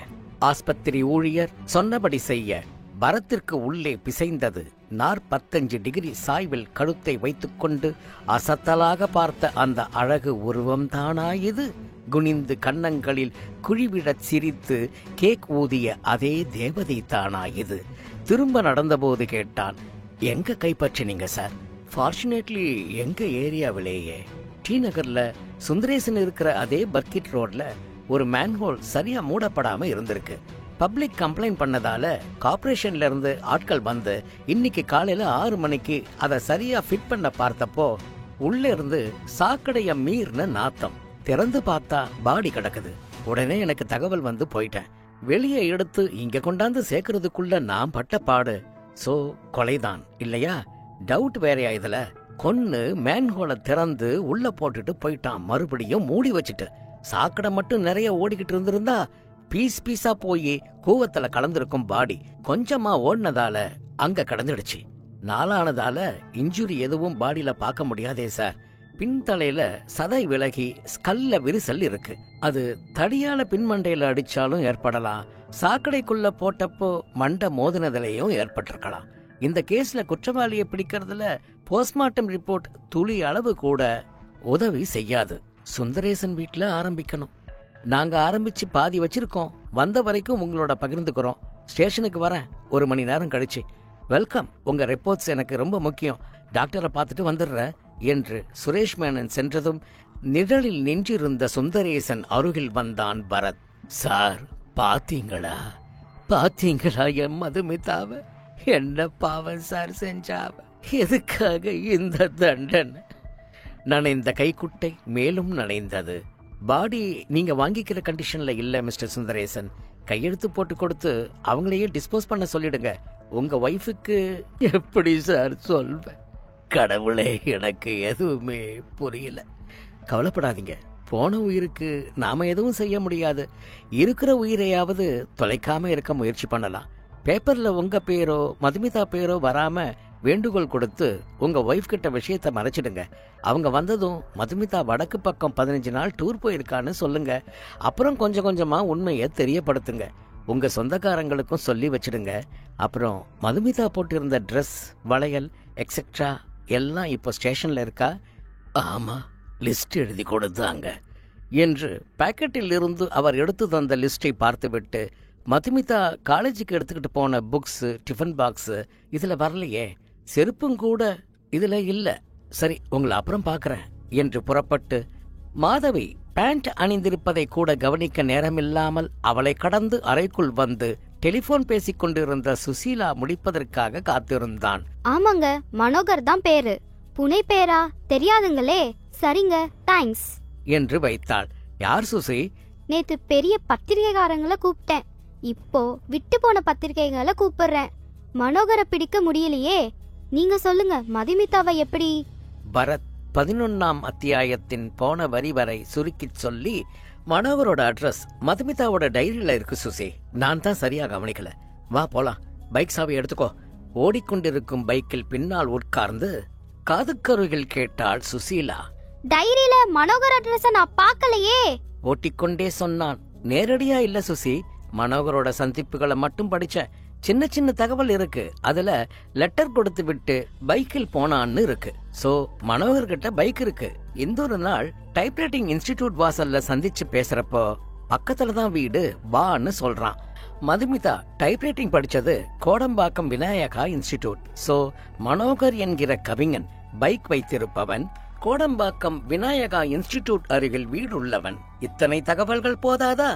ஆஸ்பத்திரி ஊழியர் சொன்னபடி செய்ய பரத்திற்கு உள்ளே பிசைந்தது. 45 டிகிரி சாய்வில் கழுத்தை வைத்துக்கொண்டு அசத்தலாக பார்த்த அந்த அழகு உருவம் தானா இது? குனிந்து கன்னங்களில் குழிவிடச் சிரித்து கேக் ஊதிய அதே தேவதை தானா இது? திரும்ப நடந்தபோது கேட்டான், எங்க கைப்பற்றினீங்க சார்? ஃபார்ச்சுனேட்லி எங்க ஏரியாவிலேயே. டி நகர்ல சுந்தரேசன் இருக்கிற அதே பர்கிட் ரோட்ல ஒரு மேன்ஹோல் சரியா மூடப்படாம இருந்திருக்கு. பப்ளிக் கம்ப்ளைண்ட் பண்ணதால கார்ப்பரேஷன்ல இருந்து ஆட்கள் வந்து இன்னைக்கு காலையில 6 மணிக்கு அதை சரியா ஃபிட் பண்ண பார்த்தப்போ உள்ள இருந்து சாக்கடைய மீறின நாத்தம். திறந்து பார்த்தா பாடி கிடக்குது. உடனே எனக்கு தகவல் வந்து போயிட்டேன். வெளியே எடுத்து இங்க கொண்டாந்து சேர்க்கறதுக்குள்ள நான் பட்ட பாடு. சோ கொலைதான் இல்லையா? டவுட் வேறையா இதுல? கொன்னு மேன்ஹோலை திறந்து உள்ள போட்டுட்டு போயிட்டான். மறுபடியும் மூடி வச்சுட்டு. சாக்கடை மட்டும் நிறைய ஓடிக்கிட்டு இருந்திருந்தா பீஸ் பீஸா போய் கூவத்துல கலந்திருக்கும் பாடி. கொஞ்சமா ஓடினதால அங்க கடந்துடுச்சு. நாளானதால இன்ஜுரி எதுவும் பாடியில பார்க்க முடியாதே சார். பின்தலையில சதை விலகி ஸ்கல்ல விரிசல் இருக்கு. அது தடியால பின்மண்டையில அடிச்சாலும் ஏற்படலாம். சாக்கடைக்குள்ள போட்டப்போ மண்டை மோதினதுலயும் ஏற்பட்டிருக்கலாம். இந்த கேஸ்ல குற்றவாளியை பிடிக்கிறதுல போஸ்ட்மார்ட்டம் ரிப்போர்ட் துளி அளவு கூட உதவி செய்யாது. சுந்தரேசன் வீட்டுல ஆரம்பிக்கணும். நாங்க ஆரம்பிச்சு பாதி வச்சிருக்கோம். வந்த வரைக்கும் உங்களோட பகிர்ந்துக்கிறோம். ஸ்டேஷனுக்கு வரேன் 1 மணி நேரம் கழிச்சு. வெல்கம். உங்க ரிப்போர்ட்ஸ் எனக்கு ரொம்ப முக்கியம். டாக்டரை பார்த்துட்டு வந்துடுற என்று சுரேஷ் மேனன் சென்றதும் நிழலில் நின்றிருந்த சுந்தரேசன் அருகில் வந்தான் பரத். சார், பாத்தீங்களா என் மதுமிதாவ? என்ன பாவம் சார் செஞ்சாவ? எதுக்காக இந்த தண்டனை? நனைந்த கைக்குட்டை மேலும் நனைந்தது. பாடி நீங்க வாங்கிக்கிற கண்டிஷன்ல இல்ல மிஸ்டர் சுந்தரேசன். கையெழுத்து போட்டு கொடுத்து அவங்களையே டிஸ்போஸ் பண்ண சொல்லிடுங்க. உங்க ஒய்ஃபுக்கு எப்படி சார் சொல்வேன்? கடவுளே, எனக்கு எதுவுமே புரியல. கவலைப்படாதீங்க. போன உயிருக்கு நாம எதுவும் செய்ய முடியாது. இருக்கிற உயிரையாவது தொலைக்காம இருக்க முயற்சி பண்ணலாம். பேப்பர்ல உங்க பேரோ மதுமிதா பேரோ வராம வேண்டுகோள் கொடுத்து உங்க ஒய்ஃப் கிட்ட விஷயத்த மறைச்சிடுங்க. அவங்க வந்ததும் மதுமிதா வடக்கு பக்கம் 15 நாள் டூர் போயிருக்கான்னு சொல்லுங்க. அப்புறம் கொஞ்சம் கொஞ்சமா உண்மையை தெரியப்படுத்துங்க. உங்க சொந்தக்காரங்களுக்கும் சொல்லி வச்சிடுங்க. அப்புறம் மதுமிதா போட்டிருந்த ட்ரெஸ், வளையல் எக்ஸெட்ரா எல்லாம் இப்போ ஸ்டேஷன்ல இருக்கா? ஆமா, லிஸ்ட் எழுதி கொடுத்தாங்க என்று பாக்கெட்டில் இருந்து அவர் எடுத்து தந்த லிஸ்டை பார்த்துவிட்டு, மதுமிதா காலேஜுக்கு எடுத்துக்கிட்டு போன புக்ஸ், டிஃபன் பாக்ஸ் இதுல வரலையே, செருப்பும் கூட இதுல இல்ல. சரி, உங்களை அப்புறம் பார்க்கறேன் என்று புறப்பட்டு மாதவி பேண்ட் அணிந்திருப்பதை கூட கவனிக்க நேரமில்லாமல் அவளை கடந்து அறைக்குள் வந்து டெலிபோன் பேசிக் கொண்டிருந்த சுசீலா முடிப்பதற்காக காத்திருந்தான். ஆமாங்க, மனோகர் தான் பேரு. புனை பேரா? தெரியாதுங்களே. சரிங்க, தேங்க்ஸ் என்று வைத்தாள். யார் சுசி? நேத்து பெரிய பத்திரிகைக்காரங்களை கூப்பிட்டேன். இப்போ விட்டு போன பத்திரிகைகளை கூப்பிடுறேன். மனோகரை பிடிக்க முடியலையே. நீங்க சொல்லுங்க, மதுமிதாவை எப்படி? பரத் 11ஆம் அத்தியாயத்தின் போன வரி வரை சுருக்கிச் சொல்லி, மனோகரோட அட்ரஸ் மதுமிதாவோட டைரியில இருக்கு சுசி. நான் தான் சரியா கவனிக்கல. வா போலாம். பைக் சாவி எடுத்துக்கோ. ஓடிக்கொண்டிருக்கும் பைக்கில் பின்னால் உட்கார்ந்து காதுக்கருகில் கேட்டாள் சுசீலா. டைரியில மனோகர் அட்ரஸ் நான் பார்க்கலையே. ஓட்டிக்கொண்டே சொன்னான். நேரடியா இல்ல சுசி, மனோகரோட சந்திப்புகளை மட்டும் படிச்ச. சின்ன சின்ன தகவல் இருக்கு. அதுல லெட்டர் கொடுத்து விட்டு பைக்கில் போனான்னு இருக்கு. சோ மனோகர் கிட்ட பைக் இருக்கு. இந்த ஒரு நாள் டைப்ரைட்டிங் இன்ஸ்டிடியூட் வாசல்ல சந்திச்சு பேசுறப்போ பக்கத்துலதான் வீடு வான்னு சொல்றான். மதுமிதா டைப்ரைட்டிங் படிச்சது கோடம்பாக்கம் விநாயகா இன்ஸ்டிடியூட். சோ மனோகர் என்கிற கவிஞன் பைக் வைத்திருப்பவன் கோடம்பாக்கம் விநாயகா இன்ஸ்டிடியூட் அருகில் வீடுள்ளவன். இத்தனை தகவல்கள் போதாதா?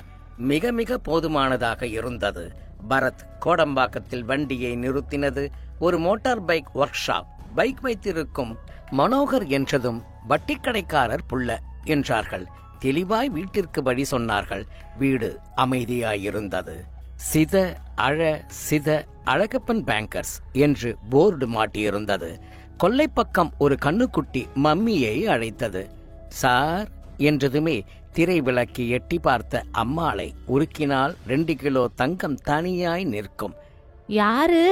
மிக மிக போதுமானதாக இருந்தது. பரத் கோடம்பாக்கத்தில் வண்டியை நிறுத்தினது ஒரு motor bike work shop. Bike வைத்திருக்கும் மனோகர் என்றதும் வட்டிக்கடைக்காரர் புள்ள என்றார்கள். தெளிவாய் வீட்டிற்கு வழி சொன்னார்கள். வீடு அமைதியாயிருந்தது. சித அழகப்பன் பேங்கர்ஸ் என்று போர்டு மாட்டியிருந்தது. கொல்லைப்பக்கம் ஒரு கண்ணுக்குட்டி மம்மியை அழைத்தது. சார் என்றதுமே திரை விளக்கி எட்டி பார்த்த அம்மாளை உருக்கினால் 2 கிலோ தங்கம் தனியாய் நிற்கும். யாரு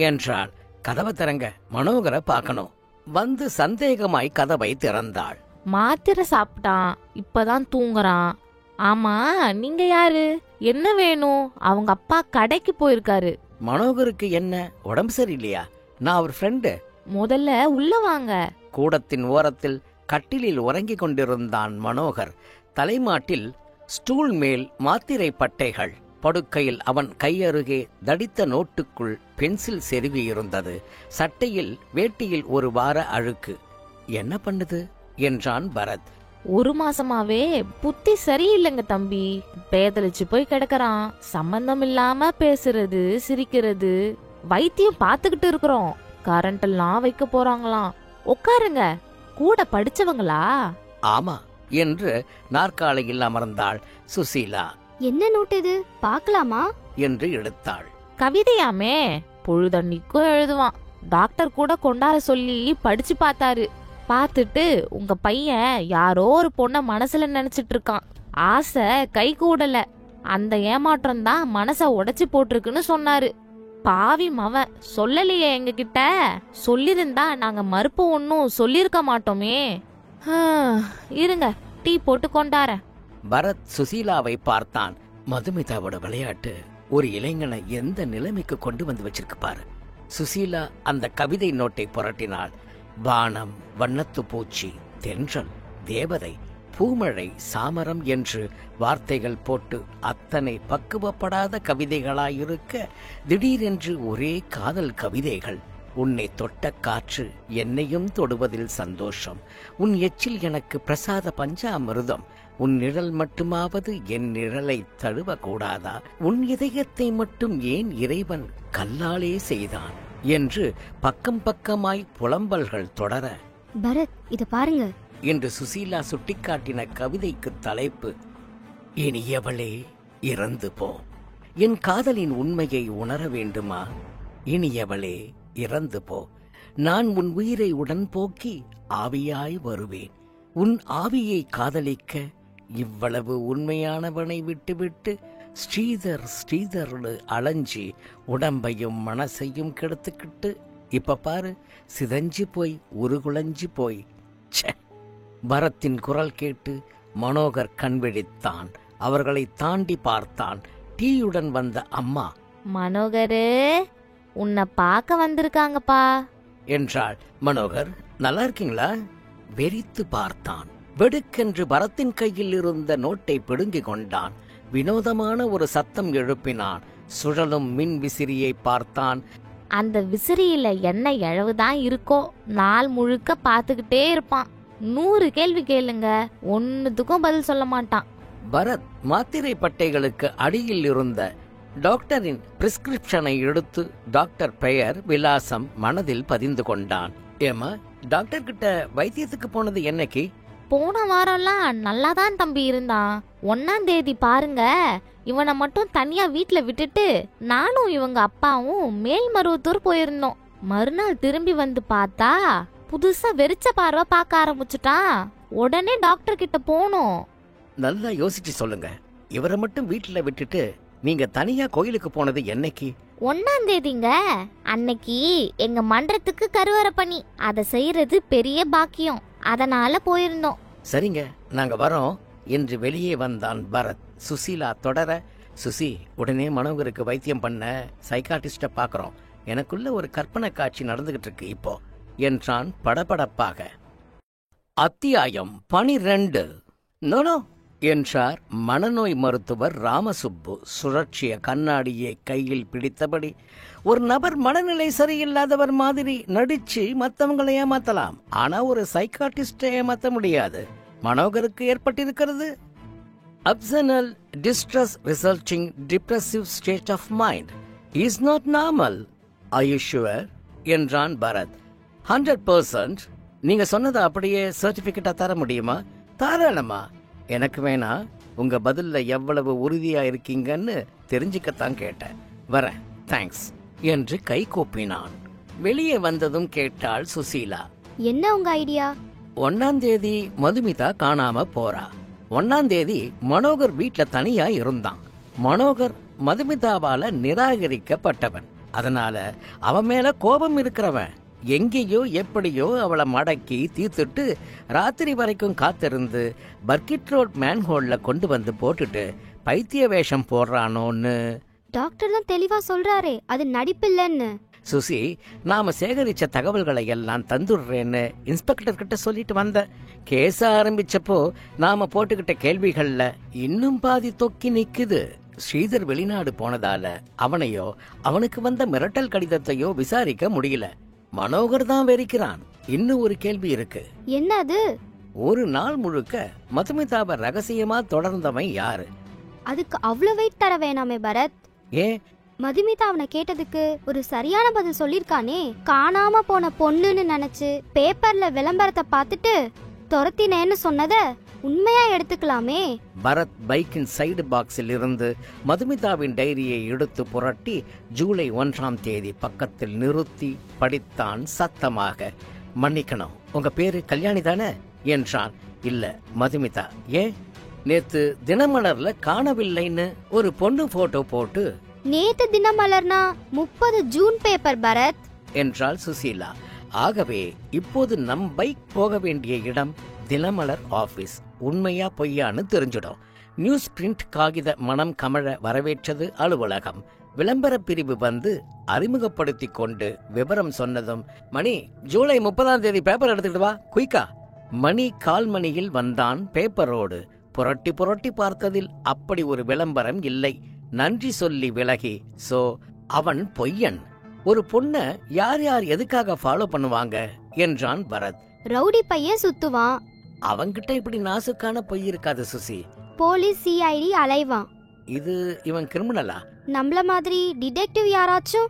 என்றாள். கதவை திறங்க, மனோகரை பார்க்கணும். வந்து சந்தேகமாய் கதவை திறந்தாள். மாத்திரை சாப்பிட்டான், இப்பதான் தூங்குறான். ஆமா, நீங்க யாரு? என்ன வேணும்? அவங்க அப்பா கடைக்கு போயிருக்காரு. மனோகருக்கு என்ன, உடம்பு சரியில்லையா? நான் அவர் ஃப்ரெண்டு. முதல்ல உள்ள வாங்க. கூடத்தின் ஓரத்தில் கட்டிலில் உறங்கிக் கொண்டிருந்தான் மனோகர். தலைமாட்டில் ஸ்டூல் மேல் மாத்திரை பட்டைகள். படுக்கையில் அவன் கையருகே தடித்த நோட்டுக்குள் பென்சில் செருகி இருந்தது. சட்டையில் வேட்டியில் ஒரு வார அழுக்கு. என்ன பண்ணுது என்றான் பரத். 1 மாசமாவே புத்தி சரியில்லைங்க தம்பி. பேதலிச்சு போய் கிடக்குறான். சம்பந்தம் இல்லாம பேசுறது, சிரிக்கிறது. வைத்தியம் பாத்துக்கிட்டு இருக்கிறோம். கரண்ட் எல்லாம் வைக்க போறாங்களாம். உட்காருங்க. கூட படிச்சவங்களா? ஆமா என்று நாற்காலியில் அமர்ந்தாள் சுசீலா. என்ன நோட் இது, பார்க்கலாமா என்று எடுத்தாள். கவிதையாமே, பொழுதன்னைக்கும் எழுதுவான். டாக்டர் கூட கொண்டார சொல்லி படிச்சு பார்த்தாரு. பார்த்துட்டு உங்க பையன் யாரோ ஒரு பொண்ண மனசுல நினைச்சிட்டு இருக்கான். ஆசை கை கூடல. அந்த ஏமாற்றம் தான் மனச உடைச்சு போட்டிருக்குன்னு சொன்னாரு. பாவி மவன் சொல்லலையே எங்க கிட்ட. சொல்லிருந்தா நாங்க மறுப்பு ஒன்னும் சொல்லிருக்க மாட்டோமே. இருங்க, டீ போட்டு கொண்டார. பரத் சுசீலாவை பார்த்தான். மதுமிதாவோட விளையாட்டு ஒரு இளைஞனை எந்த நிலைமைக்கு கொண்டு வந்து வச்சிருக்கு பாரு. சுசீலா அந்த கவிதை நோட்டை புரட்டினாள். வானம், வண்ணத்து பூச்சி, தென்றல், தேவதை, பூமழை, சாமரம் என்று வார்த்தைகள் போட்டு அத்தனை பக்குவப்படாத கவிதைகளாயிருக்க திடீரென்று ஒரே காதல் கவிதைகள். உன்னை தொட்ட காற்று என்னையும் தொடுவதில் சந்தோஷம். உன் எச்சில் எனக்கு பிரசாத பஞ்சாமிர்தம். உன் நிழல் மட்டுமாவது என் நிழலை தழுவ கூடாதா? உன் இதயத்தை மட்டும் ஏன் இறைவன் கல்லாலே செய்தான் என்று பக்கம் பக்கமாய் புலம்பல்கள் தொடர, பரத் இத பாருங்க என்று சுசீலா சுட்டிக்காட்டின கவிதைக்கு தலைப்பு, இனியவளே இறந்து போ. என் காதலின் உண்மையை உணர வேண்டுமா? இனியவளே இறந்து போ. நான் உன் உயிரை உடன் போக்கி ஆவியாய் வருவேன். உன் ஆவியை காதலிக்க இவ்வளவு உண்மையானவனை விட்டுவிட்டு ஸ்ரீதர் ஸ்ரீதர்னு அலைஞ்சி உடம்பையும் மனசையும் கெடுத்துக்கிட்டு இப்ப பாரு சிதஞ்சு போய் உருகுலைஞ்சு போய். பரத்தின் குரல் கேட்டு மனோகர் கண்விழித்தான். அவர்களை தாண்டி பார்த்தான். டீயுடன் வந்த அம்மா, மனோகரு உன்னை பார்க்க வந்திருக்காங்கப்பா என்றாள். மனோகர், நல்லா இருக்கீங்களா? வெறித்து பார்த்தான். வெடுக்கென்று பரத்தின் கையில் இருந்த நோட்டை பிடுங்கிக் கொண்டான். வினோதமான ஒரு சத்தம் எழுப்பினான். சுழலும் மின் விசிறியை பார்த்தான். அந்த விசிறியில என்ன இழவுதான் இருக்கோ, நாள் முழுக்க பார்த்துக்கிட்டே இருப்பான். 100 கேள்வி கேளுங்க, ஒன்னுத்துக்கும் பதில் சொல்ல மாட்டான். பரத் மாத்திரை பட்டைகளுக்கு அடியில் இருந்த டாக்டரின் பிரிஸ்கிரிப்ஷனை எடுத்து டாக்டர் பெயர், விலாசம் மனதில் பதிந்து கொண்டான். ஏமா, டாக்டர் கிட்ட வைத்தியத்துக்கு போனது என்னைக்கு? போன வாரம்லாம் நல்லாதான் தம்பி இருந்தான். 1ஆம் தேதி பாருங்க, இவனை மட்டும் தனியா வீட்டுல விட்டுட்டு நானும் இவங்க அப்பாவும் மேல்மருவத்தூர் போயிருந்தோம். மறுநாள் திரும்பி வந்து பார்த்தா புதுசா வெறிச்ச பார்வை பார்க்க ஆரம்பிச்சுட்டான். உடனே டாக்டர் கிட்ட போனோம். நல்லா யோசிச்சு சொல்லுங்க. இவரை மட்டும் வீட்டுல விட்டுட்டு நீங்க தனியா கோயிலுக்கு போனது என்னைக்கு? 1ஆம் தேதிங்க. அன்னைக்கு எங்க மன்றத்துக்கு கருவறை பணி, அதை செய்யறது பெரிய பாக்கியம், அதனால போயிருந்தோம். சரிங்க, நாங்க வரோம் என்று வெளியே வந்தான் பரத். சுசீலா தொடர, சுசி உடனே மனோகருக்கு வைத்தியம் பண்ண சைக்காட்டிஸ்ட பாக்குறோம். எனக்குள்ள ஒரு கற்பனை காட்சி நடந்துகிட்டு இருக்கு இப்போ என்றான் படபடப்பாக. அத்தியாயம் 12. நோனோ என்றார் மனநோய் மருத்துவர் ராமசுப்பு சுழற்சிய கண்ணாடியை கையில் பிடித்தபடி. ஒரு நபர் மனநிலை சரியில்லாதவர் மாதிரி நடிச்சு மற்றவங்களை ஏமாத்தலாம், ஆனா ஒரு சைக்காட்டிஸ்டை ஏமாத்த முடியாது. மனோகருக்கு ஏற்பட்டிருக்கிறது obsessional distress resulting depressive state of mind is not normal. Are you sure என்றான் பரத். 100%. நீங்க சொன்னதை அப்படியே சர்டிபிகேட்டா தர முடியுமா? தாராளமா. எனக்கு வேணா, உங்க பதில்ல எவ்வளவு உறுதியா இருக்கீங்கன்னு தெரிஞ்சுக்கத்தான் கேட்டேன். வரேன், தேங்க்ஸ் என்று கை கூப்பினான். வெளியே வந்ததும் கேட்டாள் சுசீலா, என்ன உங்க ஐடியா? 1ஆம் தேதி மதுமிதா காணாம போறா. 1ஆம் தேதி மனோகர் வீட்டுல தனியா இருந்தான். மனோகர் மதுமிதாவால நிராகரிக்கப்பட்டவன். அதனால அவன் மேல கோபம் இருக்கிறவன் எங்கேயோ எப்படியோ அவளை மடக்கி தீர்த்துட்டு ராத்திரி வரைக்கும் காத்திருந்து பர்கிட் ரோட் மேன்ஹோல்ல கொண்டு வந்து போட்டுட்டு பைத்திய வேஷம் போடுறானோன்னு டாக்டர் தான் தெளிவா சொல்றாரே, அது நடிப்பில்லைன்னு. சுசி, நாம சேகரிச்ச தகவல்களை எல்லாம் தந்துடுறேன்னு இன்ஸ்பெக்டர் கிட்ட சொல்லிட்டு வந்த. கேஸ ஆரம்பிச்சப்போ நாம போட்டுக்கிட்ட கேள்விகள்ல இன்னும் பாதி தொக்கி நிக்குது. ஸ்ரீதர் வெளிநாடு போனதால அவனையோ அவனுக்கு வந்த மிரட்டல் கடிதத்தையோ விசாரிக்க முடியல. மனோகர் தான் வெறிக்கிறான். இன்னும் ஒரு கேள்வி இருக்கு. என்னது? ஒரு நாள் முழுக்க மதுமிதாவை ரகசியமா தொடர்ந்தவன் யாரு? அதுக்கு அவ்வளவு வெயிட் தர வேணாமே பரத். ஏன், மதுமிதா அவனை கேட்டதுக்கு ஒரு சரியான பதில் சொல்லிருக்கானே. காணாம போன பொண்ணுன்னு நினைச்சு பேப்பர்ல விளம்பரத்தை பார்த்துட்டு துரத்தினேன்னு சொன்னத உண்மையா எடுத்துக்கலாமே. பரத் பைக்கின் சைடு பாக்ஸில் இருந்து மதுமிதாவின் டைரியை எடுத்து புரட்டி ஜூலை 1ஆம் தேதி பக்கத்தில் நிறுத்தி படித்தான் சத்தமாக. மன்னிக்கணும், உங்க பேரு கல்யாணி தானே என்றான். இல்ல, மதுமிதா. ஏன்? நேத்து தினமலர்ல காணவில்லைன்னு ஒரு பொண்ணு போட்டோ போட்டு. நேத்து தினமலர்னா 30 ஜூன் பேப்பர் பரத் என்றாள் சுசீலா. ஆகவே இப்போது நம் பைக் போக வேண்டிய இடம் தினமலர் ஆபீஸ். உண்மையா பொய்யான்னு தெரிஞ்சிடும். நியூஸ் பிரிண்ட் காகித மனம் கமழ வரவேற்றது அலுவலகம். விளம்பர பிரிவு வந்து அறிமுகப்படுத்தி கொண்டு விவரம் சொன்னதும், மணி ஜூலை 30ஆம் தேதி பேப்பர் எடுத்துக்கிட்டு வா, குயிக்கா. மணி 1/4 மணியில் வந்தான் பேப்பரோடு. புரட்டி புரட்டி பார்த்ததில் அப்படி ஒரு விளம்பரம் இல்லை. நன்றி சொல்லி விலகி. சோ அவன் பொய்யன். ஒரு பொண்ண யார் யார் எதுக்காக ஃபாலோ பண்ணுவாங்க என்றான் பரத். ரவுடி பையன் சுத்துவான். அவங்கிட்ட இப்படி நாசுக்கான பொய் இருக்காது சுசி. Police CID அலைவான். இது இவன் கிரிமினலா? நம்மள மாதிரி டிடெக்டிவ் யாராச்சும்?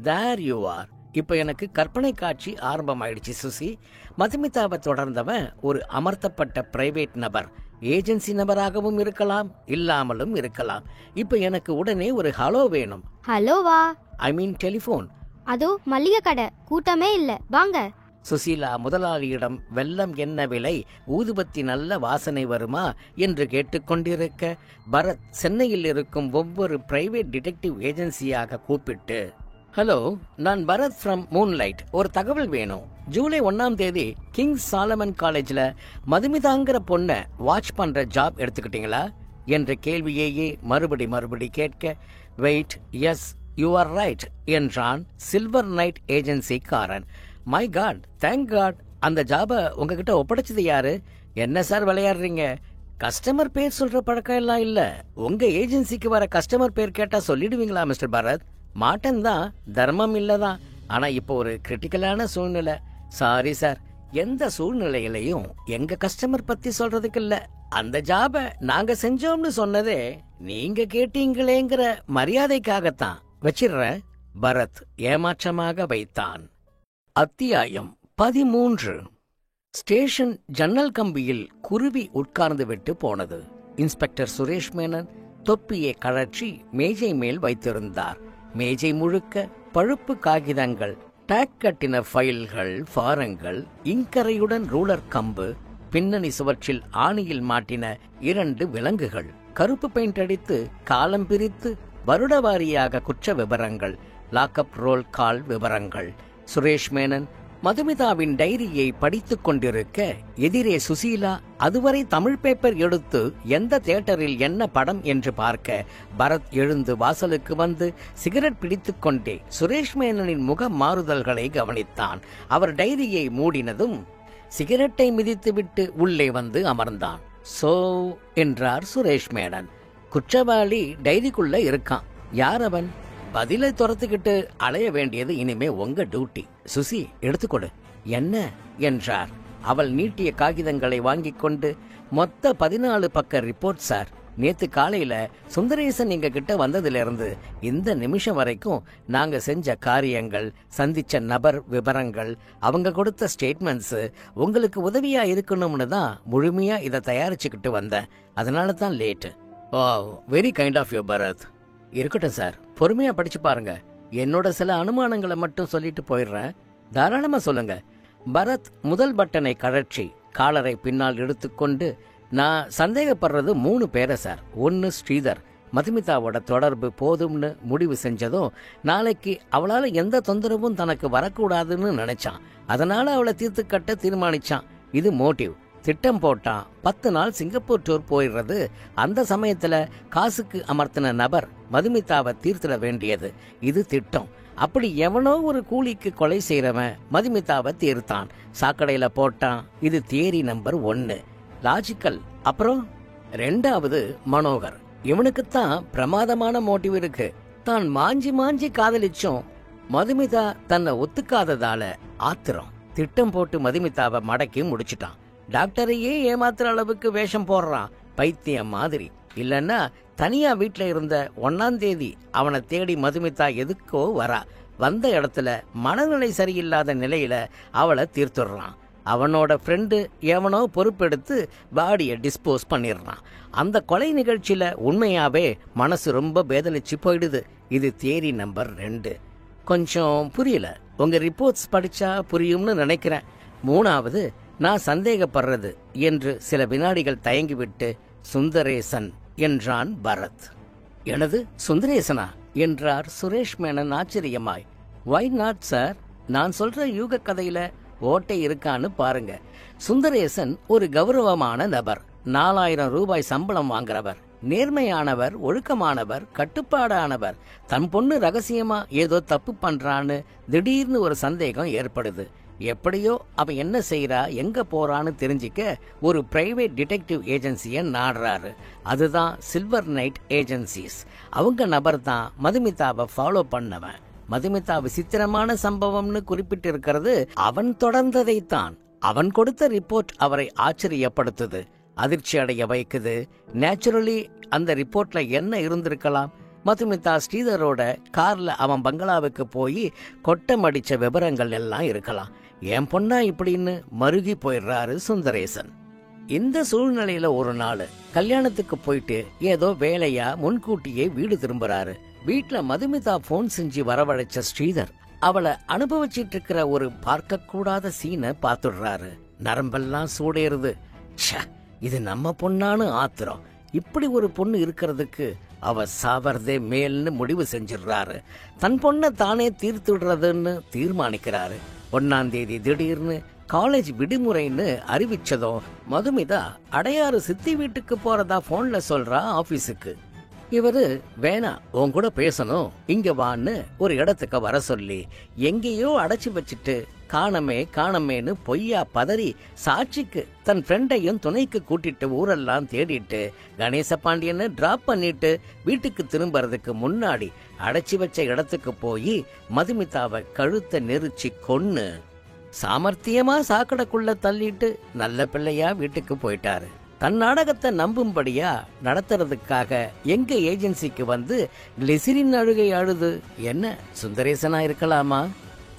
There you are. இப்ப எனக்கு கற்பனை காட்சி ஆரம்பமாயிடுச்சு சுசி. மதுமிதாவை தொடர்ந்தவன் ஒரு அமர்த்தப்பட்ட பிரைவேட் நபர். ஏஜென்சி நபராகவும் இருக்கலாம், இல்லாமலும் இருக்கலாம். இப்ப எனக்கு உடனே ஒரு ஹலோ வேணும். ஹலோவா? ஐ மீன் டெலிபோன். அதோ மளிகை கடை, கூட்டமே இல்ல, வாங்க. சுசீலா முதலாளியிடம் வெல்லம் என்ன விலை, ஊதுபத்தி நல்ல வாசனை வருமா என்று கேட்டுக்கொண்டிருக்க, பரத் சென்னையில் இருக்கும் ஒவ்வொரு பிரைவேட் டிடெக்டிவ் ஏஜென்சியாக கூப்பிட்டு, ஹலோ, நான் பரத் ஃப்ரம் மூன்லைட். ஒரு தகவல் வேணும். ஜூலை 1ஆம் தேதி கிங் சாலமன் காலேஜ்ல மதுமிதாங்கிற பொண்ண வாட்ச் பண்ற ஜாப் எடுத்துக்கிட்டீங்களா என்ற கேள்வியையே மறுபடி கேட்க, wait, yes you are right என்றான் சில்வர் நைட் ஏஜென்சி காரன். My God, thank God. அந்த ஜாப உங்ககிட்ட ஒப்படைச்சது யாரு? என்ன சார் விளையாடுறீங்க? கஸ்டமர் பேர் சொல்ற பழக்கம் எல்லாம் இல்ல. உங்க ஏஜென்சிக்கு வர கஸ்டமர் பேர் கேட்டா சொல்லிடுவீங்களா மிஸ்டர் பரத்? மாட்டன் தான், தர்மம் இல்லதான். ஆனா இப்போ ஒரு கிரிட்டிக்கலான சூழ்நிலை. சாரி சார், எந்த சூழ்நிலையிலையும் எங்க கஸ்டமர் பத்தி சொல்றதுக்கு இல்ல. அந்த ஜாப நாங்க செஞ்சோம்னு சொன்னதே நீங்க கேட்டீங்களேங்கிற மரியாதைக்காகத்தான். வச்சிடுறேன். பரத் ஏமாற்றமாக வைத்தான். அத்தியாயம் 13. ஸ்டேஷன் ஜன்னல் கம்பியில் குருவி உட்கார்ந்து விட்டு போனது. இன்ஸ்பெக்டர் சுரேஷ் மேனன் தொப்பியை கழற்றி மேஜை மேல் வைத்திருந்தார். மேஜை முழுக்க பழுப்பு காகிதங்கள், டேக் கட்டின ஃபைல்கள், ஃபாரங்கள், இங்கரையுடன் ரூலர் கம்பு, பின்னணி சுவற்றில் ஆணியில் மாட்டின 2 விலங்குகள், கருப்பு பெயிண்ட் அடித்து காலம் பிரித்து வருடவாரியாக குற்ற விவரங்கள், லாக்அப் ரோல் கால் விவரங்கள். சுரேஷ் மேனன் மதுமிதாவின் டைரியை படித்துக் கொண்டிருக்க, எதிரே சுசீலா அதுவரை தமிழ் பேப்பர் எடுத்து எந்த தியேட்டரில் என்ன படம் என்று பார்க்க, பரத் எழுந்து வாசலுக்கு வந்து சிகரெட் பிடித்துக் கொண்டே சுரேஷ் மேனனின் முக மாறுதல்களை கவனித்தான். அவர் டைரியை மூடினதும் சிகரெட்டை மிதித்துவிட்டு உள்ளே வந்து அமர்ந்தான். சோ என்றார் சுரேஷ் மேனன். குற்றவாளி டைரிக்குள்ள இருக்கான். யார் அவன்? பதிலை துரத்துக்கிட்டு அலைய வேண்டியது இனிமே உங்க டியூட்டி. சுசி, எடுத்துக்கொடு. என்ன என்றார். அவள் நீட்டிய காகிதங்களை வாங்கிக் கொண்டு, மொத்த 14 பக்க ரிப்போர்ட் சார். நேத்து காலையில சுந்தரேசன் எங்க கிட்ட வந்ததுல இருந்து இந்த நிமிஷம் வரைக்கும் நாங்க செஞ்ச காரியங்கள், சந்திச்ச நபர் விவரங்கள், அவங்க கொடுத்த ஸ்டேட்மெண்ட்ஸ் உங்களுக்கு உதவியா இருக்கணும்னு தான் முழுமையா இதை தயாரிச்சுக்கிட்டு வந்தேன். அதனால தான் late. Oh, very kind of you Bharath. இருக்கட்டும் சார், பொறுமையா படிச்சு பாருங்க. என்னோட சில அனுமானங்களை மட்டும் சொல்லிட்டு போயிடுறேன். தாராளமா சொல்லுங்க. பரத் முதல் பட்டனை கழற்றி காலரை பின்னால் எடுத்துக்கொண்டு, நான் சந்தேகப்படுறது 3 பேரை சார். 1 ஸ்ரீதர். மதுமிதாவோட தொடர்பு போதும்னு முடிவு செஞ்சதும் நாளைக்கு அவளால எந்த தொந்தரவும் தனக்கு வரக்கூடாதுன்னு நினைச்சான். அதனால அவளை தீர்த்து கட்ட தீர்மானிச்சான். இது மோட்டிவ். திட்டம் போட்டான். 10 நாள் சிங்கப்பூர் டூர் போயிடுறது. அந்த சமயத்துல காசுக்கு அமர்த்தின நபர் மதுமிதாவை தீர்த்திட வேண்டியது. இது திட்டம். அப்படி எவனோ ஒரு கூலிக்கு கொலை செய்யறவன் மதுமிதாவை தீர்த்தான், சாக்கடையில போட்டான். இது தியரி நம்பர் 1. லாஜிக்கல். அப்புறம் 2வது மனோகர். இவனுக்குத்தான் பிரமாதமான மோட்டிவ் இருக்கு. தான் மாஞ்சி காதலிச்சும் மதுமிதா தன்னை ஒத்துக்காததால ஆத்திரம். திட்டம் போட்டு மதுமிதாவை மடக்கி முடிச்சிட்டான். டாக்டரையே ஏமாத்துற அளவுக்கு வேஷம் போடுறான், பைத்தியம் மாதிரி. இல்லைன்னா தனியா வீட்டில் இருந்த 1ஆம் தேதி அவனை தேடி மதுமிதா எதுக்கோ வரா. வந்த இடத்துல மனநிலை சரியில்லாத நிலையில அவளை தீர்த்துடுறான். அவனோட ஃப்ரெண்டு எவனோ பொறுப்பெடுத்து பாடியை டிஸ்போஸ் பண்ணிடுறான். அந்த கொலை நிகழ்ச்சியில உண்மையாவே மனசு ரொம்ப பேதலிச்சு போயிடுது. இது தியரி நம்பர் 2. கொஞ்சம் புரியல. உங்க ரிப்போர்ட்ஸ் படிச்சா புரியும்னு நினைக்கிறேன். 3வது நான் சந்தேகப்படுறது என்று சில வினாடிகள் தயங்கிவிட்டு சுந்தரேசன் என்றான் பரத். எனது சுந்தரேசனா என்றார் சுரேஷ் மேனன் ஆச்சரியமாய். வை நாட் சார், நான் சொல்ற யூக கதையில ஓட்டை இருக்கான்னு பாருங்க. சுந்தரேசன் ஒரு கௌரவமான நபர், 4000 ரூபாய் சம்பளம் வாங்குறவர், நேர்மையானவர், ஒழுக்கமானவர், கட்டுப்பாடானவர். தன் பொண்ணு ரகசியமா ஏதோ தப்பு பண்றான்னு திடீர்னு ஒரு சந்தேகம் ஏற்படுது. எப்படியோ அவன் என்ன செய்யறா, எங்க போறான்னு தெரிஞ்சிக்க ஒரு பிரைவேட் டிடெக்டிவ் ஏஜென்சியை நாடுறாரு. அதுதான் சில்வர் நைட் ஏஜென்சிஸ். அவங்க நபர் தான் மதுமிதாவை ஃபாலோ பண்ணவன். மதுமிதா விசித்திரமான சம்பவம்னு குறிப்பிட்டு இருக்கிறது அவன் தொடர்ந்ததைத்தான். அவன் கொடுத்த ரிப்போர்ட் அவரை ஆச்சரியப்படுத்துது, அதிர்ச்சி அடைய வைக்குது. நேச்சுரலி அந்த ரிப்போர்ட்ல என்ன இருந்திருக்கலாம்? மதுமிதா ஸ்ரீதரோட கார்ல அவன் பங்களாவுக்கு போய் கொட்டம் அடிச்ச விவரங்கள் எல்லாம் இருக்கலாம். என் பொண்ணா இப்படின்னு மருகி போயிடுறாரு சுந்தரேசன். இந்த சூழ்நிலையில ஒரு நாள் கல்யாணத்துக்கு போயிட்டு ஏதோ வேலையா முன்கூட்டியே வீடு திரும்புறாரு. வீட்டுல மதுமிதா போன் செஞ்சு வரவழைச்ச ஸ்ரீதர் அவளை அனுபவிச்சிட்டு இருக்கிற ஒரு பார்க்க கூடாத சீனை பாத்துடுறாரு. நரம்பெல்லாம் சூடேறுது. இது நம்ம பொண்ணான்னு ஆத்திரம். இப்படி ஒரு பொண்ணு இருக்கிறதுக்கு அவ சாவறதே மேல்னு முடிவு செஞ்சிடுறாரு. தன் பொண்ணை தானே தீர்த்துடுறதுன்னு தீர்மானிக்கிறாரு. 1ஆம் தேதி திடீர்னு காலேஜ் விடுமுறைன்னு அறிவிச்சதும் மதுமிதா அடையாறு சித்தி வீட்டுக்கு போறதா போன்ல சொல்றா ஆபீஸுக்கு. இவரு வேணா உன் கூட பேசணும், இங்க வான்னு ஒரு இடத்துக்கு வர சொல்லி எங்கேயோ அடைச்சி வச்சுட்டு காணமேன்னு பொய்யா பதறி சாட்சிக்கு தன் ஃப்ரெண்டையும் துணைக்கு கூட்டிட்டு ஊரெல்லாம் தேடிட்டு கணேச பாண்டியனை டிராப் பண்ணிட்டு வீட்டுக்கு திரும்பறதுக்கு முன்னாடி அடைச்சி வச்ச இடத்துக்கு போய் மதுமிதாவை கழுத்தை நெரிச்சு கொன்னு சாமர்த்தியமா சாக்கடைக்குள்ள தள்ளிட்டு நல்ல பிள்ளையா வீட்டுக்கு போயிட்டாரு. தன் நாடகத்தை நம்பும்படியா நடத்துறதுக்காக எங்க ஏஜென்சிக்கு வந்து கிளிசரின் அழுகை அழுது. என்ன சுந்தரேசனா இருக்கலாமா?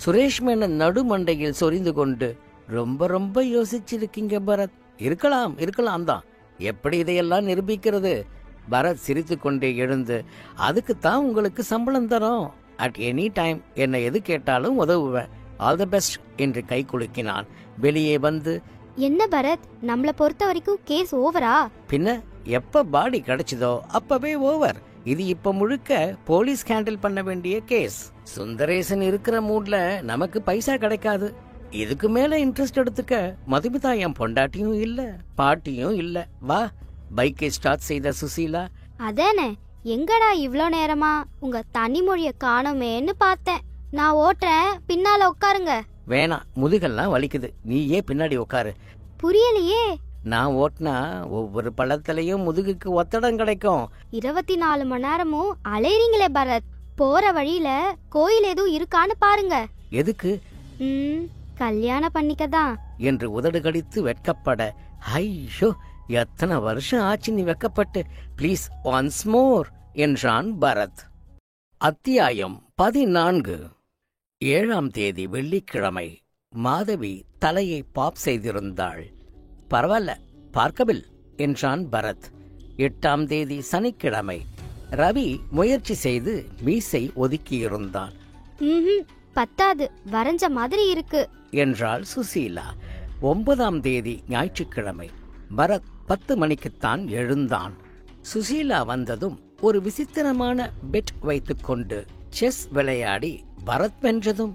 சுரேஷ் மேனன் நடுமண்டையில் சொரிந்து கொண்டு ரொம்ப ரொம்ப யோசிச்சிருக்கீங்க பரத். இருக்கலாம் தான். எப்படி இதையெல்லாம் நிரூபிக்கிறது? பரத் சிரித்து கொண்டே எழுந்து, அதுக்குத்தான் உங்களுக்கு சம்பளம் தரோம். அட் எனி டைம் என்னை எது கேட்டாலும் உதவுவேன். ஆல் தி பெஸ்ட் என்று கை குலுக்கினான். வெளியே வந்து, என்ன பரத், நம்மள பொறுத்த வரைக்கும் கேஸ் ஓவரா? பின்ன எப்ப பாடி கிடைச்சதோ அப்பவே ஓவர். இது இப்ப முழுக்க போலீஸ் ஹேண்டில் பண்ண வேண்டிய கேஸ். சுந்தரேசன் இருக்கிற மூட்ல நமக்கு பைசா கிடைக்காது. இதுக்கு மேல இன்ட்ரெஸ்ட் எடுத்துக்க மதுமிதா என் பொண்டாட்டியும் இல்ல, பாட்டியும் இல்ல. வா, பைக்கை ஸ்டார்ட் செய்த சுசீலா. அதானே, எங்கடா இவ்ளோ நேரமா உங்க தனிமொழிய காணோமேன்னு பார்த்தேன். நான் ஓட்டுறேன், பின்னால உட்காருங்க. வேணாம், முதுகெல்லாம் வலிக்குது, நீயே பின்னாடி உட்காரு. புரியலையே. நான் ஓட்டினா ஒவ்வொரு பள்ளத்திலையும் முதுகுக்கு ஒத்தடம் கிடைக்கும். 24 மணி நேரமும் அலைறீங்களே பரத். போற வழியில கோயில் எதுவும் இருக்கான்னு பாருங்க. எதுக்கு? கல்யாணம் பண்ணிக்கதான் என்று உதடு கடித்து வெட்கப்பட, ஐயோ எத்தனை வருஷம் ஆச்சு நீ வெக்கப்பட்டு, ப்ளீஸ் ஒன்ஸ் மோர் என்றான் பரத். அத்தியாயம் 14. 7ஆம் தேதி வெள்ளிக்கிழமை. மாதவி தலையை பாப் செய்திருந்தாள். பரவாயில்ல, பார்க்கபில் என்றான் பரத். 8ஆம் தேதி சனிக்கிழமை. ரவி முயற்சி செய்து மீசை ஒதுக்கியிருந்தான். பத்தாது, வரைஞ்ச மாதிரி இருக்கு என்றாள் சுசீலா. 9ஆம் தேதி ஞாயிற்றுக்கிழமை. பரத் 10 மணிக்குத்தான் எழுந்தான். சுசீலா வந்ததும் ஒரு விசித்திரமான பெட் வைத்துக்கொண்டு செஸ் விளையாடி பரத் வென்றதும்,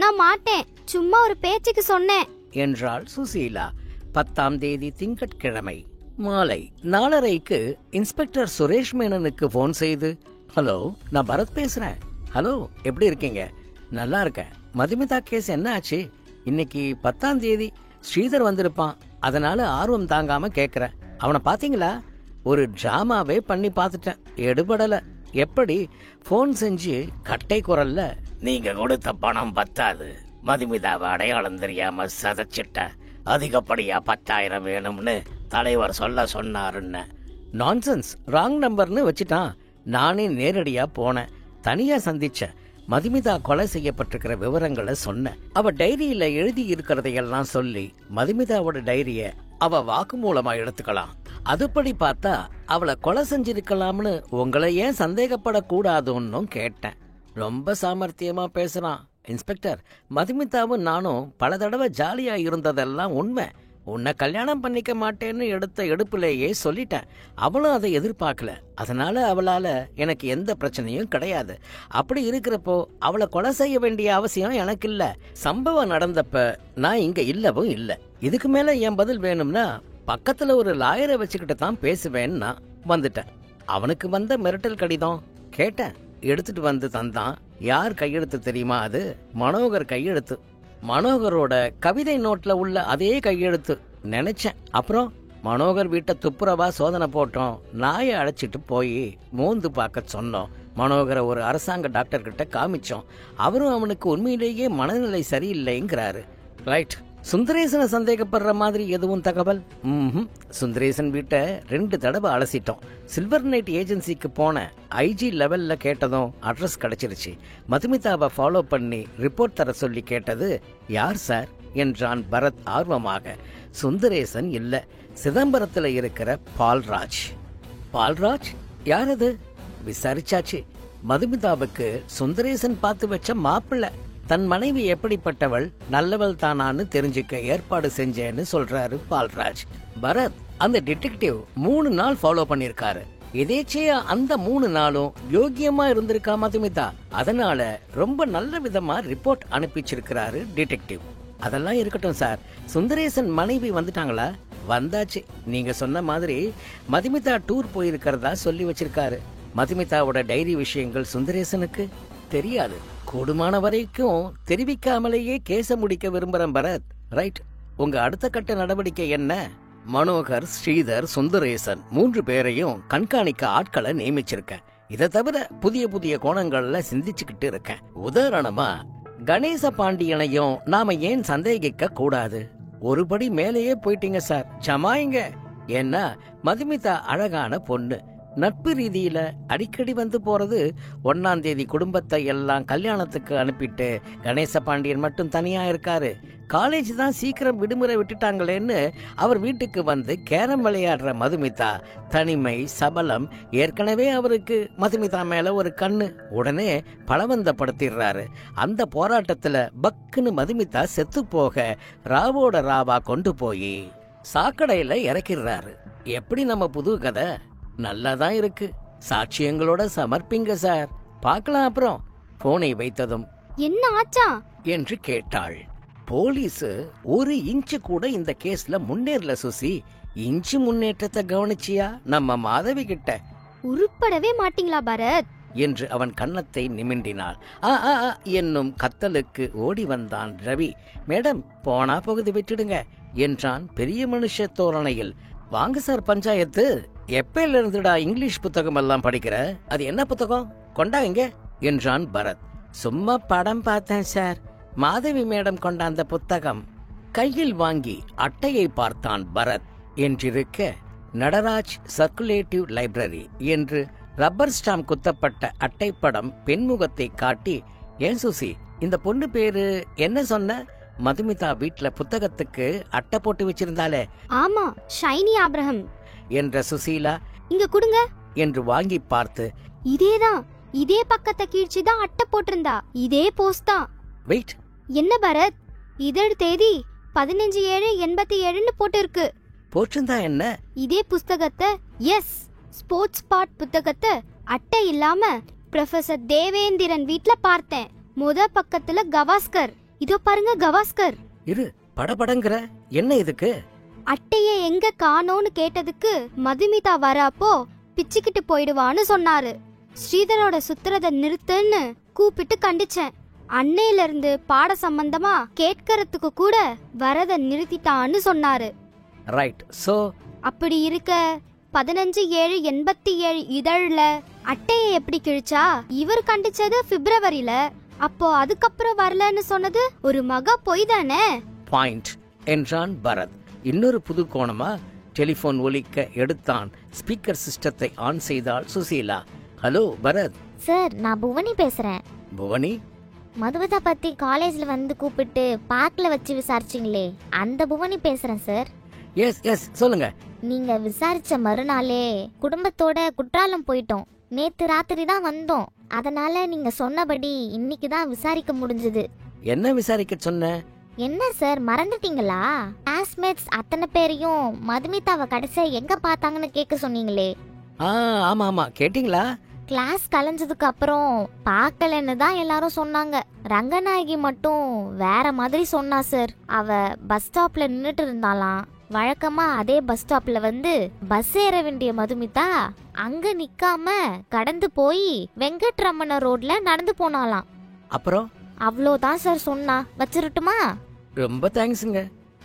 நான் மாட்டேன், சும்மா ஒரு பேச்சுக்கு சொன்னேன் என்றாள் சுசீலா. 10ஆம் தேதி திங்கட்கிழமை மாலை 4:30க்கு இன்ஸ்பெக்டர் சுரேஷ் மேனனுக்கு போன் செய்து, ஹலோ, நான் பரத் பேசுறேன். ஹலோ, எப்படி இருக்கீங்க? நல்லா இருக்கேன். மதுமிதா கேஸ் என்ன ஆச்சு? இன்னைக்கு 10ஆம் தேதி ஸ்ரீதர் வந்திருப்பான், அதனால ஆர்வம் தாங்காம கேக்குறேன். அவனை பாத்தீங்களா? ஒரு டிராமாவே பண்ணி பார்த்துட்டேன், எடுபடல. எப்படி? போன் செஞ்சு கட்டை குரல்ல, நீங்க கொடுத்த பணம் பத்தாது, மதுமிதாவை அடையாளம் தெரியாம சதைச்சிட்ட, அதிகப்படியா 10,000 வேணும்னு தலைவர் சொல்ல சொன்னாருன்னு. நான்சென்ஸ், ராங் நம்பர்னு வச்சுட்டான். நானே நேரடியா போனேன், தனியா சந்திச்சேன். மதுமிதா கொலை செய்யப்பட்டிருக்கிற விவரங்களை சொன்னேன். அவ டைரியில எழுதி இருக்கிறதையெல்லாம் சொல்லி மதுமிதாவோட டைரிய அவ வாக்கு மூலமா எடுத்துக்கலாம். அதுபடி பார்த்தா அவளை கொலை செஞ்சிருக்கலாம்னு உங்களை ஏன் சந்தேகப்படக்கூடாதுன்னு கேட்டேன். ரொம்ப சாமர்த்தியமா பேசுறான் இன்ஸ்பெக்டர். மதுமிதாவும் நானும் பல தடவை ஜாலியா இருந்ததெல்லாம் உண்மை. உன்னை கல்யாணம் பண்ணிக்க மாட்டேன்னு எடுத்த எடுப்புலேயே சொல்லிட்டேன். அவளும் அதை எதிர்பார்க்கல. அதனால அவளால எனக்கு எந்த பிரச்சனையும் கிடையாது. அப்படி இருக்கிறப்போ அவளை கொலை செய்ய வேண்டிய அவசியம் எனக்கு இல்ல. சம்பவம் நடந்தப்ப நான் இங்க இல்லவும் இல்ல. இதுக்கு மேல என் பதில் வேணும்னா பக்கத்துல ஒரு லாயரை வச்சுக்கிட்டு தான் பேசுவேன்னு வந்துட்டேன். அவனுக்கு வந்த மிரட்டல் கடிதம் கேட்டேன், எடுத்துட்டு வந்து தந்தான். யார் கையெழுத்து தெரியுமா? அது மனோகர் கையெழுத்து. மனோகரோட கவிதை நோட்ல உள்ள அதே கையெழுத்து நினைச்சேன். அப்புறம் மனோகர் வீட்டை துப்புரவா சோதனை போட்டோம். நாயை அழைச்சிட்டு போய் மோந்து பார்க்க சொன்னோம். மனோகரை ஒரு அரசாங்க டாக்டர் கிட்ட காமிச்சோம். அவரும் அவனுக்கு உண்மையிலேயே மனநிலை சரியில்லைங்கிறாரு. ரைட். சுந்தரேசனை சந்தேகப்படுற மாதிரி எதுவும் தகவல்? சுந்தரேசன் வீட்டை 2 தடவை அலசிட்டோம். சில்வர் நைட் ஏஜென்சிக்கு போன ஐஜி லெவல்ல கேட்டதும் அட்ரஸ் கிடைச்சிருச்சு. மதுமிதாவை ஃபாலோ பண்ணி ரிப்போர்ட் தர சொல்லி கேட்டது யார் சார் என்றான் பரத் ஆர்வமாக. சுந்தரேசன் இல்ல, சிதம்பரத்துல இருக்கிற பால்ராஜ். பால்ராஜ் யார் அது? விசாரிச்சாச்சு. மதுமிதாவுக்கு சுந்தரேசன் பார்த்து வச்ச மாப்பிள்ளை. தன் மனைவி எப்படிப்பட்டவள், நல்லவள் தானான்னு தெரிஞ்சுக்க ஏற்பாடு செஞ்சேன்னு சொல்றாரு பால்ராஜ். பரத், அந்த டிடெக்டிவ் 3 நாள் ஃபாலோ பண்ணிருக்காரு. எதேச்சையா அந்த 3 நாளும் யோகியமா இருந்திருக்கா மதுமிதா. அதனால ரொம்ப நல்ல விதமா ரிப்போர்ட் அனுப்பிச்சிருக்கிறாரு டிடெக்டிவ். அதெல்லாம் இருக்கட்டும் சார், சுந்தரேசன் மனைவி வந்துட்டாங்களா? வந்தாச்சு. நீங்க சொன்ன மாதிரி மதுமிதா டூர் போயிருக்கிறதா சொல்லி வச்சிருக்காரு. மதுமிதாவோட டைரி விஷயங்கள் சுந்தரேசனுக்கு தெரியாது. கூடுமான வரைக்கும் தெரிவிக்காமலேயே கேச முடிக்க விரும்புறேன் பரத். ரைட். உங்க அடுத்த கட்ட நடவடிக்கை என்ன? மனோகர், ஸ்ரீதர், சுந்தரேசன் 3 பேரையும் கண்காணிக்க ஆட்களை நியமிச்சிருக்கேன். இதை தவிர புதிய புதிய கோணங்கள்ல சிந்திச்சுக்கிட்டு இருக்கேன். உதாரணமா கணேச பாண்டியனையும் நாம ஏன் சந்தேகிக்க கூடாது? ஒருபடி மேலேயே போயிட்டீங்க சார், ஜமாயிங்க. ஏன்னா மதுமிதா அழகான பொண்ணு. நட்பு ரீதியில அடிக்கடி வந்து போறது. 1ஆம் தேதி குடும்பத்தை எல்லாம் கல்யாணத்துக்கு அனுப்பிட்டு கணேச பாண்டியன் மட்டும் தனியா இருக்காரு. காலேஜ் தான் சீக்கிரம் விடுமுறை விட்டுட்டாங்களேன்னு அவர் வீட்டுக்கு வந்து கேரம் விளையாடுற மதுமிதா தனிமை, சபலம். ஏற்கனவே அவருக்கு மதுமிதா மேல ஒரு கண்ணு. உடனே பலவந்தப்படுத்திடுறாரு. அந்த போராட்டத்துல பக்குன்னு மதுமிதா செத்து போக ராவோட ராவா கொண்டு போய் சாக்கடையில இறக்கிடுறாரு. எப்படி நம்ம புது கதை? நல்லாதான் இருக்கு. சாட்சியங்களோட சமர்ப்பிங்க சார், பார்க்கலாம். அப்புறம் போனை வைத்ததும் என்ன ஆச்சா என்று கேட்டாள். போலீஸ் 1 இன்ச்சு கூட இந்த கேஸ்ல முன்னேறல சுசி. இன்ச்சு முன்னேற்றத்தை கவனிச்சியா நம்ம மாதவி கிட்ட? உருப்படவே மாட்டீங்களா பரத் என்று அவன் கன்னத்தை நிமிண்டினாள். என்னும் கத்தலுக்கு ஓடி வந்தான் ரவி. மேடம், போனா போகுது, விட்டுடுங்க என்றான் பெரிய மனுஷ தோரணையில். வாங்க சார் பஞ்சாயத்து. எப்பையில இருந்துடா இங்கிலீஷ் புத்தகம் எல்லாம் படிக்கிற? அது என்ன புத்தகம்? கொண்டாங்க என்றான் பரத். சும்மா படம் பார்த்தேன் சார். மாதவி மேடம் கொண்டாந்த புத்தகம். கையில் வாங்கி அட்டையை பார்த்தான் பரத். என்றிருக்க நடராஜ் சர்க்குலேட்டிவ் லைப்ரரி என்று ரப்பர் ஸ்டாம்ப் குத்தப்பட்ட அட்டைப்படம் பெண்முகத்தை காட்டி, ஏன் சுசி, இந்த பொண்ணு பேரு என்ன சொன்ன? மதுமிதா வீட்ல புத்தகத்துக்கு அட்டை போட்டு வச்சிருந்தாலே. ஆமா, ஷைனி ஆப்ரஹாம் என்ற சுசீலா. இங்க கொடுங்க என்று வாங்கி பார்த்து, இதேதான், இதே பக்கத்தை கீழ்ச்சிதான் அட்டை போட்டிருந்தா, இதே போஸ்ட் தான். வெயிட், என்ன பரத், இதழ் தேதி 15/7/87 போட்டு இருக்கு. போட்டிருந்தா என்ன? இதே புஸ்தகத்தை, எஸ், ஸ்போர்ட்ஸ் பார்ட் புத்தகத்தை அட்டை இல்லாம ப்ரொஃபசர் தேவேந்திரன் வீட்ல பார்த்தேன். பக்கத்துல கவாஸ்கர். இதோ பாருங்க கவாஸ்கர். இரு, படபடங்கற என்ன இதுக்கு? அட்டைய எங்க காணோன்னு கேட்டதுக்கு மதுமிதா வரப்போ பிச்சுக்கிட்டு போயிடுவான்னு சொன்னாரு. ஸ்ரீதரோட சுத்துறத நிறுத்துன்னு கூப்பிட்டு கண்டிச்சேன். அன்னையில இருந்து பாட சம்பந்தமா கேட்கறதுக்கு கூட வரத நிறுத்திட்டான்னு சொன்னாரு. ரைட். சோ அப்படி இருக்க 15/7/87 இதழ்ல அட்டையை எப்படி கிழிச்சா? இவர் கண்டிச்சது பிப்ரவரியில. அப்போ அதுக்கப்புறம் வரலன்னு சொன்னது ஒரு மகா பொய் தானே? பாயிண்ட் என்றான் பரத். இன்னொரு புது கோணமா? டெலிபோன் ஒலிக்க எடுத்தான். ஸ்பீக்கர் சிஸ்டத்தை ஆன் செய்தாள் சுசீலா. ஹலோ பரத். சார், நான் புவனி பேசுறேன். புவனி? மதுமிதா பத்தி காலேஜ்ல வந்து கூப்பிட்டு பார்க்ல வச்சு விசாரிச்சிங்களே, அந்த புவனி பேசுறேன் சார். எஸ் எஸ், சொல்லுங்க. நீங்க விசாரிச்ச மறுநாளே குடும்பத்தோட குற்றாலம் போயிட்டோம். நேத்து ராத்திரி தான் வந்தோம். அதனால நீங்க சொன்னபடி இன்னைக்கு தான் விசாரிக்க முடிஞ்சது. என்ன விசாரிக்க சொன்ன? என்ன சார், மறந்துட்டீங்களா? கிளாஸ்மேட்ஸ் அத்தனை பேரையும் மதுமிதாவை கடைசியா எங்க பார்த்தாங்கன்னு கேட்க சொன்னீங்களே. ஆமா ஆமா, கேட்டீங்களா? கிளாஸ் கலைஞ்சதுக்கு அப்புறம் பார்க்கலன்னு தான் எல்லாரும் சொன்னாங்க. ரங்கநாயகி மட்டும் வேற மாதிரி சொன்னா சார். அவ பஸ் ஸ்டாப்ல நின்னுட்டு இருந்தாலாம். வழக்கமா அதே பஸ் ஸ்டாப்ல வந்து பஸ் ஏற வேண்டிய மதுமிதா அங்க நிக்காம கடந்து போய் வெங்கட்ரமண ரோட்ல நடந்து போனாலாம். அப்புறம்? அவ்வளோதான் சார் சொன்னா. வச்சிருட்டுமா? ரொம்ப தேங்க்ஸுங்க.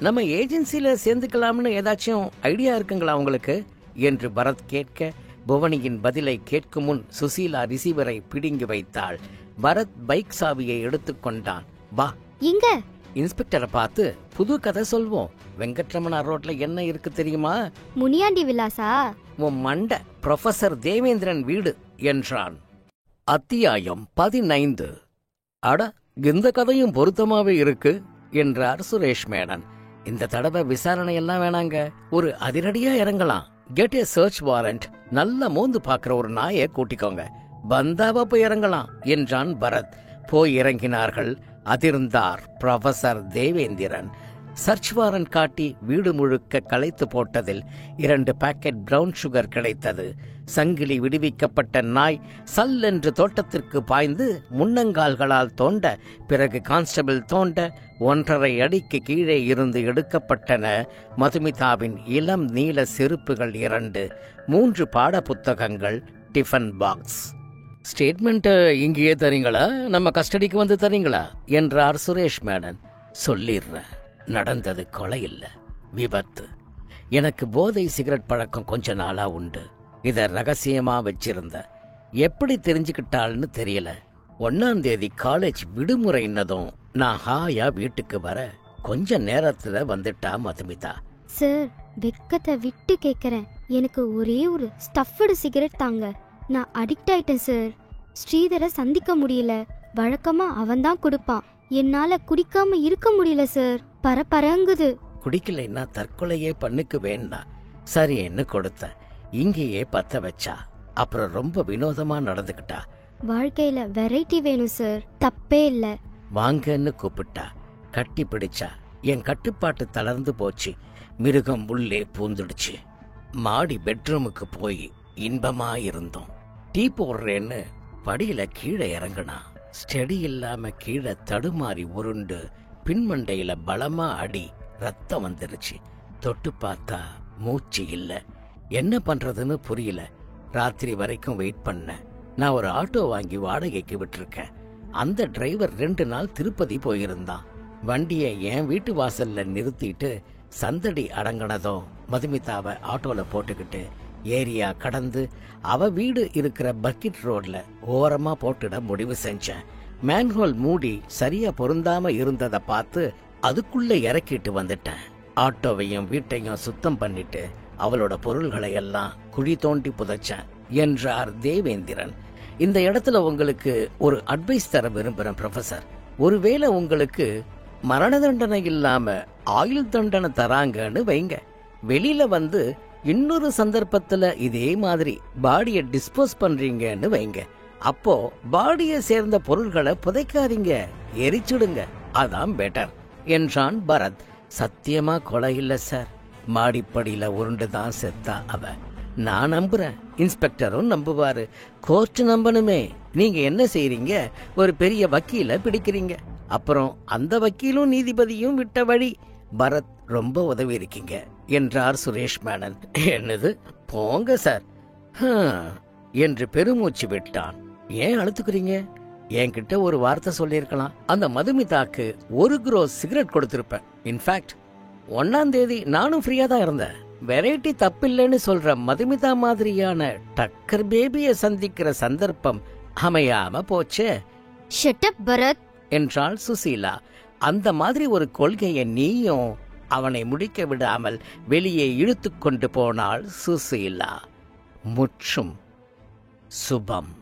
நம்ம ஏஜென்சில சேர்ந்துக்கலாம்னு ஏதாச்சும் ஐடியா இருக்குங்களா உங்களுக்கு என்று பரத் கேட்க, புவனியின் பதிலை கேட்கும் முன் சுசீலா ரிசீவரை பிடுங்கி வைத்தாள். பரத் பைக் சாவியை எடுத்துக்கொண்டான். வா. இங்க இன்ஸ்பெக்டரை பார்த்து புது கதை சொல்வோம். வெங்கட்ரமணா ரோட்ல என்ன இருக்கு தெரியுமா? முனியாண்டி விலாசா? உன் மண்ட ப்ரொஃபசர் தேவேந்திரன் வீடு என்றான். அத்தியாயம் 15. அட, இந்த கதையும் பொருத்தமாவே இருக்கு என்றார் சுரேஷ் மேனன். இந்த தடவை விசாரணை எல்லாம் வேணாங்க, ஒரு அதிரடியா இறங்கலாம். Get a search warrant. நல்ல மோந்து பாக்குற ஒரு நாயை கூட்டிக்கோங்க, பந்தாவா போய் இறங்கலாம் என்றான் பரத். போய் இறங்கினார்கள். அதிர்ந்தார் ப்ரொஃபசர் தேவேந்திரன். சர்ச் வாரண்ட் காட்டி வீடு முழுக்க களைத்து போட்டதில் 2 பாக்கெட் பிரவுன் சுகர் கிடைத்தது. சங்கிலி விடுவிக்கப்பட்ட நாய் சல்லென்று தோட்டத்திற்கு பாய்ந்து முன்னங்கால்களால் தோண்ட, பிறகு கான்ஸ்டபிள் தோண்ட 1.5 அடிக்கு கீழே இருந்து எடுக்கப்பட்டன மதுமிதாவின் இளம் நீல செருப்புகள் 2, 3 பாட புத்தகங்கள், டிஃபன் பாக்ஸ். ஸ்டேட்மெண்ட் இங்கேயே தரீங்களா, நம்ம கஸ்டடிக்கு வந்து தரீங்களா என்றார் சுரேஷ் மேனன். சொல்லிடுறேன், நடந்தது கொலை இல்ல, விபத்து. எனக்கு போதை சிகரெட் பழக்கம் கொஞ்ச நாளா உண்டு. இத ரகசியமா வச்சிருந்த. எப்படி தெரிஞ்சுக்கிட்டாள்னு தெரியல. 1ஆம் தேதி காலேஜ் விடுமுறைன்னதும் நான் ஹாயா வீட்டுக்கு வர கொஞ்ச நேரத்துல வந்துட்டா மதுமிதா. சார், வெக்கத்தை விட்டு கேட்கறேன். எனக்கு ஒரே ஒரு ஸ்டஃப்டு சிகரெட் தாங்க. நான் அடிக்ட் ஆயிட்டேன் சார். ஸ்ரீதரை சந்திக்க முடியல. வழக்கமா அவன் தான் கொடுப்பான். என்னால குடிக்காம இருக்க முடியல சார். பரபரங்குது. குடிக்கலைன்னா தற்கொலையே பண்ணுக்கு வேண்டா. சரி, என்ன கொடுத்த, இங்கேயே பத்த வச்சா. அப்புறம் ரொம்ப வினோதமா நடந்துக்கிட்டா. வாழ்க்கையில வெரைட்டி வேணும் சார், தப்பே இல்ல. வாங்கன்னு கூப்பிட்டா, கட்டி பிடிச்சா. என் கட்டுப்பாட்டு தளர்ந்து போச்சு. மிருகம் உள்ளே பூந்துடுச்சு. மாடி பெட்ரூமுக்கு போய் இன்பமா இருந்தோம். டீ போடுறேன்னு படியில கீழே இறங்குனா. ஸ்டெடி இல்லாம கீழே தடுமாறி உருண்டு பின்மண்டையில பலமா அடி, ரத்தம் வந்துருச்சு. தொட்டு பார்த்தா மூச்சு இல்ல. என்ன பண்றதுன்னு புரியல. ராத்திரி வரைக்கும் வெயிட் பண்ண. நான் ஒரு ஆட்டோ வாங்கி வாடகைக்கு விட்டுருக்கேன். அந்த டிரைவர் 2 நாள் திருப்பதி போயிருந்தான். வண்டியை என் வீட்டு வாசல்ல நிறுத்திட்டு சந்தடி அடங்கினதும் மதுமிதாவை ஆட்டோல போட்டுக்கிட்டு ஏரியா கடந்து அவ வீடு இருக்கிற பக்கெட் ரோட்ல ஓரமா போட்டுட முடிவு செஞ்சேன். மேன்ஹோல் மூடி சரியா பொருந்தாம இருந்ததை பார்த்து அதுக்குள்ள இறக்கிட்டு வந்துட்டேன். ஆட்டோவையும் வீட்டையும் சுத்தம் பண்ணிட்டு அவளோட பொருள்களை எல்லாம் குழி தோண்டி புதைச்சேன் என்றார் தேவேந்திரன். இந்த இடத்துல உங்களுக்கு ஒரு அட்வைஸ் தர விரும்புறேன் ப்ரொஃபசர். ஒருவேளை உங்களுக்கு மரண தண்டனை இல்லாம ஆயுள் தண்டனை தராங்கன்னு வைங்க. வெளியில வந்து இன்னொரு சந்தர்ப்பத்துல இதே மாதிரி பாடியை டிஸ்போஸ் பண்றீங்கன்னு வைங்க. அப்போ பாடியை சேர்ந்த பொருள்களை புதைக்காதீங்க, எரிச்சுடுங்க. அதான் பெட்டர் என்றான் பரத். சத்தியமா கொலை இல்ல சார். மாடிப்படியில உருண்டுதான் செத்தா அவ. நான் நம்புறேன், இன்ஸ்பெக்டரும் நம்புவாரு, கோர்ட் நம்பணுமே. நீங்க என்ன செய்றீங்க, ஒரு பெரிய வக்கீல பிடிக்கிறீங்க. அப்புறம் அந்த வக்கீலும் நீதிபதியும் விட்ட வழி. பரத், ரொம்ப உதவி இருக்கீங்க என்றார் சுரேஷ் மேனன். என்னது, போங்க சார் என்று பெருமூச்சு விட்டான். ஏன் அழுத்துக்கிறீங்க? என்கிட்ட ஒரு வார்த்தை சொல்லியிருக்கலாம். அந்த மதுமிதாக்கு 1 gross சிகரெட் கொடுத்திருப்பேன். இன்ஃபேக்ட் 1ஆம் தேதி நானும் ஃப்ரீயா தான் இருந்தேன். வெரைட்டி தப்பில்லைன்னு சொல்ற மதுமிதா மாதிரியான டக்கர் பேபியை சந்திக்கிற சந்தர்ப்பம் அமையாம போச்சே. ஷட் அப் பரத் என்றாள் சுசீலா. அந்த மாதிரி ஒரு கொள்கையை நீயும் அவனை முடிக்க விடாமல் வெளியே இழுத்து கொண்டு போனாள் சுசீலா. முற்றும் சுபம்.